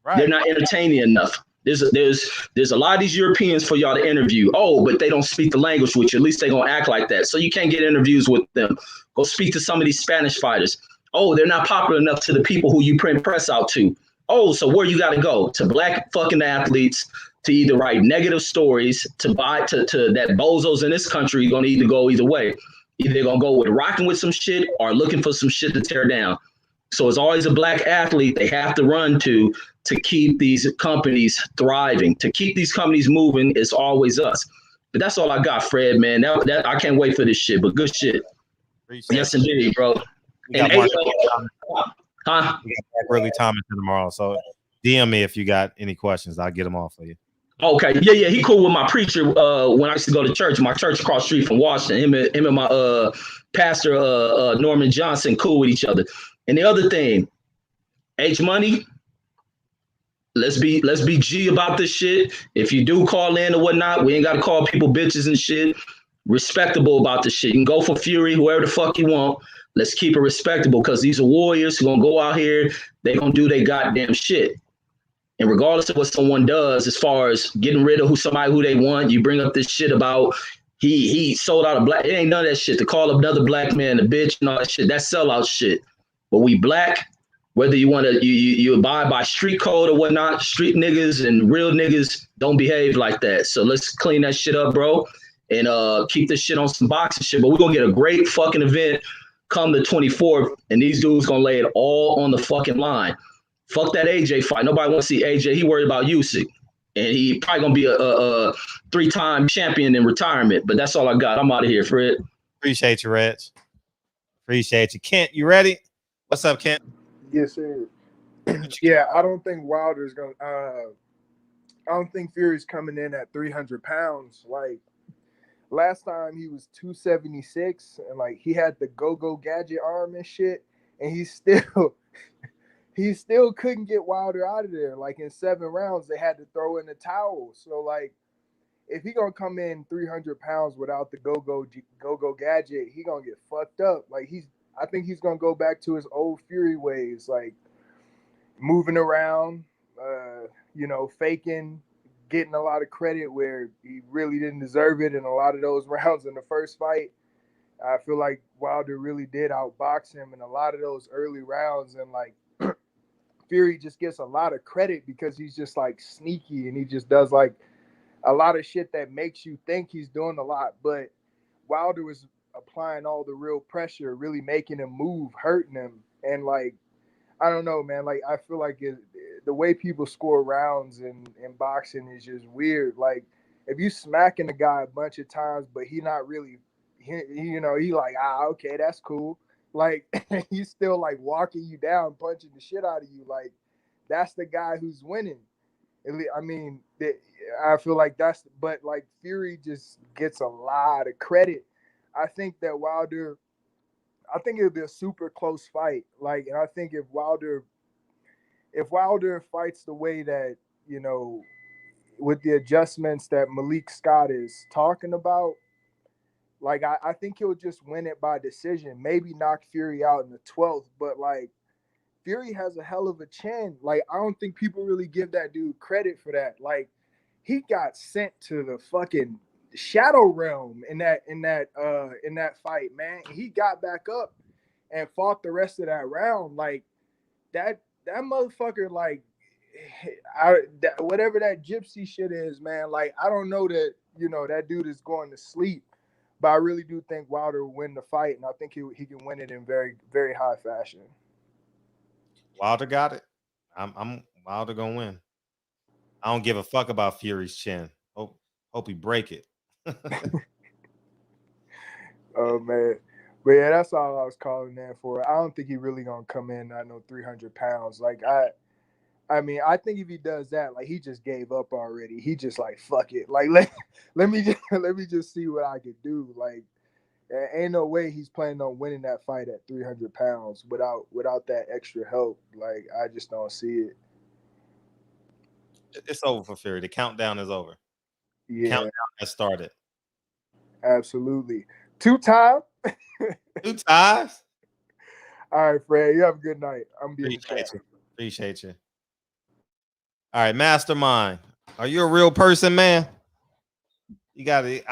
Right. They're not entertaining enough. There's a lot of these Europeans for y'all to interview. Oh, but they don't speak the language with you. At least they're gonna act like that. So you can't get interviews with them. Go speak to some of these Spanish fighters. Oh, they're not popular enough to the people who you print press out to. Oh, so where you gotta go? To black fucking athletes to either write negative stories, to buy to that bozos in this country gonna either go either way. Either they're gonna go with rocking with some shit or looking for some shit to tear down. So it's always a black athlete they have to run to keep these companies thriving, to keep these companies moving. It's always us. But that's all I got, Fred, man. That I can't wait for this shit, but good shit. Appreciate yes, indeed, bro. We got And one huh? We got Burley Thomas tomorrow. So DM me if you got any questions. I'll get them all for you. Okay, yeah, he cool with my preacher. When I used to go to church, my church across the street from Washington, him and my pastor Norman Johnson, cool with each other. And the other thing, H Money, let's be G about this shit. If you do call in or whatnot, we ain't gotta call people bitches and shit. Respectable about this shit. You can go for Fury, whoever the fuck you want. Let's keep it respectable because these are warriors who gonna go out here. They gonna do their goddamn shit. And regardless of what someone does, as far as getting rid of somebody who they want, you bring up this shit about he sold out a black. It ain't none of that shit. To call another black man a bitch and all that shit, that's sellout shit. But we black, whether you want to you abide by street code or whatnot, street niggas and real niggas don't behave like that. So let's clean that shit up, bro, and keep this shit on some boxing shit. But we're gonna get a great fucking event come the 24th, and these dudes gonna lay it all on the fucking line. Fuck that AJ fight. Nobody want to see AJ. He worried about Usyk, and he probably gonna be a 3-time champion in retirement. But that's all I got. I'm out of here, Fred. Appreciate you, Reg. Appreciate you, Kent. You ready? What's up, Kent? Yes, sir. Yeah, I don't think Wilder's gonna. I don't think Fury's coming in at 300 pounds. Like last time, he was 276, and like he had the go-go gadget arm and shit, and he still couldn't get Wilder out of there. Like in 7 rounds, they had to throw in the towel. So like, if he gonna come in 300 pounds without the go-go gadget, he gonna get fucked up. Like I think he's gonna go back to his old Fury ways, like moving around, faking, getting a lot of credit where he really didn't deserve it in a lot of those rounds in the first fight. I feel like Wilder really did outbox him in a lot of those early rounds, and like Fury just gets a lot of credit because he's just like sneaky and he just does like a lot of shit that makes you think he's doing a lot. But Wilder was applying all the real pressure, really making him move, hurting him. And like, I don't know, man. Like, I feel like the way people score rounds in boxing is just weird. Like, if you smacking a guy a bunch of times, but he not really, he like, okay, that's cool. Like, he's still like walking you down, punching the shit out of you. Like, that's the guy who's winning. I mean, I feel like but like Fury just gets a lot of credit. I think that Wilder I think it'll be a super close fight. Like, and I think if Wilder fights the way that, you know, with the adjustments that Malik Scott is talking about, like I think he'll just win it by decision. Maybe knock Fury out in the 12th, but like Fury has a hell of a chin. Like, I don't think people really give that dude credit for that. Like, he got sent to the fucking shadow realm in that fight, man. He got back up and fought the rest of that round. Like, that motherfucker, like, whatever that gypsy shit is, man. Like, I don't know that, you know, that dude is going to sleep, but I really do think Wilder will win the fight, and I think he can win it in very, very high fashion. Wilder got it. I'm Wilder gonna win. I don't give a fuck about Fury's chin. Hope he break it. Oh man, but yeah, that's all I was calling that for. I don't think he really gonna come in at no 300 pounds. Like I mean, I think if he does that, like, he just gave up already. He just like, fuck it. Like, let me just see what I could do. Like, ain't no way he's planning on winning that fight at 300 pounds without that extra help. Like, I just don't see it. It's over for Fury. The countdown is over. Yeah, Countdown has started. absolutely. 2-time. 2 ties. All right, Fred. You have a good night. I'm being Appreciate you. All right, Mastermind. Are you a real person, man? I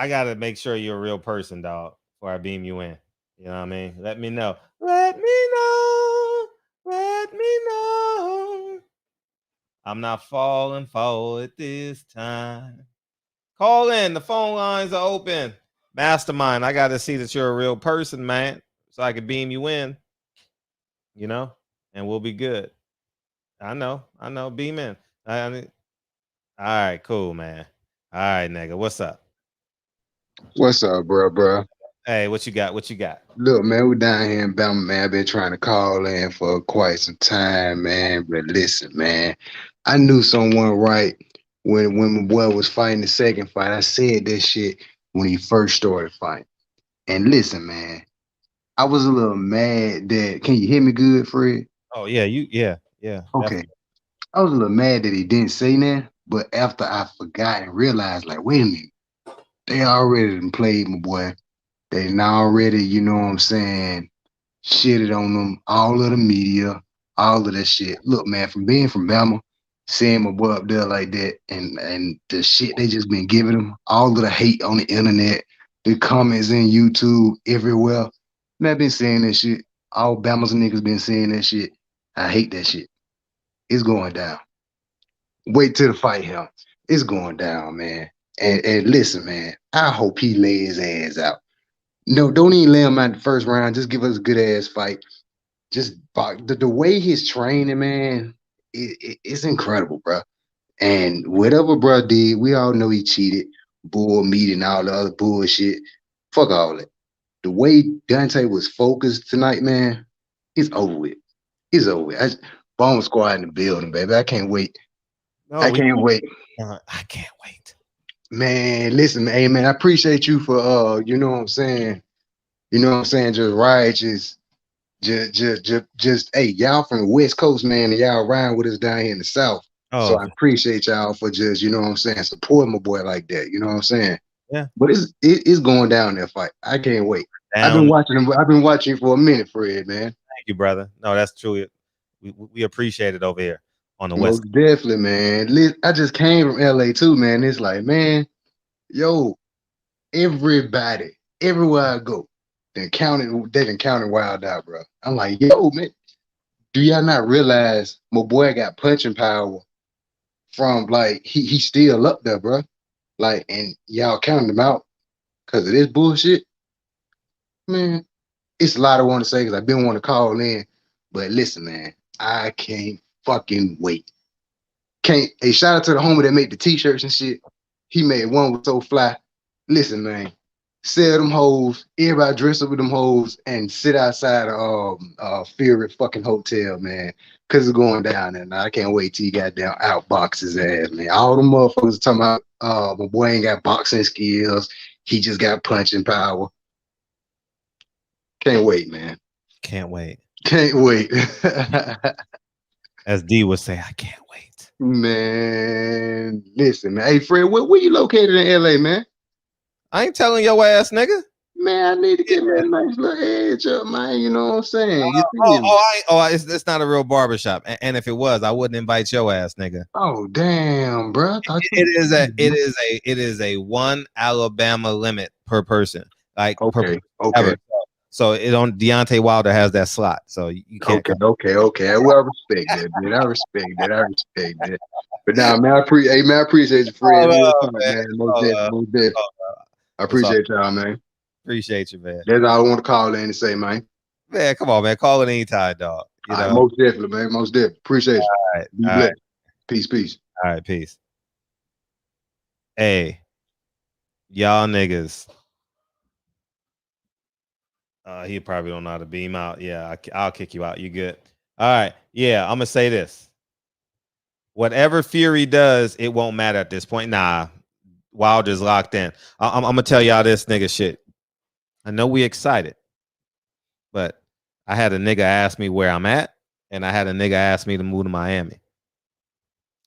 gotta make sure you're a real person, dog, before I beam you in. You know what I mean? Let me know. Let me know. Let me know. I'm not falling forward this time. Call in. The phone lines are open. Mastermind, I gotta see that you're a real person, man, so I can beam you in. You know, and we'll be good. I know. Beam in. All right, cool, man. All right, nigga. What's up? What's up, bro? Hey, what you got? Look, man, we down here in Bama, man. I've been trying to call in for quite some time, man. But listen, man, I knew someone right when my boy was fighting the second fight. I said this shit when he first started fighting. And listen, man, I was a little mad that. Can you hear me good, Fred? Oh yeah, yeah. Okay. Definitely. I was a little mad that he didn't say that, but after I forgot and realized, like, wait a minute, they already done played my boy. They now already, you know what I'm saying, shitted on them, all of the media, all of that shit. Look, man, from being from Bama, seeing my boy up there like that, and the shit they just been giving him, all of the hate on the internet, the comments in YouTube, everywhere. Man, I've been saying that shit. All Bama's niggas been saying that shit. I hate that shit. It's going down. Wait till the fight him. It's going down, man. And listen, man, I hope he lay his ass out. No, don't even lay him out in the first round. Just give us a good ass fight. Just the way he's training, man, it's incredible, bro. And whatever bro did, we all know he cheated, bull meat and all the other bullshit. Fuck all that. The way Deontay was focused tonight, man, it's over with. It's over with. Bone Squad in the building, baby. I can't wait. I can't wait. I can't wait. Man, listen, man, hey, man, I appreciate you for you know what I'm saying. You know what I'm saying? Just righteous. Just hey, y'all from the West Coast, man, and y'all riding with us down here in the South. So I appreciate y'all for just, you know what I'm saying, supporting my boy like that. You know what I'm saying? Yeah. But it's going down that fight. I can't wait. I've been watching for a minute, Fred, man. Thank you, brother. No, that's true. We appreciate it over here on the West. Most definitely, man. I just came from LA too, man. It's like, man, yo, everybody, everywhere I go, they've encountered Wild out, bro. I'm like, yo, man, do y'all not realize my boy got punching power from, like, he's still up there, bro. Like, and y'all counting him out because of this bullshit? Man, it's a lot I want to say because I've been wanting to call in. But listen, man, I can't fucking wait. Hey, shout out to the homie that made the t-shirts and shit. He made one with so fly. Listen, man, sell them hoes. Everybody dress up with them hoes and sit outside of Fury fucking hotel, man. Cause it's going down there. Now I can't wait till you goddamn outbox his ass, man. All them motherfuckers talking about my boy ain't got boxing skills. He just got punching power. Can't wait, man. Can't wait. Can't wait. As D would say, I can't wait. Man, listen, man. Hey, Fred, where you located in LA, man? I ain't telling your ass, nigga. Man, I need to get me a nice little edge up, man. You know what I'm saying? You feel me? It's not a real barbershop. And if it was, I wouldn't invite your ass, nigga. Oh, damn, bro. It is a one Alabama limit per person. Like okay. Ever. So it on Deontay Wilder has that slot. So you can't. Okay. Well, I respect that, man. I respect that. But now, man, I appreciate you, Fred. Man. Most definitely. I appreciate y'all, man. Appreciate you, man. That's all I want to call in and say, man. Man, come on, man. Call it anytime, dog. You know? Most definitely, man. Most definitely. Appreciate you. All right. Be blessed. Peace. All right, peace. Hey, y'all niggas. He probably don't know how to beam out. Yeah, I'll kick you out. You good? All right. Yeah, I'm gonna say this. Whatever Fury does, it won't matter at this point. Nah, Wilder's locked in. I'm gonna tell y'all this nigga shit. I know we excited, but I had a nigga ask me where I'm at, and I had a nigga ask me to move to Miami.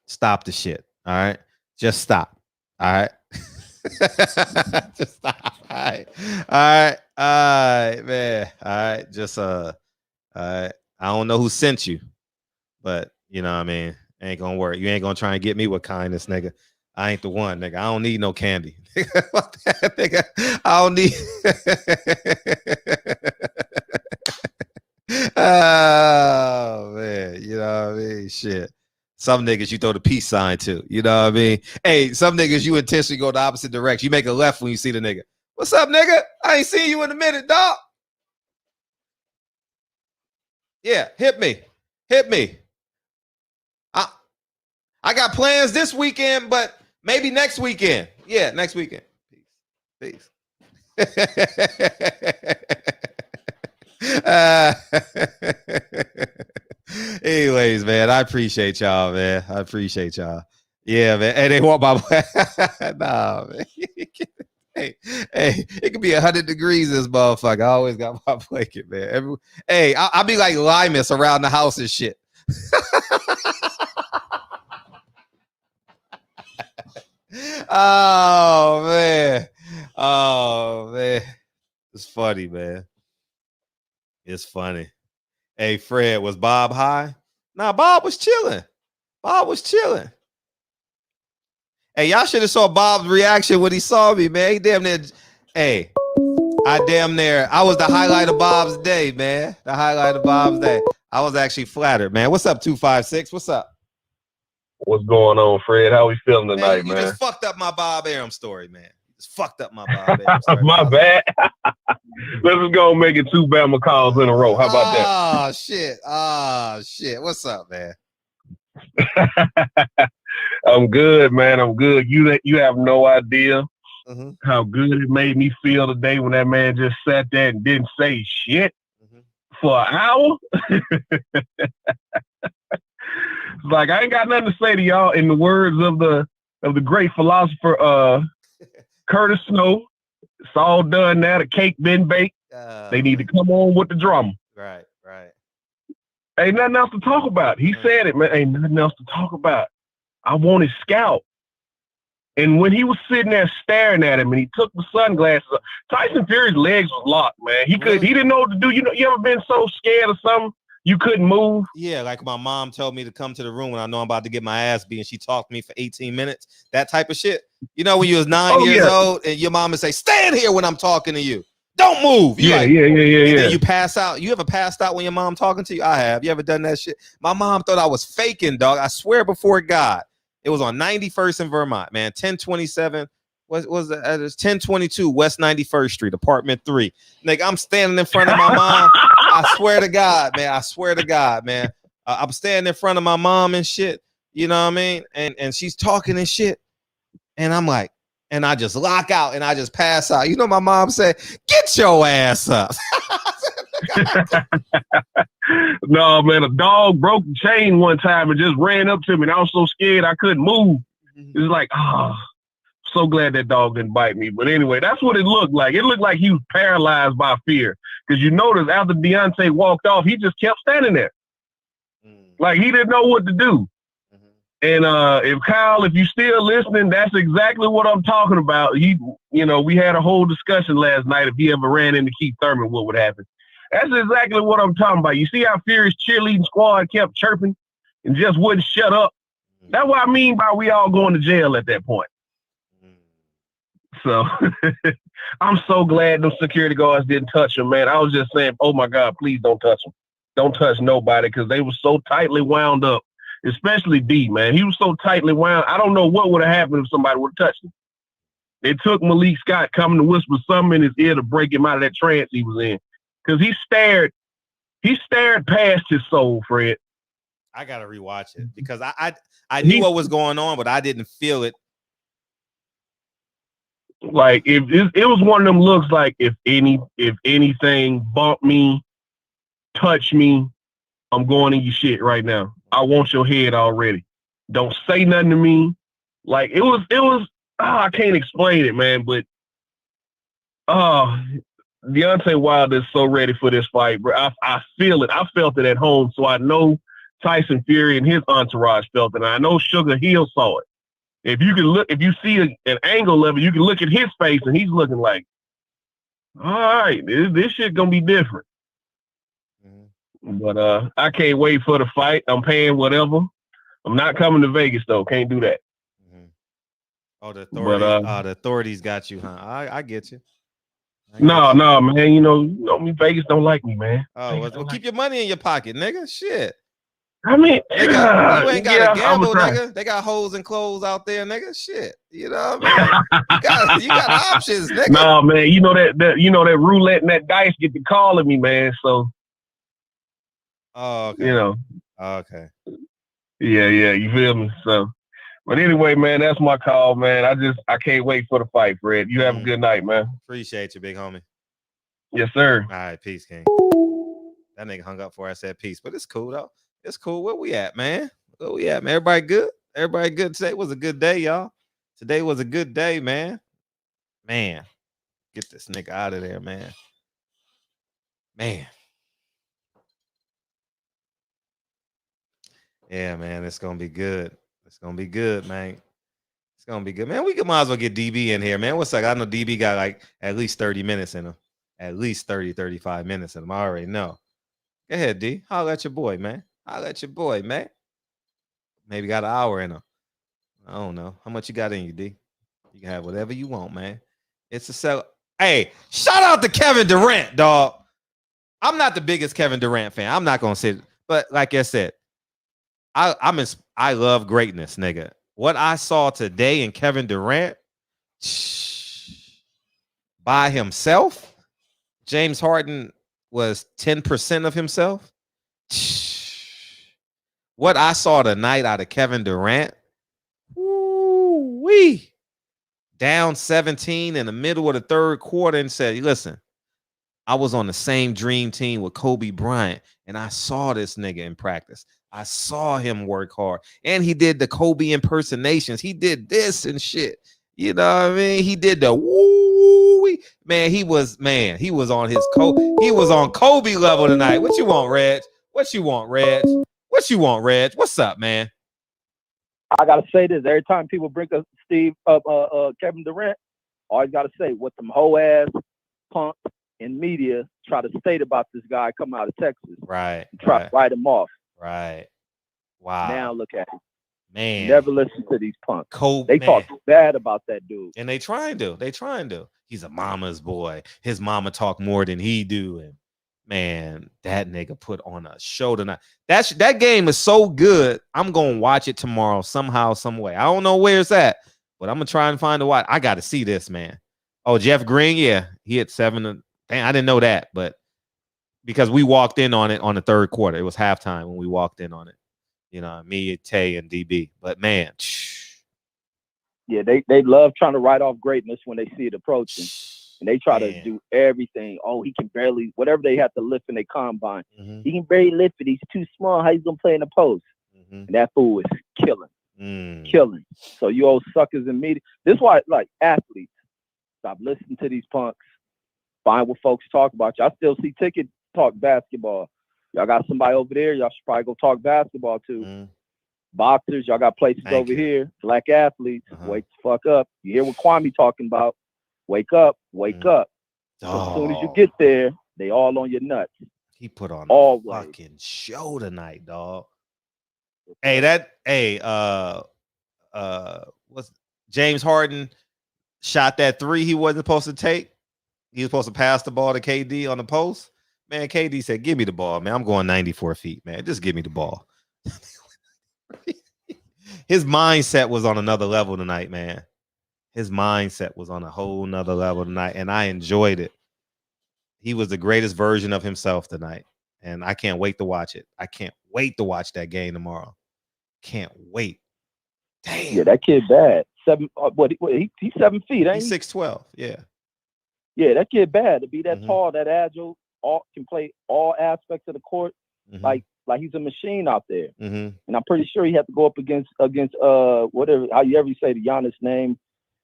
Stop the shit. All right, just stop. All right, just stop. All right, man. All right, just all right. I don't know who sent you, but you know what I mean. Ain't gonna work. You ain't gonna try and get me with kindness, nigga. I ain't the one, nigga. I don't need no candy. Fuck that, nigga. I don't need. Oh man, you know what I mean? Shit. Some niggas you throw the peace sign to. You know what I mean? Hey, some niggas you intentionally go the opposite direction. You make a left when you see the nigga. What's up, nigga? I ain't seen you in a minute, dog. Yeah, hit me. I got plans this weekend, but maybe next weekend. Yeah, next weekend. Peace. Anyways, man, I appreciate y'all, man. Yeah, man. Hey, they want my nah, man. Hey, it could be 100 degrees this motherfucker. I always got my blanket, man. I'll be like Limus around the house and shit. Oh man. It's funny, man. It's funny. Hey, Fred, was Bob high? Nah, Bob was chilling. Hey, y'all should have saw Bob's reaction when he saw me, man. He damn near. Hey, I was the highlight of Bob's day, man. I was actually flattered, man. What's up, 256? What's up? What's going on, Fred? How we feeling tonight, man? You just fucked up my Bob Arum story, man. My bad. Let's just go and make it 2 Bama calls in a row. How about that? Oh, shit. What's up, man? I'm good, man. I'm good. You have no idea how good it made me feel today when that man just sat there and didn't say shit for an hour. Like, I ain't got nothing to say to y'all. In the words of the great philosopher Curtis Snow, it's all done now. The cake been baked. They need to come on with the drama. Right. Ain't nothing else to talk about. He said it, man. Ain't nothing else to talk about. I want his scalp. And when he was sitting there staring at him and he took the sunglasses off, Tyson Fury's legs was locked, man. He didn't know what to do. You ever been so scared of something you couldn't move? Yeah, like my mom told me to come to the room when I know I'm about to get my ass beat and she talked to me for 18 minutes. That type of shit. You know, when you was 9 years old and your mom would say, stand here when I'm talking to you. Don't move. Yeah. Then you pass out. You ever passed out when your mom talking to you? I have. You ever done that shit? My mom thought I was faking, dog. I swear before God. It was on 91st in Vermont, man. 1027. Was it? It's 1022 West 91st Street, apartment 3. Nigga, I'm standing in front of my mom. I swear to God, man. I'm standing in front of my mom and shit. You know what I mean? And she's talking and shit. And I'm like, and I just lock out and I just pass out. You know, my mom said, get your ass up. No, man, a dog broke the chain one time and just ran up to me. And I was so scared I couldn't move. It was like, so glad that dog didn't bite me. But anyway, that's what it looked like. It looked like he was paralyzed by fear. Because you notice after Deontay walked off, he just kept standing there. Like he didn't know what to do. And if Kyle, if you still listening, that's exactly what I'm talking about. We had a whole discussion last night. If he ever ran into Keith Thurman, what would happen? That's exactly what I'm talking about. You see how Fury's cheerleading squad kept chirping and just wouldn't shut up? That's what I mean by we all going to jail at that point. So I'm so glad those security guards didn't touch him, man. I was just saying, oh my God, please don't touch him. Don't touch nobody, because they were so tightly wound up, especially D, man. He was so tightly wound. I don't know what would have happened if somebody would have touched him. They took Malik Scott coming to whisper something in his ear to break him out of that trance he was in. Because he stared past his soul, Fred. I gotta rewatch it because I knew what was going on, but I didn't feel it. Like if it was one of them looks like if anything bump me, touch me, I'm going in your shit right now. I want your head already. Don't say nothing to me. Like it was I can't explain it, man, but Deontay Wilder is so ready for this fight, bro. I feel it. I felt it at home, so I know Tyson Fury and his entourage felt it. And I know Sugar Hill saw it. If you see an angle of it, you can look at his face, and he's looking like, all right, this shit gonna be different. But I can't wait for the fight. I'm paying whatever. I'm not coming to Vegas though. Can't do that. Oh, the authorities, the authorities got you, huh? I get you. No, man. You know me. Vegas don't like me, man. Oh, well, keep your money in your pocket, nigga. Shit. I mean, you ain't got to gamble, nigga. They got hoes and clothes out there, nigga. Shit. You know what I mean? you got options, nigga. No, man. You know that roulette and that dice get to calling me, man. So. Oh, okay. You know. Okay. Yeah. You feel me? So. But anyway, man, that's my call, man. I can't wait for the fight, Fred. You have a good night, man. Appreciate you, big homie. Yes, sir. All right, peace, King. That nigga hung up before I said peace, but it's cool though. It's cool. Where we at, man? Where we at, man? Everybody good? Everybody good? Today was a good day, y'all. Today was a good day, man. Man, get this nigga out of there, man. Man. Yeah, man, it's gonna be good. It's gonna be good, man. It's gonna be good, man. We might as well get DB in here, man. What's like? I know DB got like at least 30 minutes in him. At least 30, 35 minutes in him. I already know. Go ahead, D. Holla at your boy, man. Holla at your boy, man. Maybe got an hour in him. I don't know. How much you got in you, D? You can have whatever you want, man. It's a sell. Hey, shout out to Kevin Durant, dog. I'm not the biggest Kevin Durant fan. I'm not gonna say, but like I said, I love greatness, nigga. What I saw today in Kevin Durant by himself, James Harden was 10% of himself. What I saw tonight out of Kevin Durant, woo-wee, down 17 in the middle of the third quarter and said, listen, I was on the same dream team with Kobe Bryant, and I saw this nigga in practice. I saw him work hard, and he did the Kobe impersonations. He did this and shit. You know what I mean? He did the woo. Man, he was on his he was on Kobe level tonight. What you want, Reg? What you want, Reg? What you want, Reg? What's up, man? I gotta say this every time people bring up Kevin Durant. Always gotta say what them hoe ass punks in media try to state about this guy coming out of Texas. Right. Try to write him off. Right. Wow. Now look at him. Man. Never listen to these punks. Kobe, they talk bad about that dude. And they trying to. He's a mama's boy. His mama talk more than he do. And man, that nigga put on a show tonight. That game is so good. I'm gonna watch it tomorrow somehow, some way. I don't know where it's at, but I'm gonna try and find a watch. I gotta see this, man. Oh, Jeff Green, yeah, he hit 7. Dang, I didn't know that, but because we walked in on it on the third quarter. It was halftime when we walked in on it. You know, me, Tay, and DB. But man, yeah, they love trying to write off greatness when they see it approaching, and they try to do everything. Oh, he can barely whatever they have to lift in their combine. He can barely lift it. He's too small. How he's gonna play in the post? And that fool is killing. killing. So you old suckers in media. This is why, like, athletes, stop listening to these punks. Find what folks talk about. Y'all still see Ticket talk basketball. Y'all got somebody over there. Y'all should probably go talk basketball too. Boxers, y'all got places over here. Black athletes, wake the fuck up. You hear what Kwame talking about? Wake up, wake up. So as soon as you get there, they all on your nuts. He put on Always. a fucking show tonight, dog. What's James Harden shot that three he wasn't supposed to take. He was supposed to pass the ball to KD on the post. Man, KD said, "Give me the ball, man. I'm going 94 feet, man. Just give me the ball." His mindset was on another level tonight, man. His mindset was on a whole nother level tonight, and I enjoyed it. He was the greatest version of himself tonight, and I can't wait to watch it. I can't wait to watch that game tomorrow. Can't wait. Damn. Yeah, that kid bad. He's 7 feet, ain't He's he? 6'12". Yeah. Yeah, that kid bad. To be that tall, that agile, can play all aspects of the court. Like he's a machine out there. And I'm pretty sure he had to go up against whatever, how you ever say the Giannis name.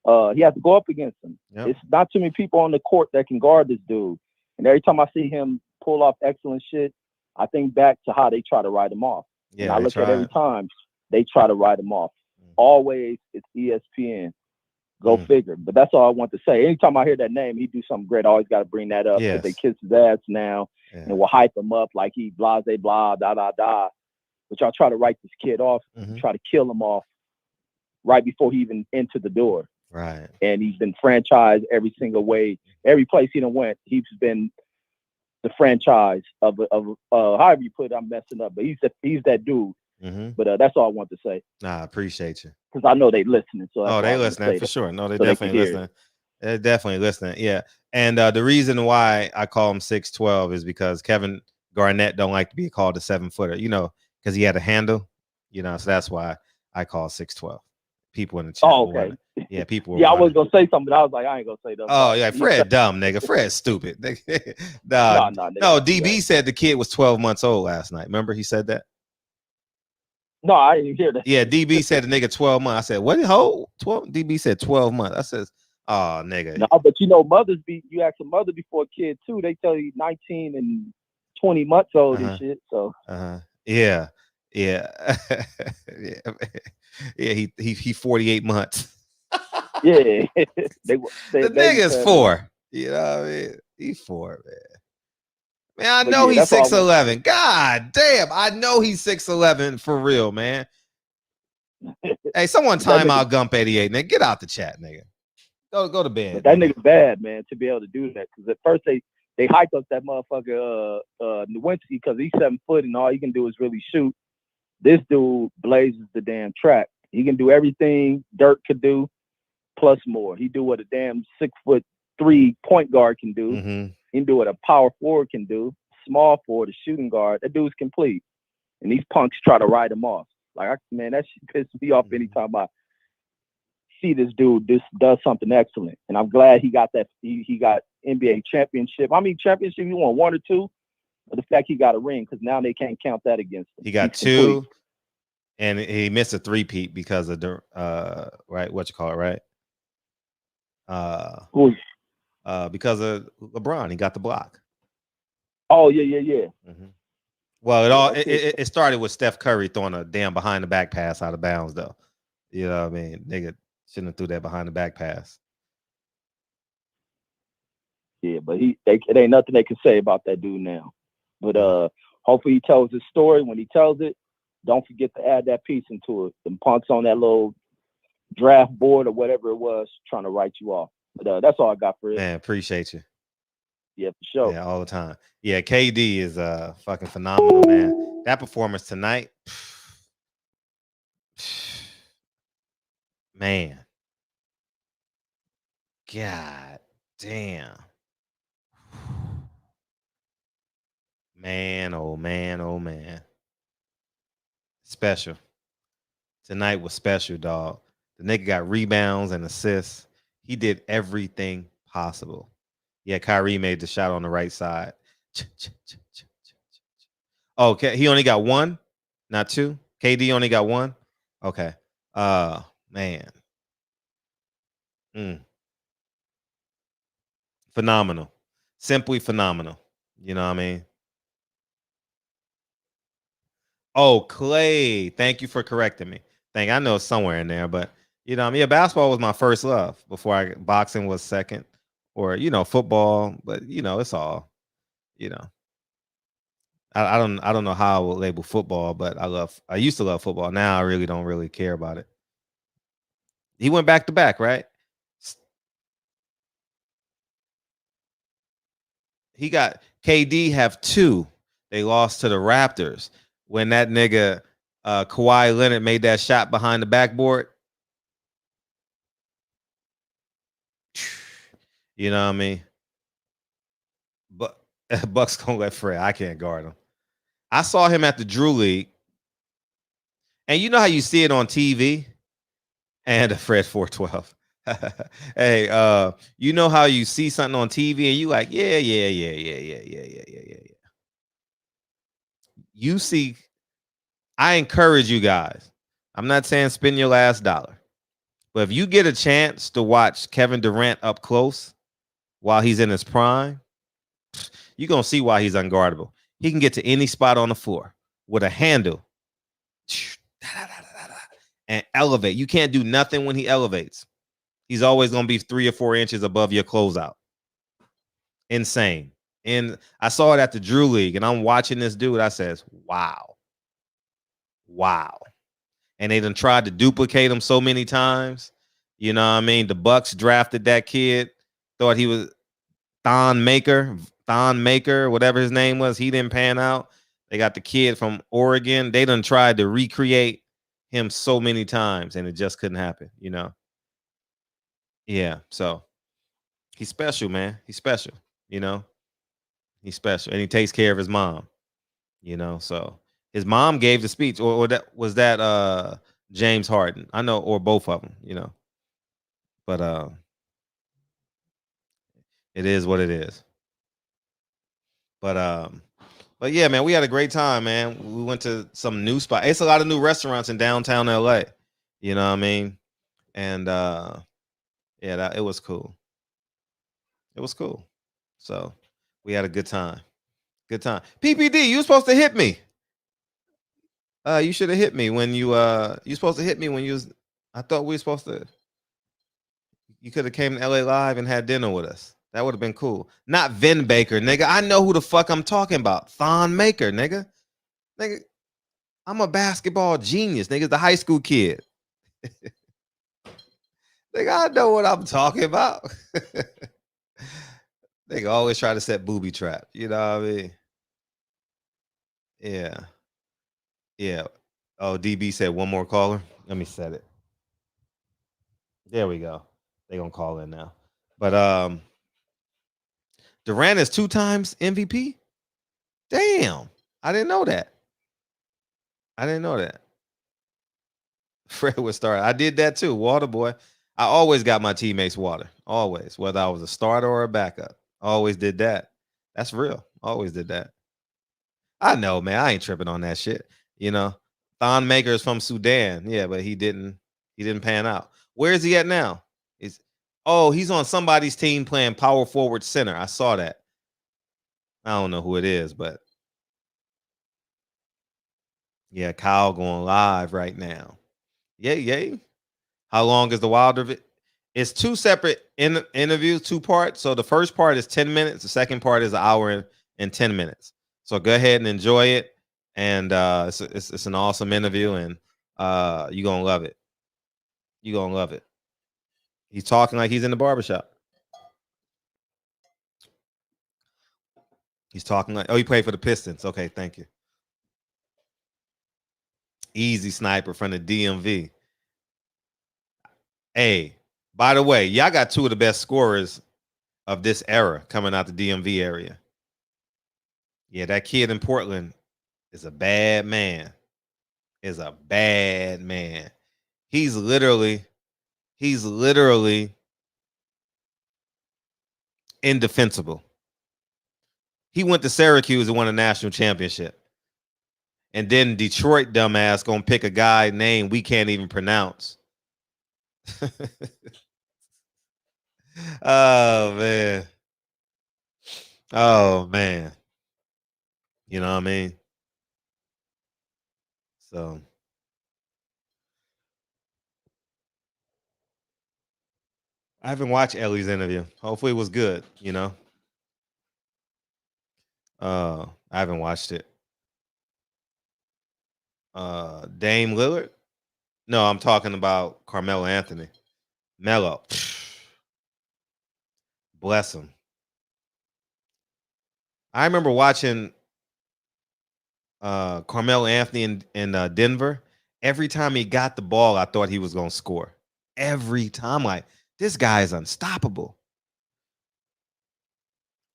He had to go up against him. Yep. It's not too many people on the court that can guard this dude. And every time I see him pull off excellent shit, I think back to how they try to write him off. Yeah, and I look at every time they try to write him off. Always it's ESPN. Go figure. But that's all I want to say. Anytime I hear that name, he do something great. I always got to bring that up because they kiss his ass now and will hype him up like he blase blah da da da. But y'all try to write this kid off, try to kill him off right before he even entered the door. Right. And he's been franchised every single way. Every place he done went, he's been the franchise of however you put it. I'm messing up, but he's that dude. But that's all I want to say. Nah, I appreciate you. Because I know they listening. So they listening for sure. No, they so definitely listening. They're definitely listening. Yeah. And the reason why I call him 6'12" is because Kevin Garnett don't like to be called a 7-footer, because he had a handle, so that's why I call 6'12". People in the chat. Oh, okay. Yeah, people. Yeah, I was gonna say something, but I was like, I ain't gonna say that. Oh yeah, Fred dumb nigga. Fred stupid. No, DB said the kid was 12 months old last night. Remember he said that? No, I didn't hear that. Yeah, DB said the nigga 12 months. I said, what? How 12? DB said 12 months. I said, oh nigga. No, but mothers you ask a mother before a kid too, they tell you 19 and 20 months old and shit. So yeah. Yeah. He 48 months. Yeah. The nigga's 4. You know what I mean? He's 4, man. Man, I know he's 6'11". God damn, I know he's 6'11" for real, man. Hey, someone time out Gump 88, nigga. Get out the chat, nigga. Go to bed. But that nigga's bad, man, to be able to do that. Because at first they hyped up that motherfucker Nowinski because he's 7 foot and all he can do is really shoot. This dude blazes the damn track. He can do everything Dirk could do, plus more. He do what a damn 6'3" point guard can do. He can do what a power forward can do. Small forward, a shooting guard. That dude's complete. And these punks try to write him off. Like, man, that shit pisses me off anytime I see this dude does something excellent. And I'm glad he got that. He got NBA championship. How many championships he won? 1 or 2? But the fact he got a ring, because now they can't count that against him. He got 2, and he missed a 3-peat because of the right, what you call it, right? Because of LeBron, he got the block. Oh yeah. Well, it started with Steph Curry throwing a damn behind the back pass out of bounds, though. You know what I mean? Nigga shouldn't have threw that behind the back pass. Yeah, but it ain't nothing they can say about that dude now. But hopefully he tells his story. When he tells it, don't forget to add that piece into it. Them punks on that little draft board or whatever it was trying to write you off. But that's all I got for it. Man, appreciate you. Yeah, for sure. Yeah, all the time. Yeah, KD is fucking phenomenal, man. That performance tonight, man. God damn. Man, oh man, oh man. Special. Tonight was special, dog. The nigga got rebounds and assists. He did everything possible. Yeah, Kyrie made the shot on the right side. Okay, he only got 1, not 2. KD only got 1. Okay. Man. Phenomenal. Simply phenomenal. You know what I mean? Oh, Clay. Thank you for correcting me. I know it's somewhere in there, but you know, I mean, yeah, basketball was my first love before boxing was second, or football. But it's all, you know. I don't know how I would label football, but I used to love football. Now I really don't really care about it. He went back to back, right? He got KD have 2. They lost to the Raptors when that nigga Kawhi Leonard made that shot behind the backboard. You know what I mean? But Bucks gonna let Fred. I can't guard him. I saw him at the Drew League, and you know how you see it on TV, and Fred 412. Hey, you know how you see something on TV and you like, yeah. You see, I encourage you guys. I'm not saying spend your last dollar, but if you get a chance to watch Kevin Durant up close while he's in his prime, you're gonna see why he's unguardable. He can get to any spot on the floor with a handle and elevate. You can't do nothing when he elevates. He's always gonna be 3 or 4 inches above your closeout. Insane. And I saw it at the Drew League, and I'm watching this dude. I says, wow. And they done tried to duplicate him so many times. You know what I mean? The Bucks drafted that kid, thought he was Thon Maker, whatever his name was. He didn't pan out. They got the kid from Oregon. They done tried to recreate him so many times, and it just couldn't happen, you know? Yeah, so he's special, man. He's special, you know? He's special, and he takes care of his mom, you know? So his mom gave the speech, or that was that James Harden. I know, or both of them, you know? But it is what it is. But yeah, man, we had a great time, man. We went to some new spot. It's a lot of new restaurants in downtown LA. You know what I mean? And yeah, it was cool. It was cool. So we had a good time. Good time. PPD, you were supposed to hit me. You should have hit me when you supposed to hit me when you was. I thought we were supposed to. You could have came to LA Live and had dinner with us. That would have been cool. Not Vin Baker, nigga. I know who the fuck I'm talking about. Thon Maker, nigga. Nigga, I'm a basketball genius, nigga. The high school kid. Nigga, I know what I'm talking about. Nigga always try to set booby trap. You know what I mean? Yeah. Yeah. Oh, DB said one more caller. Let me set it. There we go. They gonna call in now. But Durant is 2 times MVP. Damn, I didn't know that. Fred would start. I did that too. Water boy. I always got my teammates water. Always, whether I was a starter or a backup. Always did that. That's real. Always did that. I know, man. I ain't tripping on that shit. You know, Thon Maker is from Sudan. Yeah, but he didn't pan out. Where is he at now? He's on somebody's team playing power forward center. I saw that. I don't know who it is, but yeah, Kyle going live right now. Yay. How long is the Wilder? It's 2 separate interviews, 2 parts. So the first part is 10 minutes. The second part is an hour and 10 minutes. So go ahead and enjoy it. And it's an awesome interview, and you're going to love it. You're going to love it. He's talking like he's in the barbershop. He's talking like, he played for the Pistons. Okay, thank you. Easy sniper from the DMV. Hey, by the way, y'all got 2 of the best scorers of this era coming out the DMV area. Yeah, that kid in Portland is a bad man. He's literally indefensible. He went to Syracuse and won a national championship. And then Detroit dumbass gonna pick a guy name we can't even pronounce. Oh man. Oh man. You know what I mean? So I haven't watched Ellie's interview. Hopefully it was good, you know. I haven't watched it. Dame Lillard? No, I'm talking about Carmelo Anthony. Melo. Bless him. I remember watching Carmelo Anthony in Denver. Every time he got the ball, I thought he was going to score. Every time, like, this guy is unstoppable.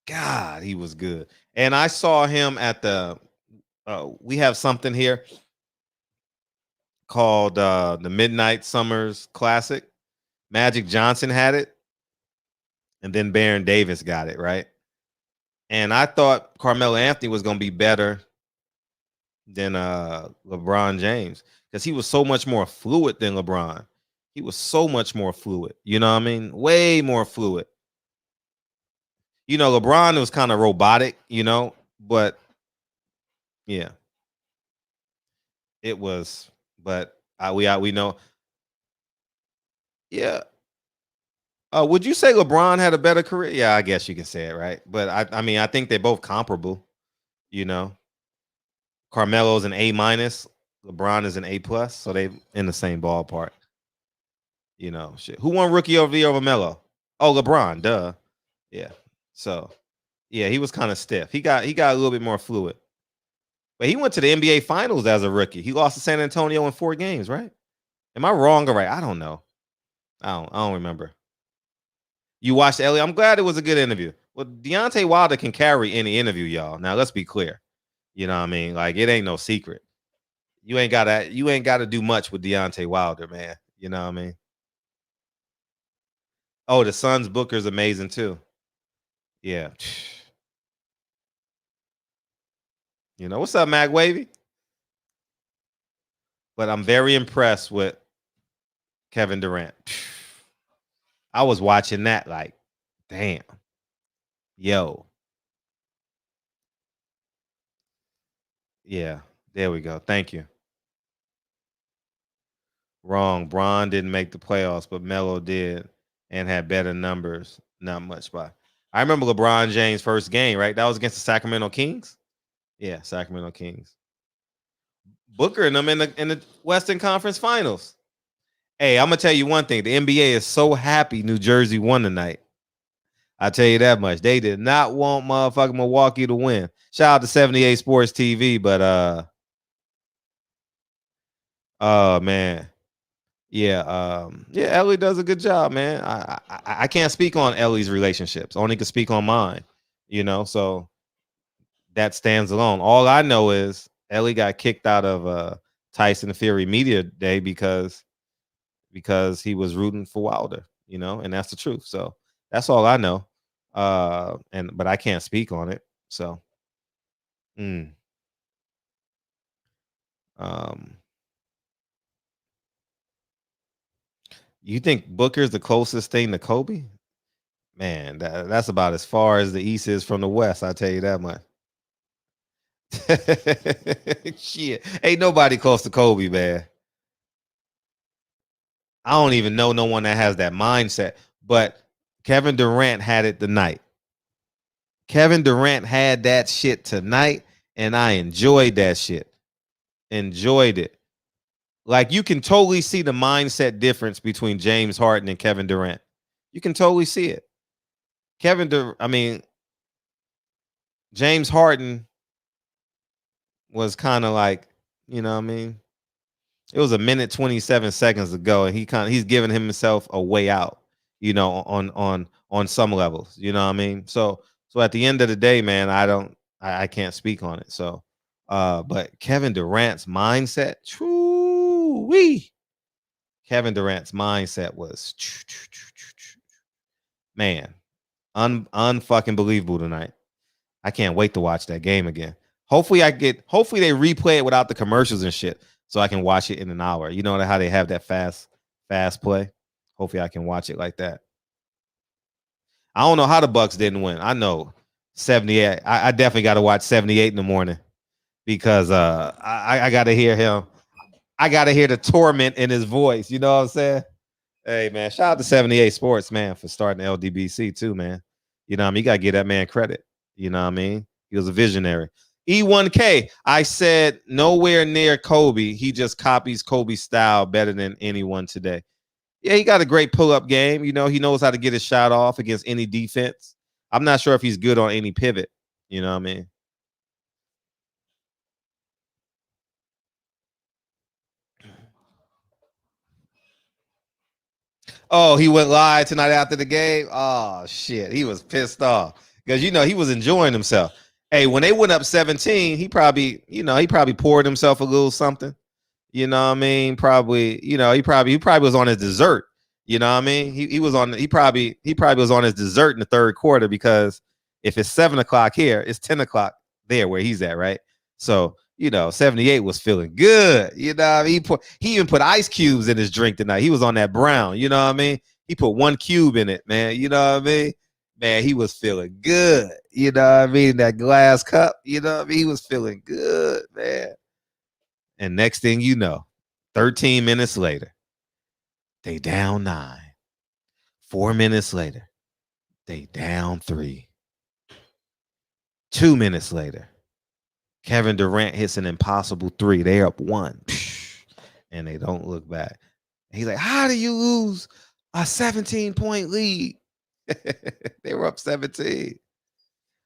God, he was good. And I saw him at the we have something here called the Midnight Summers Classic. Magic Johnson had it, and then Baron Davis got it, right? And I thought Carmelo Anthony was going to be better than LeBron James because he was so much more fluid than LeBron. He was so much more fluid. You know what I mean? Way more fluid. You know, LeBron was kind of robotic, you know, but yeah, it was. But we know. Yeah. Would you say LeBron had a better career? Yeah, I guess you can say it, right? But I mean, I think they're both comparable. You know, Carmelo's an A-, LeBron is an A+, so they in the same ballpark. You know, shit. Who won Rookie of the Year over Melo? Oh, LeBron, duh. Yeah. So, yeah, he was kind of stiff. He got a little bit more fluid. But he went to the NBA Finals as a rookie. He lost to San Antonio in 4 games, right? Am I wrong or right? I don't know. I don't remember. You watched Ellie? I'm glad it was a good interview. Well, Deontay Wilder can carry any interview, y'all. Now let's be clear. You know what I mean? Like, it ain't no secret. You ain't gotta do much with Deontay Wilder, man. You know what I mean? Oh, the Suns Booker's amazing too. Yeah. You know, what's up, Mac Wavy? But I'm very impressed with Kevin Durant. I was watching that like, damn. Yo. Yeah, there we go. Thank you. Wrong. Bron didn't make the playoffs, but Melo did and had better numbers. Not much by. I remember LeBron James' first game, right? That was against the Sacramento Kings. Yeah, Sacramento Kings. Booker and them in the Western Conference Finals. Hey, I'm gonna tell you one thing. The NBA is so happy New Jersey won tonight. I tell you that much. They did not want motherfucking Milwaukee to win. Shout out to 78 Sports TV, but oh man. Yeah, Ellie does a good job, man. I can't speak on Ellie's relationships. Only can speak on mine, you know, so that stands alone. All I know is Ellie got kicked out of Tyson Fury Media Day because he was rooting for Wilder, you know, and that's the truth. So that's all I know. But I can't speak on it. So you think Booker's the closest thing to Kobe? Man, that's about as far as the East is from the West. I tell you that much. Shit, ain't nobody close to Kobe, man. I don't even know no one that has that mindset. But Kevin Durant had it tonight. Kevin Durant had that shit tonight, and I enjoyed that shit. Enjoyed it. Like, you can totally see the mindset difference between James Harden and Kevin Durant. You can totally see it. James Harden was kind of like, you know what I mean? It was a minute 27 seconds ago, and he's giving himself a way out, you know, on some levels. You know what I mean? So at the end of the day, man, I can't speak on it. So but Kevin Durant's mindset, Kevin Durant's mindset was man, unfucking believable tonight. I can't wait to watch that game again. Hopefully they replay it without the commercials and shit, so I can watch it in an hour. You know how they have that fast play. Hopefully I can watch it like that. I don't know how the Bucks didn't win. I know 78. I definitely got to watch 78 in the morning because I got to hear him. I got to hear the torment in his voice. You know what I'm saying? Hey, man, shout out to 78 Sports, man, for starting LDBC too, man. You know what I mean? You got to give that man credit. You know what I mean? He was a visionary. E1K, I said nowhere near Kobe. He just copies Kobe's style better than anyone today. Yeah, he got a great pull-up game. You know, he knows how to get his shot off against any defense. I'm not sure if he's good on any pivot. You know what I mean? Oh, he went live tonight after the game. Oh, shit. He was pissed off because, you know, he was enjoying himself. Hey, when they went up 17, he probably poured himself a little something. You know what I mean? Probably, you know, he probably was on his dessert. You know what I mean? He probably was on his dessert in the third quarter because if it's 7 o'clock here, it's 10 o'clock there where he's at, right? So, you know, 78 was feeling good. You know what I mean? He even put ice cubes in his drink tonight. He was on that brown, you know what I mean? He put 1 cube in it, man. You know what I mean? Man, he was feeling good. You know what I mean? That glass cup, you know what I mean? He was feeling good, man. And next thing you know, 13 minutes later, they down 9. 4 minutes later, they down 3. 2 minutes later, Kevin Durant hits an impossible 3. They're up 1. And they don't look back. He's like, how do you lose a 17-point lead? They were up 17.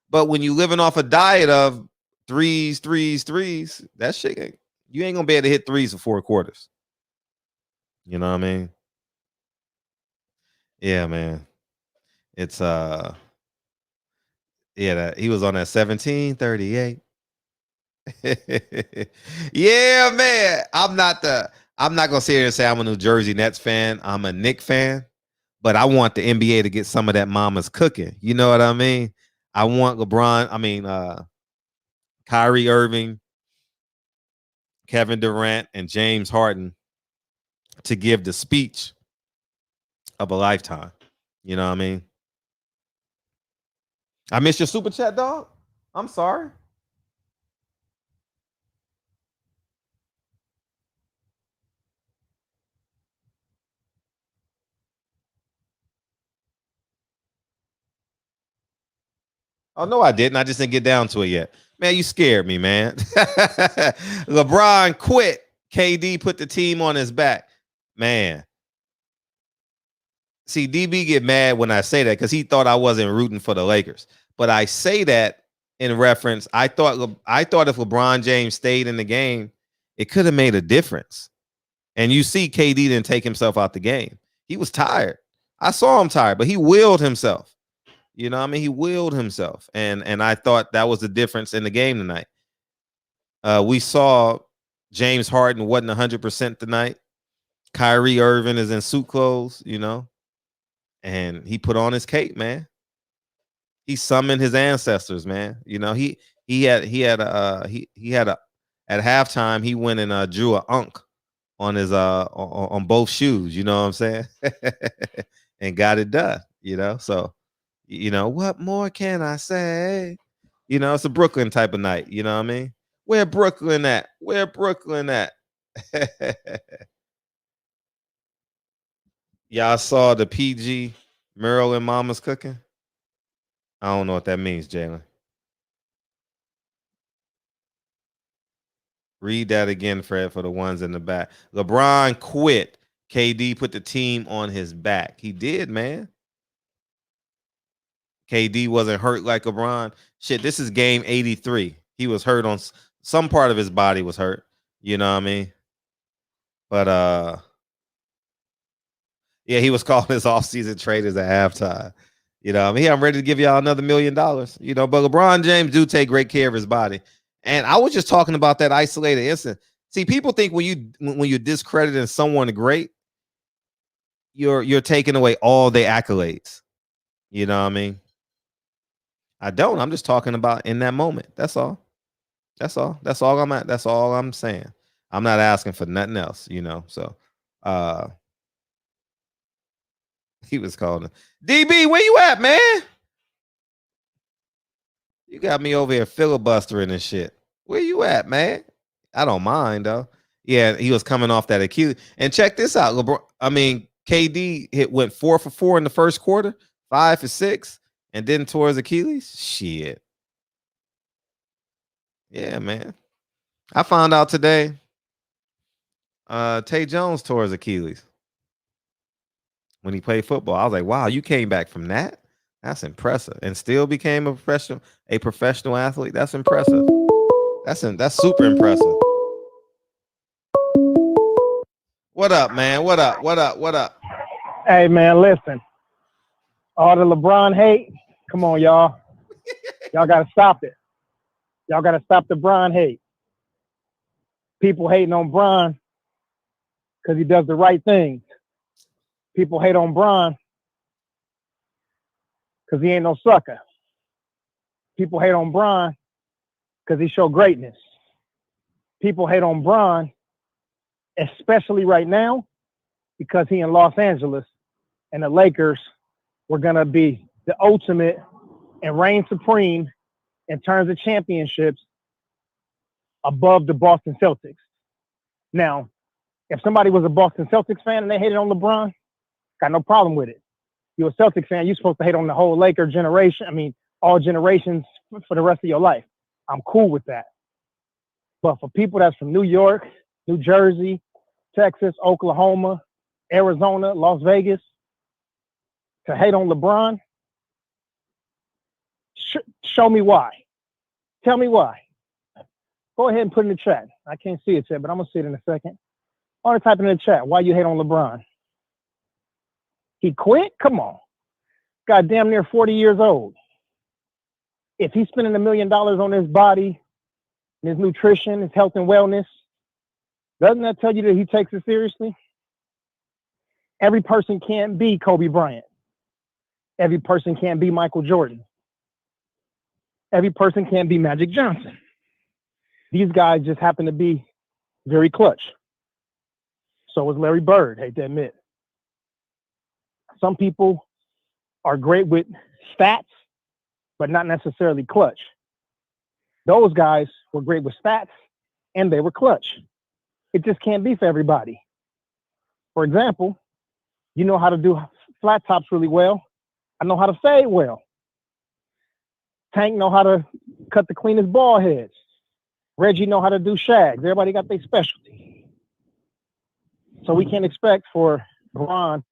But when you living off a diet of threes, that shit, you ain't gonna be able to hit threes for 4 quarters. You know what I mean? Yeah, man. It's he was on that 17:38. Yeah, man. I'm not gonna sit here and say I'm a New Jersey Nets fan. I'm a Knicks fan, but I want the NBA to get some of that mama's cooking. You know what I mean? I want Kyrie Irving, Kevin Durant, and James Harden to give the speech of a lifetime. You know what I mean? I missed your super chat, dog. I'm sorry. Oh, no, I didn't. I just didn't get down to it yet. Man, you scared me, man. LeBron quit. KD put the team on his back. Man. See, DB get mad when I say that because he thought I wasn't rooting for the Lakers. But I say that in reference. I thought if LeBron James stayed in the game, it could have made a difference. And you see KD didn't take himself out the game. He was tired. I saw him tired, but he willed himself. You know what I mean? He willed himself. And I thought that was the difference in the game tonight. We saw James Harden wasn't 100% tonight. Kyrie Irving is in suit clothes, you know. And he put on his cape, man. He summoned his ancestors, man. You know, he had at halftime, he went and drew a unk on his on both shoes, you know what I'm saying? And got it done, you know. So, you know, what more can I say? You know, it's a Brooklyn type of night, you know what I mean? Where Brooklyn at? Where Brooklyn at? Y'all saw the PG Maryland Mama's cooking? I don't know what that means, Jalen. Read that again, Fred, for the ones in the back. LeBron quit. KD put the team on his back. He did, man. KD wasn't hurt like LeBron. Shit, this is game 83. He was hurt on some part of his body was hurt. You know what I mean? But yeah, he was calling his offseason traders at halftime. You know, I mean, I'm ready to give y'all another $1 million. You know, but LeBron James do take great care of his body. And I was just talking about that isolated incident. See, people think when you're discrediting someone great, you're taking away all their accolades. You know what I mean? I don't. I'm just talking about in that moment. That's all. That's all. That's all I'm at. That's all I'm saying. I'm not asking for nothing else, you know. So he was calling him. DB, where you at, man? You got me over here filibustering and shit. Where you at, man? I don't mind though. Yeah, he was coming off that Achilles. And check this out, LeBron. I mean, KD went 4 for 4 in the first quarter, 5 for 6, and then tore his Achilles. Shit. Yeah, man. I found out today. Tay Jones tore his Achilles when he played football. I was like, wow, you came back from that? That's impressive. And still became a professional athlete. That's impressive. That's super impressive. What up, man? What up? What up? What up? Hey, man, listen. All the LeBron hate, come on, y'all. Y'all got to stop it. Y'all got to stop the Bron hate. People hating on Bron because he does the right things. People hate on Bron because he ain't no sucker. People hate on Bron because he showed greatness. People hate on Bron, especially right now, because he in Los Angeles and the Lakers were going to be the ultimate and reign supreme in terms of championships above the Boston Celtics. Now, if somebody was a Boston Celtics fan and they hated on LeBron, got no problem with it. You're a Celtics fan, you're supposed to hate on the whole Laker generation. I mean, all generations for the rest of your life. I'm cool with that. But for people that's from New York, New Jersey, Texas, Oklahoma, Arizona, Las Vegas, to hate on LeBron, show me why. Tell me why. Go ahead and put in the chat. I can't see it yet, but I'm going to see it in a second. I want to type in the chat why you hate on LeBron. He quit? Come on. God damn near 40 years old. If he's spending $1 million on his body, his nutrition, his health and wellness, doesn't that tell you that he takes it seriously? Every person can't be Kobe Bryant. Every person can't be Michael Jordan. Every person can't be Magic Johnson. These guys just happen to be very clutch. So was Larry Bird, hate to admit. Some people are great with stats, but not necessarily clutch. Those guys were great with stats, and they were clutch. It just can't be for everybody. For example, you know how to do flat tops really well. I know how to fade well. Tank know how to cut the cleanest ball heads. Reggie know how to do shags. Everybody got their specialty. So we can't expect for Bron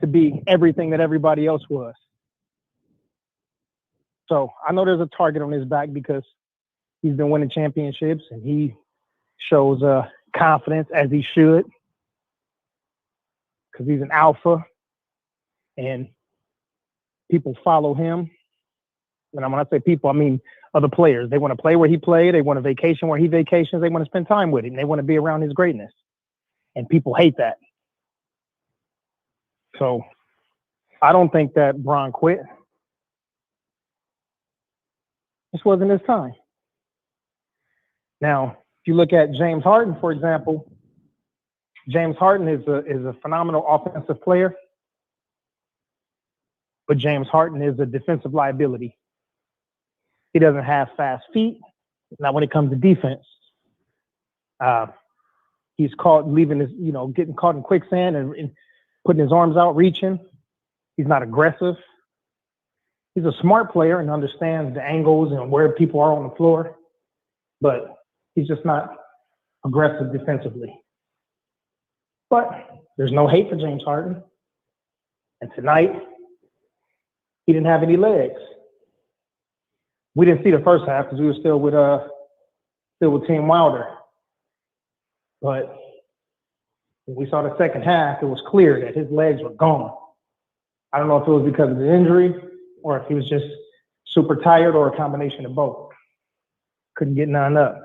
to be everything that everybody else was. So I know there's a target on his back because he's been winning championships and he shows confidence as he should because he's an alpha and people follow him. And when I say people, I mean other players. They want to play where he played. They want to vacation where he vacations. They want to spend time with him. They want to be around his greatness. And people hate that. So I don't think that Bron quit. This wasn't his time. Now, if you look at James Harden, for example, James Harden is a phenomenal offensive player, but James Harden is a defensive liability. He doesn't have fast feet. Not when it comes to defense. He's caught leaving his, getting caught in quicksand and putting his arms out, reaching. He's not aggressive. He's a smart player and understands the angles and where people are on the floor, but he's just not aggressive defensively. But there's no hate for James Harden. And tonight, he didn't have any legs. We didn't see the first half because we were still with Team Wilder. But when we saw the second half, it was clear that his legs were gone. I don't know if it was because of the injury or if he was just super tired or a combination of both. Couldn't get none up.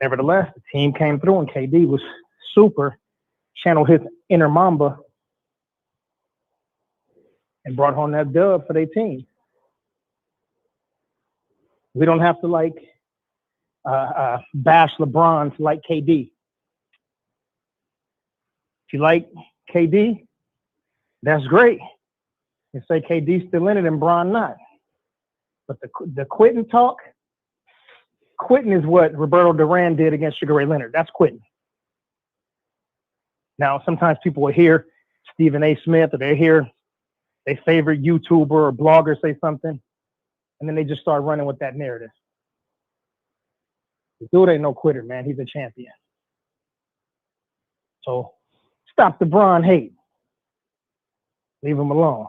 Nevertheless, the team came through and KD was super, channeled his inner Mamba and brought home that dub for their team. We don't have to bash LeBron to like KD. If you like KD, that's great. And say KD's still in it and Bron not. But the quitting talk, quitting is what Roberto Duran did against Sugar Ray Leonard. That's quitting. Now, sometimes people will hear Stephen A. Smith, or they hear their favorite YouTuber or blogger say something, and then they just start running with that narrative. The dude ain't no quitter, man. He's a champion. So stop the Bron hate. Leave him alone.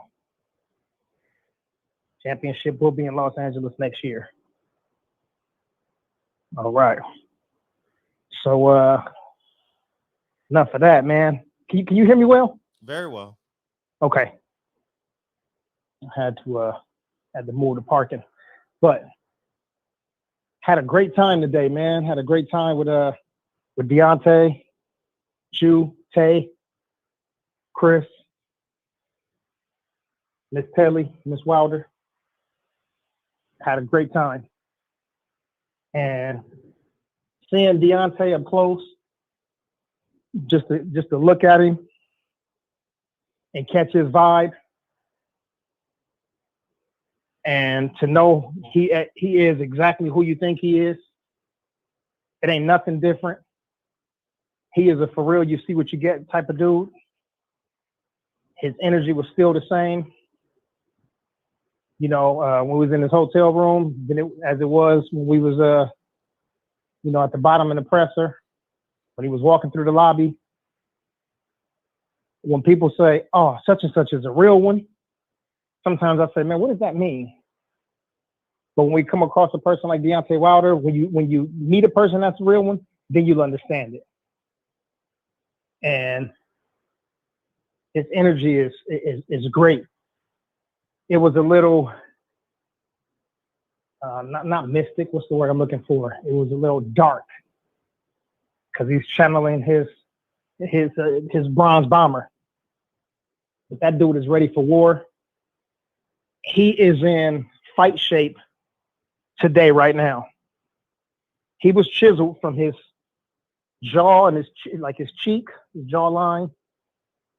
Championship will be in Los Angeles next year. All right. So enough of that, man. Can you hear me well? Very well. Okay. I had to move the parking, but had a great time today, man. Had a great time with Deontay, Jew, Tay, Chris, Miss Pelly, Miss Wilder. Had a great time. And seeing Deontay up close, just to look at him and catch his vibe, and to know he is exactly who you think he is. It ain't nothing different. He is a for real, you see what you get type of dude. His energy was still the same. You know, when we was in his hotel room, as it was when we was, at the bottom of the presser, when he was walking through the lobby. When people say, oh, such and such is a real one, sometimes I say, man, what does that mean? But when we come across a person like Deontay Wilder, when you meet a person that's a real one, then you'll understand it. And his energy is great. It was a little, not mystic. What's the word I'm looking for? It was a little dark because he's channeling his bronze bomber. But that dude is ready for war. He is in fight shape today, right now. He was chiseled from his jaw and his cheek, his jawline,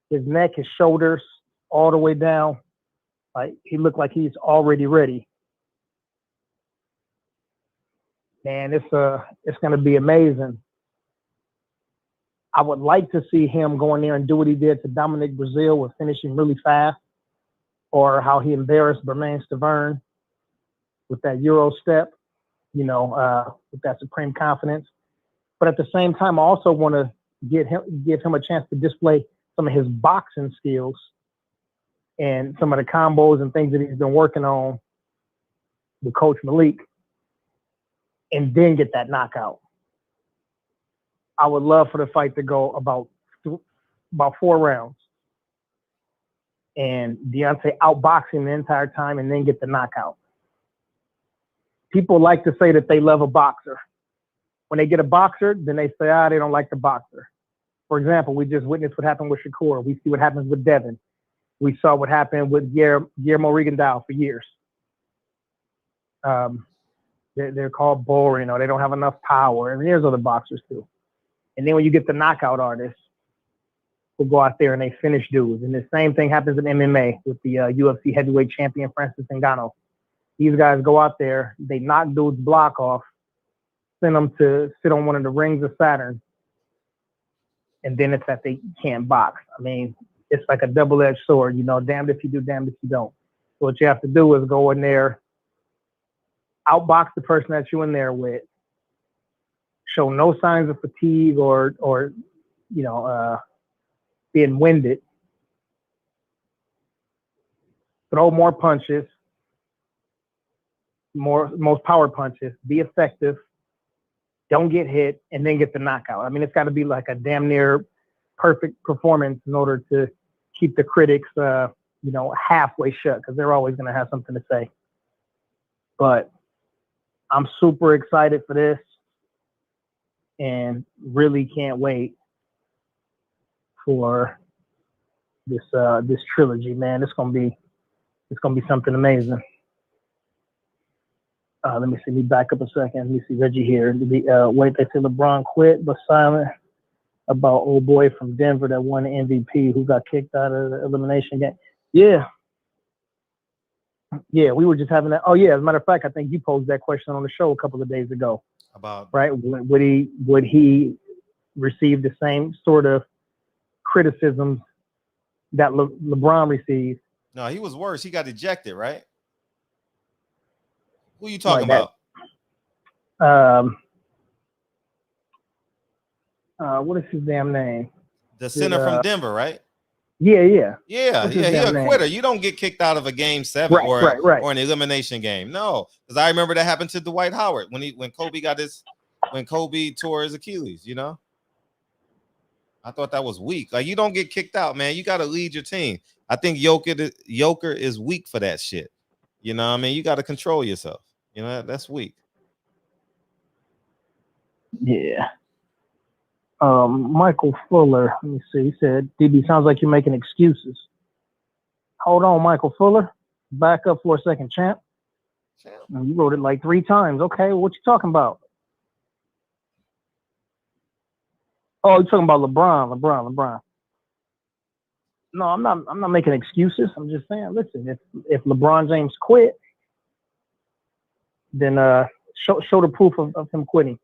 his neck, his shoulders, all the way down. Like he looked like he's already ready. Man, it's gonna be amazing. I would like to see him go in there and do what he did to Dominic Brazil with finishing really fast, or how he embarrassed Bermain Stavern with that Euro step, with that supreme confidence. But at the same time, I also want to give him a chance to display some of his boxing skills and some of the combos and things that he's been working on with Coach Malik, and then get that knockout. I would love for the fight to go about 4 rounds, and Deontay outboxing the entire time and then get the knockout. People like to say that they love a boxer. When they get a boxer, then they say, they don't like the boxer. For example, we just witnessed what happened with Shakur. We see what happens with Devin. We saw what happened with Guillermo Rigondeaux for years. They're called boring, or they don't have enough power. And there's other boxers too. And then when you get the knockout artists, who go out there and they finish dudes. And the same thing happens in MMA with the UFC heavyweight champion Francis Ngannou. These guys go out there, they knock dudes' block off, send them to sit on one of the rings of Saturn, and then it's that they can't box. I mean, it's like a double-edged sword, damned if you do, damned if you don't. So what you have to do is go in there, outbox the person that you're in there with, show no signs of fatigue or being winded, throw more punches, most power punches, be effective, don't get hit, and then get the knockout. I mean, it's got to be like a damn near perfect performance in order to keep the critics, halfway shut, because they're always going to have something to say. But I'm super excited for this, and really can't wait for this trilogy, man. It's gonna be something amazing. Let me see. Let me back up a second. Let me see Reggie here. Wait, they say LeBron quit, but silent about old boy from Denver that won the MVP who got kicked out of the elimination game. Yeah. Yeah, we were just having that. Oh, yeah. As a matter of fact, I think you posed that question on the show a couple of days ago. About right? Would he receive the same sort of criticisms that LeBron received? No, he was worse. He got ejected, right? Who are you talking like about? What is his damn name? The center from Denver, right? Yeah. Yeah. He a quitter. You don't get kicked out of a game 7 right. or an elimination game. No, because I remember that happened to Dwight Howard when Kobe tore his Achilles. You know, I thought that was weak. Like, you don't get kicked out, man. You got to lead your team. I think Joker is weak for that shit. You know what I mean? You got to control yourself. You know, that's weak. Yeah. Michael Fuller, let me see. He said, DB, sounds like you're making excuses. Hold on, Michael Fuller. Back up for a second, champ. You wrote it like 3 times. Okay, what you talking about? Oh, you're talking about LeBron. No, I'm not making excuses. I'm just saying, listen, if LeBron James quit, then show the proof of him quitting.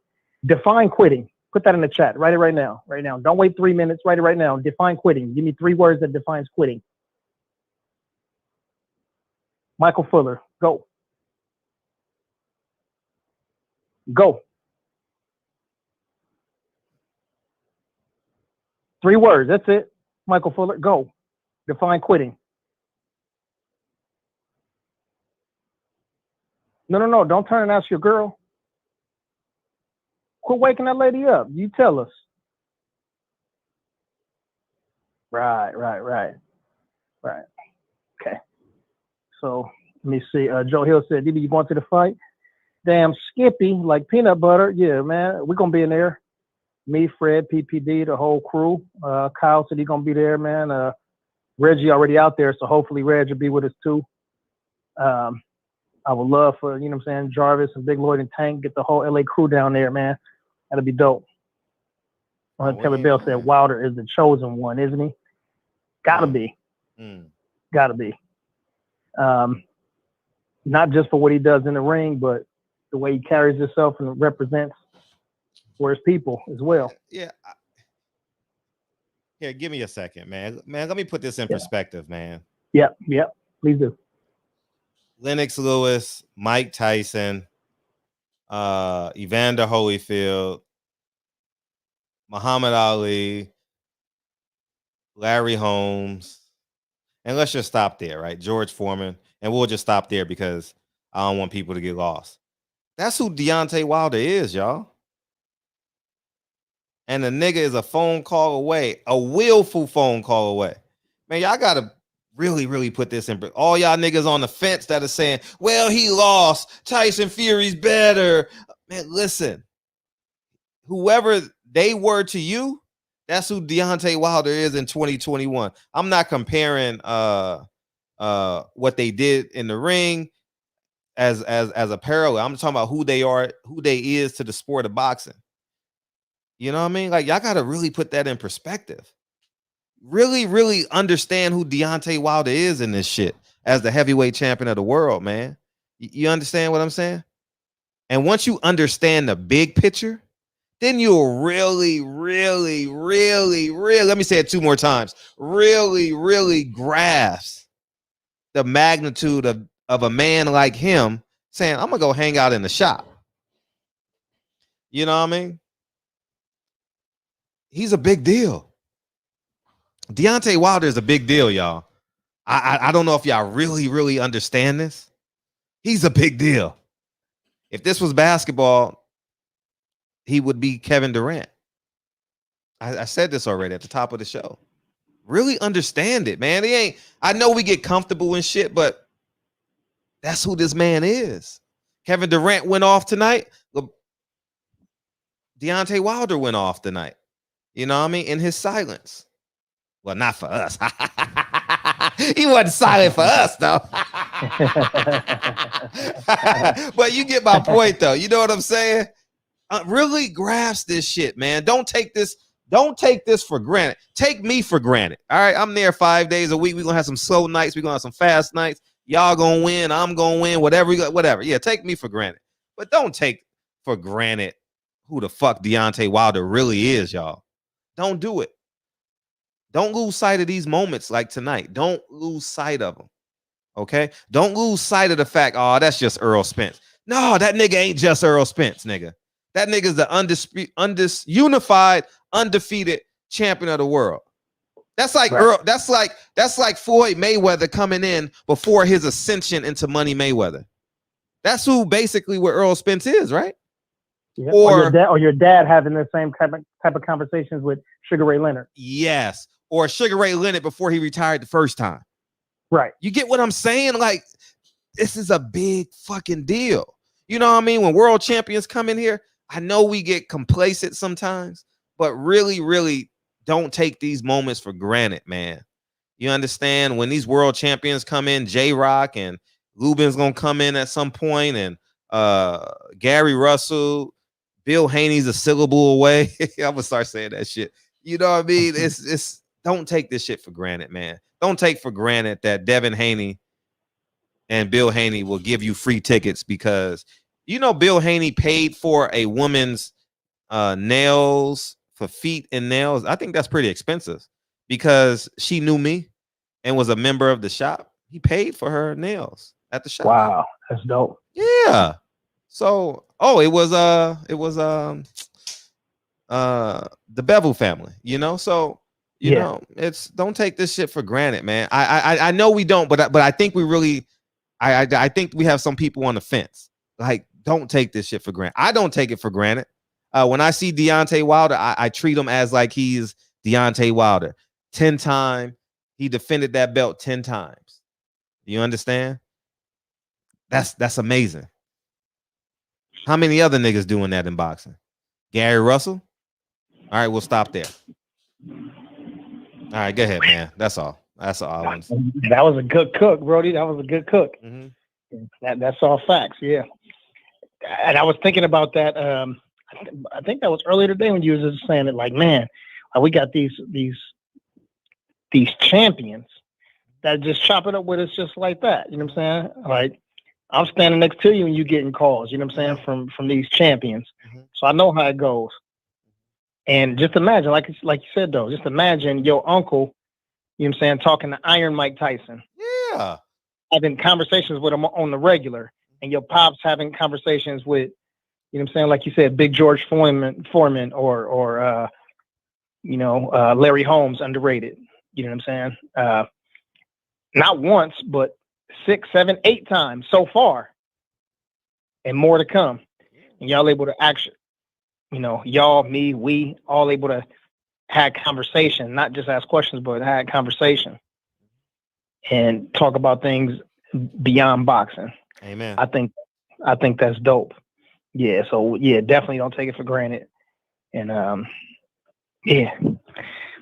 Define quitting. Put that in the chat. Write it right now. Right now. Don't wait 3 minutes. Write it right now. Define quitting. Give me 3 words that defines quitting. Michael Fuller, go. Go. 3 words. That's it. Michael Fuller, go. Define quitting. No. Don't turn and ask your girl. Quit waking that lady up. You tell us. Right. Okay. So let me see. Joe Hill said, DB, you going to the fight? Damn Skippy, like peanut butter. Yeah, man. We're going to be in there. Me, Fred, PPD, the whole crew. Kyle said he's going to be there, man. Reggie already out there, so hopefully Reg will be with us too. I would love for, you know what I'm saying, Jarvis and Big Lloyd and Tank, get the whole LA crew down there, man. That'd be dope. Taylor Bell said Wilder is the chosen one, isn't he? Gotta be. Gotta be. Not just for what he does in the ring, but the way he carries himself and represents for his people as well. Yeah. Here, give me a second, man. Let me put this in perspective, man. Yep. Please do. Lennox Lewis, Mike Tyson, Evander Holyfield, Muhammad Ali, Larry Holmes, and let's just stop there, right? George Foreman, and we'll just stop there because I don't want people to get lost. That's who Deontay Wilder is, y'all. And the nigga is a phone call away, a willful phone call away. Man, y'all gotta really put this in. All y'all niggas on the fence that are saying, well, he lost. Tyson Fury's better. Man, listen. Whoever they were to you, that's who Deontay Wilder is in 2021. I'm not comparing what they did in the ring as a parallel. I'm talking about who they are, who they is to the sport of boxing. You know what I mean? Like, y'all got to really put that in perspective. Really understand who Deontay Wilder is in this shit as the heavyweight champion of the world, man. You understand what I'm saying? And once you understand the big picture, then you'll really, let me say it 2 more times, really grasp the magnitude of a man like him saying, I'm going to go hang out in the shop. You know what I mean? He's a big deal. Deontay Wilder is a big deal, y'all. I don't know if y'all really understand this. He's a big deal. If this was basketball, he would be Kevin Durant. I said this already at the top of the show. Really understand it, man. I know we get comfortable and shit, but that's who this man is. Kevin Durant went off tonight. Deontay Wilder went off tonight. You know what I mean? In his silence. Well, not for us. He wasn't silent for us, though. But you get my point, though. You know what I'm saying? Really grasp this shit, man. Don't take this for granted. Take me for granted. All right, I'm there 5 days a week. We're gonna have some slow nights. We're gonna have some fast nights. Y'all gonna win. I'm gonna win. Whatever. Whatever. Yeah, take me for granted. But don't take for granted who the fuck Deontay Wilder really is, y'all. Don't do it. Don't lose sight of these moments like tonight. Don't lose sight of them. Okay? Don't lose sight of the fact, oh, that's just Earl Spence. No, that nigga ain't just Earl Spence, nigga. That nigga's the unified, undefeated champion of the world. That's like Right. Earl, that's like Floyd Mayweather coming in before his ascension into Money Mayweather. That's who basically what Earl Spence is, right? Yeah. Or your dad having the same type of conversations with Sugar Ray Leonard. Yes. Or Sugar Ray Leonard before he retired the first time. Right. You get what I'm saying? Like, this is a big fucking deal. You know what I mean? When world champions come in here, I know we get complacent sometimes, but really, really don't take these moments for granted, man. You understand? When these world champions come in, J-Rock and Lubin's gonna come in at some point, and Gary Russell, Bill Haney's a syllable away. I'm gonna start saying that shit. You know what I mean? It's don't take this shit for granted, man. Don't take for granted that Devin Haney and Bill Haney will give you free tickets because you know Bill Haney paid for a woman's nails for feet and nails. I think that's pretty expensive because she knew me and was a member of the shop. He paid for her nails at the shop. Wow, that's dope. Yeah. So, it was the Bevel family, you know. So, you know, it's don't take this shit for granted, man. I know we don't, but I think we really, I think we have some people on the fence. Like, don't take this shit for granted. I don't take it for granted. When I see Deontay Wilder, I treat him as like he's Deontay Wilder. 10-time, he defended that belt 10 times. You understand? That's amazing. How many other niggas doing that in boxing? Gary Russell? All right, we'll stop there. All right, go ahead, man. That's all. That's all I want to say. That was a good cook, Brody. That was a good cook. Mm-hmm. That's all facts, yeah. And I was thinking about that. I think that was earlier today when you was just saying it. Like, man, we got these champions that just chop it up with us just like that. You know what I'm saying? Like, I'm standing next to you and you getting calls. You know what I'm saying from these champions. So I know how it goes. And just imagine, like you said though, just imagine your uncle, you know what I'm saying, talking to Iron Mike Tyson. Yeah. Having conversations with him on the regular, and your pops having conversations with, you know what I'm saying, like you said, Big George Foreman or Larry Holmes, underrated. You know what I'm saying? Not once, but 6, 7, 8 times so far, and more to come. And y'all able to actually, y'all, me, we all able to have conversation, not just ask questions, but have conversation and talk about things beyond boxing. Amen. I think that's dope. Yeah. So yeah, definitely don't take it for granted. And yeah,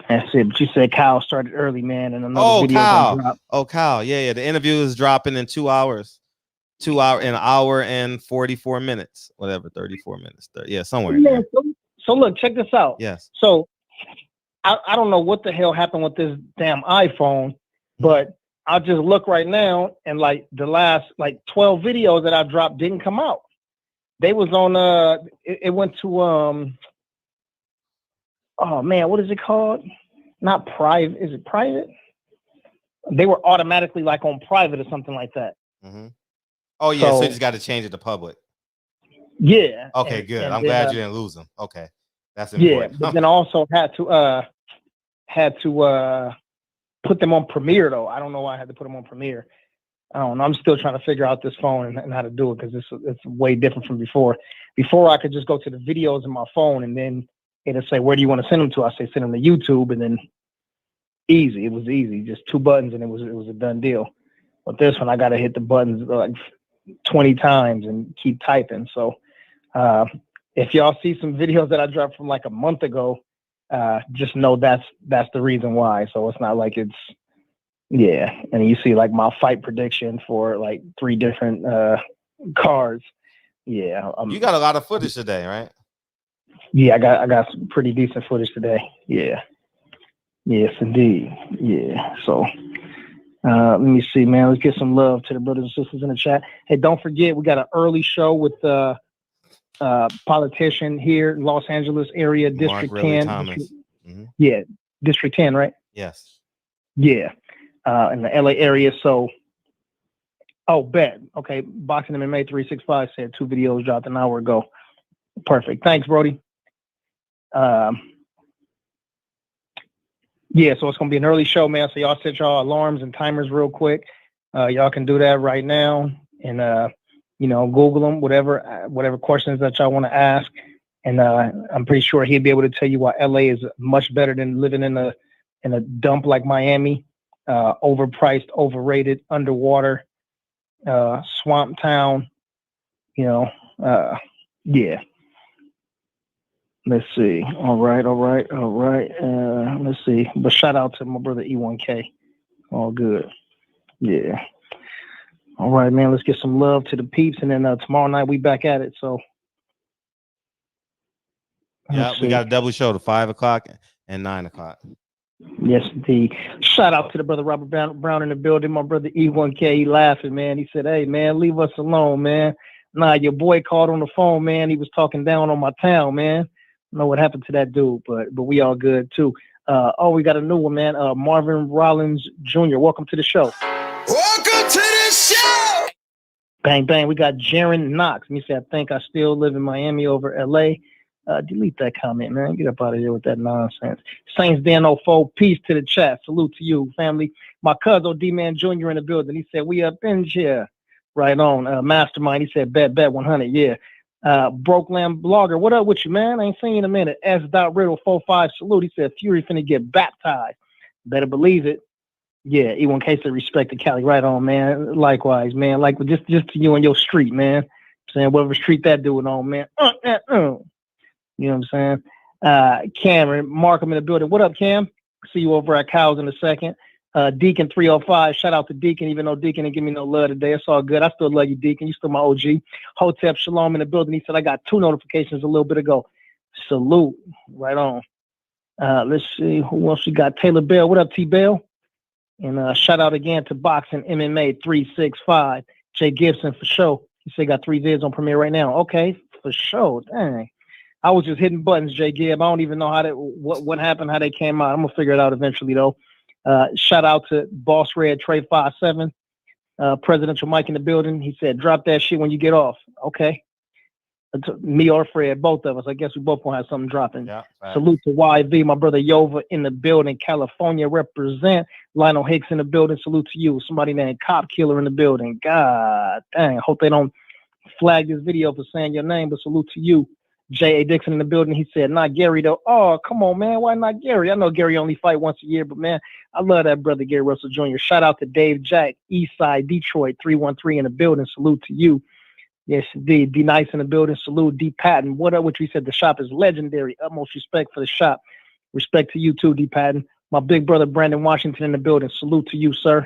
that's it. But you said Kyle started early, man, and another video gonna drop. Oh, Kyle. Yeah. The interview is dropping in 2 hours. An hour and 44 minutes, whatever, 34 minutes. Yeah, somewhere in there. So look, check this out. Yes. So I don't know what the hell happened with this damn iPhone, but I'll just look right now, and like the last 12 videos that I dropped didn't come out. They was on it went to oh man, what is it called? Not private. Is it private? They were automatically like on private or something like that. Mm-hmm. Oh yeah, so you just got to change it to public. Yeah. Okay, good. I'm then, glad you didn't lose them. Okay, that's important. Yeah, but then I also had to put them on Premiere though. I don't know why I had to put them on Premiere. I don't know. I'm still trying to figure out this phone and how to do it because it's way different from before. Before I could just go to the videos in my phone and then it'll say, where do you want to send them to? I say send them to YouTube, and then easy. It was easy, just 2 buttons and it was a done deal. But this one I got to hit the buttons like 20 times and keep typing. So if y'all see some videos that I dropped from like a month ago, just know that's the reason why. So it's not like it's Yeah, and you see like my fight prediction for like 3 different cards. Yeah, You got a lot of footage today, right? Yeah, I got some pretty decent footage today. Yeah, yes indeed. Yeah, so let me see, man. Let's get some love to the brothers and sisters in the chat. Hey, don't forget we got an early show with politician here in Los Angeles area, District 10. Yeah, District 10, right? Yes. Yeah, in the LA area. So, bet. Okay, Boxing MMA 365 said 2 videos dropped an hour ago. Perfect. Thanks, Brody. Yeah, so it's gonna be an early show, man. So y'all set y'all alarms and timers real quick. Y'all can do that right now, and Google them, whatever questions that y'all want to ask. And I'm pretty sure he'll be able to tell you why LA is much better than living in a dump like Miami, overpriced, overrated, underwater, swamp town. Yeah. Let's see. All right. Let's see. But shout out to my brother E1K. All good. Yeah. All right, man. Let's get some love to the peeps, and then tomorrow night we back at it. So. Yeah, we got a double show to 5 o'clock and 9 o'clock. Yes, indeed. Shout out to the brother Robert Brown in the building. My brother E1K, he laughing, man. He said, "Hey, man, leave us alone, man. Nah, your boy called on the phone, man. He was talking down on my town, man. I don't know what happened to that dude, but we all good too." We got a new one, man. Marvin Rollins Jr. Welcome to the show. Welcome to the show. Bang, bang. We got Jaron Knox. He said, "I think I still live in Miami over LA." Delete that comment, man. Get up out of here with that nonsense. Saints Dan 04, peace to the chat. Salute to you, family. My cousin D-Man Jr. in the building. He said, "We up in here." Right on. Mastermind. He said, bet 100. Yeah. Brokeland Blogger. What up with you, man? I ain't seen you in a minute. S.Riddle 45. Salute. He said, "Fury finna get baptized." Better believe it. Yeah. E1K said, "Respect to Cali." Right on, man. Likewise, man. Like just to you and your street, man. I'm saying whatever street that dude on, man. You know what I'm saying? Cameron, Markham in the building. What up, Cam? See you over at Cows in a second. Deacon 305. Shout out to Deacon, even though Deacon didn't give me no love today. It's all good. I still love you, Deacon. You still my OG. Hotep Shalom in the building. He said, "I got 2 notifications a little bit ago." Salute. Right on. Let's see. Who else we got? Taylor Bell. What up, T Bell? And shout out again to Boxing MMA 365. Jay Gibson for sure. He said got 3 vids on Premiere right now. Okay, for sure. Dang. I was just hitting buttons, Jay Gibb. I don't even know what happened, how they came out. I'm gonna figure it out eventually though. Shout out to Boss Red Trey 57, Presidential Mike in the building. He said, "Drop that shit when you get off." Okay. Me or Fred, both of us. I guess we both gonna have something dropping. Yeah, right. Salute to YV, my brother Yova in the building, California represent. Lionel Hicks in the building. Salute to you. Somebody named Cop Killer in the building. God dang. I hope they don't flag this video for saying your name, but salute to you. J.A. Dixon in the building. He said, "Not Gary, though." Oh, come on, man. Why not Gary? I know Gary only fight once a year, but, man, I love that brother, Gary Russell Jr. Shout out to Dave Jack, Eastside, Detroit, 313 in the building. Salute to you. Yes, indeed. D Nice in the building. Salute. D Patton. What up? Which we said the shop is legendary. Utmost respect for the shop. Respect to you, too, D Patton. My big brother, Brandon Washington in the building. Salute to you, sir.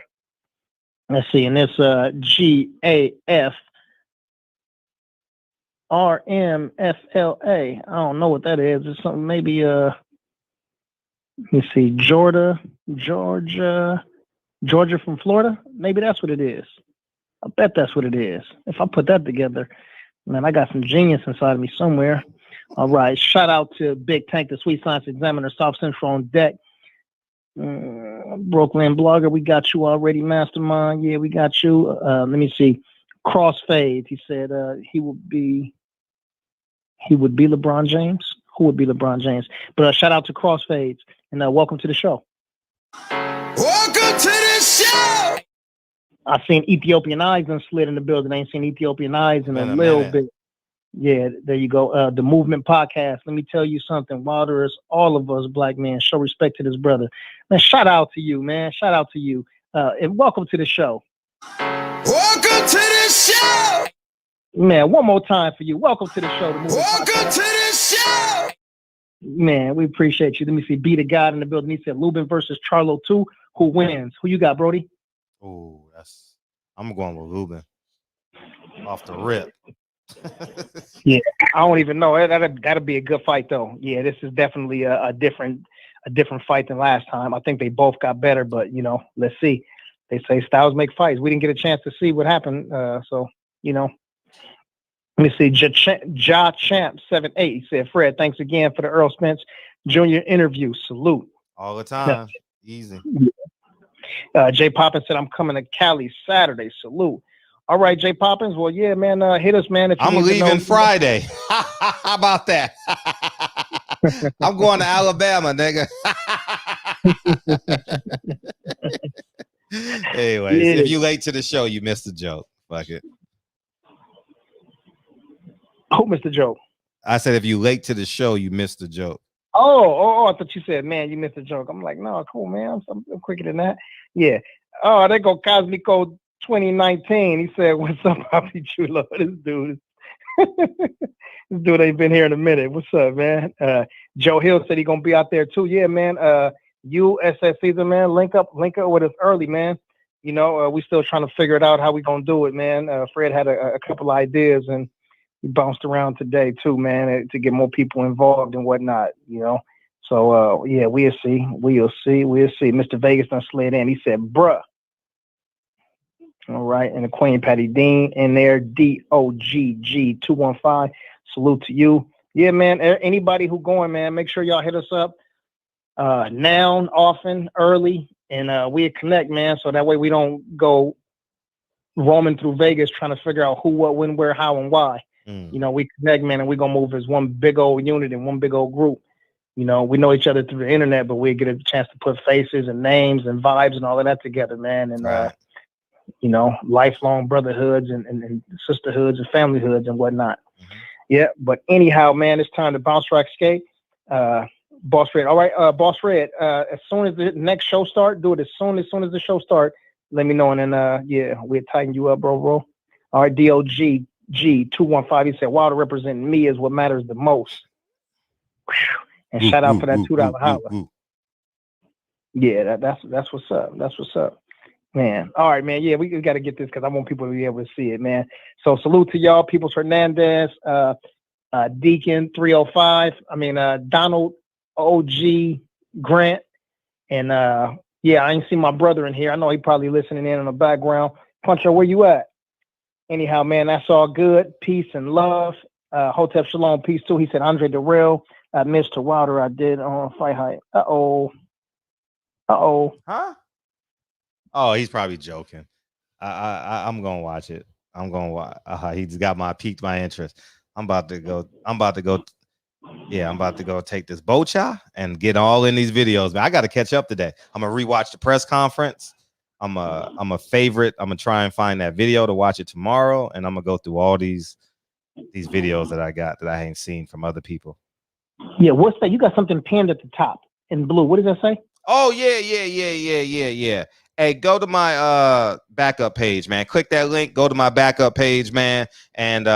Let's see. And this GAF. RMFLA. I don't know what that is. It's something maybe let me see, Georgia from Florida. Maybe that's what it is. I bet that's what it is. If I put that together, man, I got some genius inside of me somewhere. All right. Shout out to Big Tank, the Sweet Science Examiner, South Central on deck. Brooklyn Blogger, we got you already. Mastermind, yeah, we got you. Let me see. Crossfade, he said he would be LeBron James. Who would be LeBron James? But shout out to Crossfades, and welcome to the show. Welcome to the show. I seen Ethiopian Eyes and slid in the building. I ain't seen Ethiopian Eyes in a little bit. Yeah, there you go. The Movement Podcast. Let me tell you something. Wilder is all of us black men. Show respect to this brother. Man, shout out to you, man. Shout out to you. And welcome to the show. Welcome to the show. Man, one more time for you. Welcome to the show. Welcome to the show. Man, we appreciate you. Let me see. Be the God in the building. He said Lubin versus Charlo 2. who wins. Who you got, Brody? Oh, I'm going with Ruben. Off the rip. Yeah, I don't even know. That'll be a good fight though. Yeah, this is definitely a different fight than last time. I think they both got better, but let's see. They say styles make fights. We didn't get a chance to see what happened. So let me see. Ja Champ 7-8. He said, Fred, thanks again for the Earl Spence Jr. interview. Salute. All the time. Easy. Jay Poppins said, I'm coming to Cali Saturday. Salute. All right, Jay Poppins. Well, yeah, man, hit us, man. If you I'm leaving Friday. How about that? I'm going to Alabama, nigga. Anyways, if you late to the show, you missed the joke. Fuck it. Who missed the joke? I said if you late to the show, you missed the joke. Oh, I thought you said, man, you missed the joke. I'm like, no, cool, man. I'm quicker than that. Yeah. Oh, there go Cosmico 2019. He said, what's up, Papi Chulo? This dude ain't been here in a minute. What's up, man? Joe Hill said he gonna be out there too. Yeah, man. USS season, man. Link up with us early, man. We still trying to figure it out how we gonna do it, man. Fred had a couple ideas and he bounced around today too, man, to get more people involved and whatnot, So yeah, we'll see. Mr. Vegas done slid in. He said, bruh. All right, and the Queen Patty Dean in there, DOGG215. Salute to you. Yeah, man. Anybody who going, man, make sure y'all hit us up now, often, early, and we'll connect, man. So that way we don't go roaming through Vegas trying to figure out who, what, when, where, how, and why. We connect, man, and we're gonna move as one big old unit and one big old group. We know each other through the internet, but we get a chance to put faces and names and vibes and all of that together, man. And lifelong brotherhoods and sisterhoods and familyhoods and whatnot. Yeah, but anyhow, man, it's time to bounce rack skate. Boss Red. All right, Boss Red, as soon as the next show start, do it as soon as the show start. Let me know, and then we'll tighten you up, bro. All right, DOGG215. He said, Wilder representing me is what matters the most. And shout out for that $2 holler. Yeah, that's what's up. That's what's up. Man. All right, man. Yeah, we got to get this because I want people to be able to see it, man. So salute to y'all, Peoples Hernandez, Deacon 305. Donald OG Grant. And I ain't seen my brother in here. I know he probably listening in the background. Puncher, where you at? Anyhow, man, that's all good. Peace and love. Hotep Shalom, peace too. He said, Andre Darrell, Mr. Wilder, I did on Fight Hype. Uh-oh. Huh? Oh, he's probably joking. I'm gonna watch it. I'm gonna watch. He's got piqued my interest. I'm about to go. Yeah, I'm about to go take this bocha and get all in these videos. Man, I got to catch up today. I'm gonna rewatch the press conference. I'm a favorite. I'm gonna try and find that video to watch it tomorrow, and I'm gonna go through all these videos that I got that I ain't seen from other people. Yeah, what's that? You got something pinned at the top in blue. What does that say? Oh yeah. Hey, go to my backup page, man. Click that link. Go to my backup page, man. And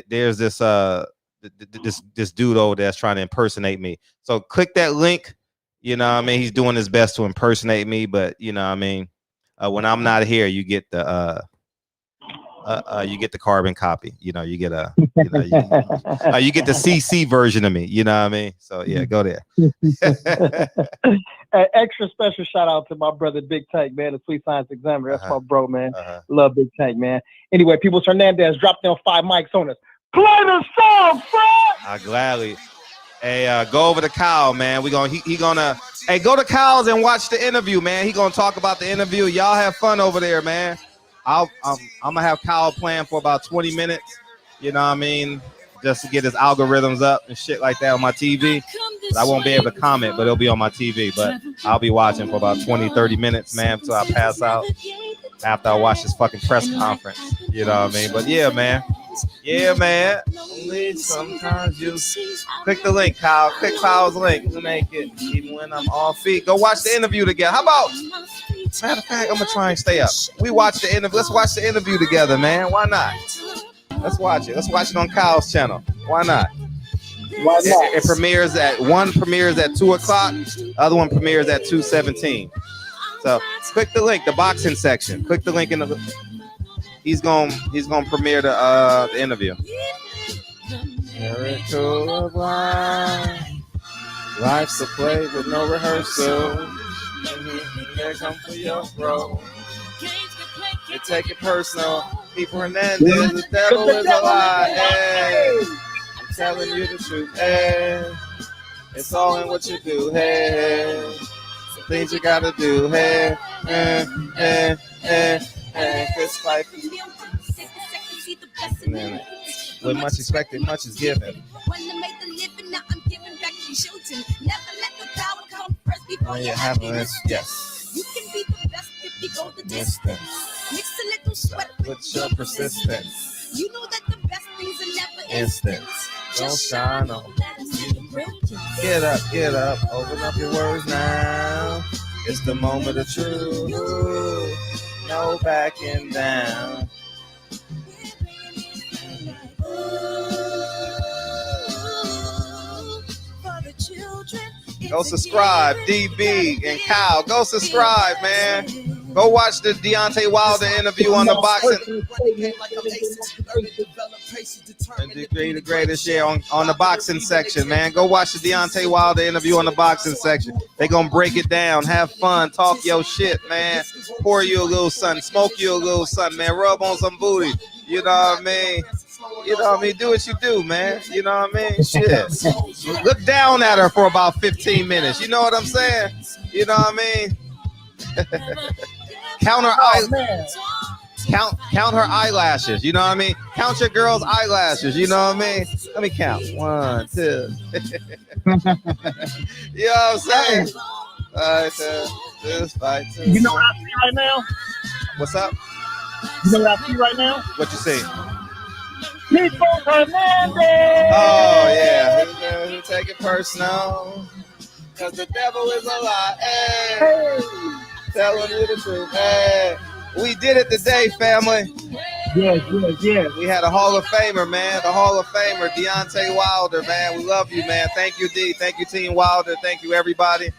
there's this this dude over there that's trying to impersonate me. So click that link. He's doing his best to impersonate me, but when I'm not here, you get the carbon copy. You get you get the CC version of me. So yeah, go there. Extra special shout out to my brother Big Tank, man, the Sweet Science Examiner. That's my bro, man. Love Big Tank, man. Anyway, Peoples Hernandez dropped down 5 mics on us. Play the song, Fred. I gladly. Hey, go over to Kyle, man. He gonna go to Kyle's and watch the interview, man. He gonna talk about the interview. Y'all have fun over there, man. I'm gonna have Kyle playing for about 20 minutes. Just to get his algorithms up and shit like that on my TV. But I won't be able to comment, but it'll be on my TV. But I'll be watching for about 20-30 minutes, man, until I pass out. After I watch this fucking press conference. But yeah, man. Only sometimes you click the link, Kyle. Click Kyle's link to make it. Even when I'm off feet. Go watch the interview together. How about, matter of fact, I'm gonna try and stay up. We watch the interview. Let's watch the interview together, man. Why not? Let's watch it. Let's watch it on Kyle's channel. Why not? Why not? It premieres at 2 o'clock. Other one premieres at 2:17. So click the link, the boxing section. Click the link in the. He's gonna premiere the interview. Miracle of life. Life's a play with no rehearsal. Here come for your role. You take it personal. People Hernandez, the devil is a lie. Hey, I'm telling you the truth. Hey, it's all in what you do. Hey, some things you gotta do. Hey, fist fight. With much expected, much is given. When you have this, yes. You can be the best if you go the distance. Mix a little sweat with your persistence. You know that the best things are never instant. Don't shine on. Get up, open up your words now. It's the moment of truth. No backing down. Go subscribe, DB and Kyle. Go subscribe, man. Go watch the Deontay Wilder interview on the boxing. And the greatest share on the boxing section, man. Go watch the Deontay Wilder interview on the boxing section. They gonna break it down, have fun, talk your shit, man. Pour you a little something, smoke you a little something, man. Rub on some booty. You know what I mean? You know what I mean? Do what you do, man. You know what I mean? Shit. Look down at her for about 15 minutes. You know what I'm saying? You know what I mean? Count her eyelashes. You know what I mean? Count your girl's eyelashes. You know what I mean? Let me count. 1, 2. You know what I'm saying? 5, 6, 5, 2. You know what I see right now? What's up? You know what I see right now? What you see? People Hernandez. Oh yeah, take it personal, cause the devil is a lie. Hey, telling you the truth. Hey, we did it today, family. Yes. We had a Hall of Famer, man. The Hall of Famer, Deontay Wilder, man. We love you, man. Thank you, D. Thank you, Team Wilder. Thank you, everybody.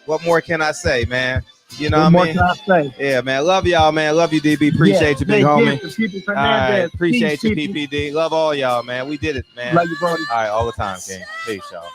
What more can I say, man? You know what I mean? What more can I say? Yeah, man. Love y'all, man. Love you, DB. Appreciate you, big homie. All right. Appreciate you, PPD. Love all y'all, man. We did it, man. Love you, brother. All right, all the time, King. Peace, y'all.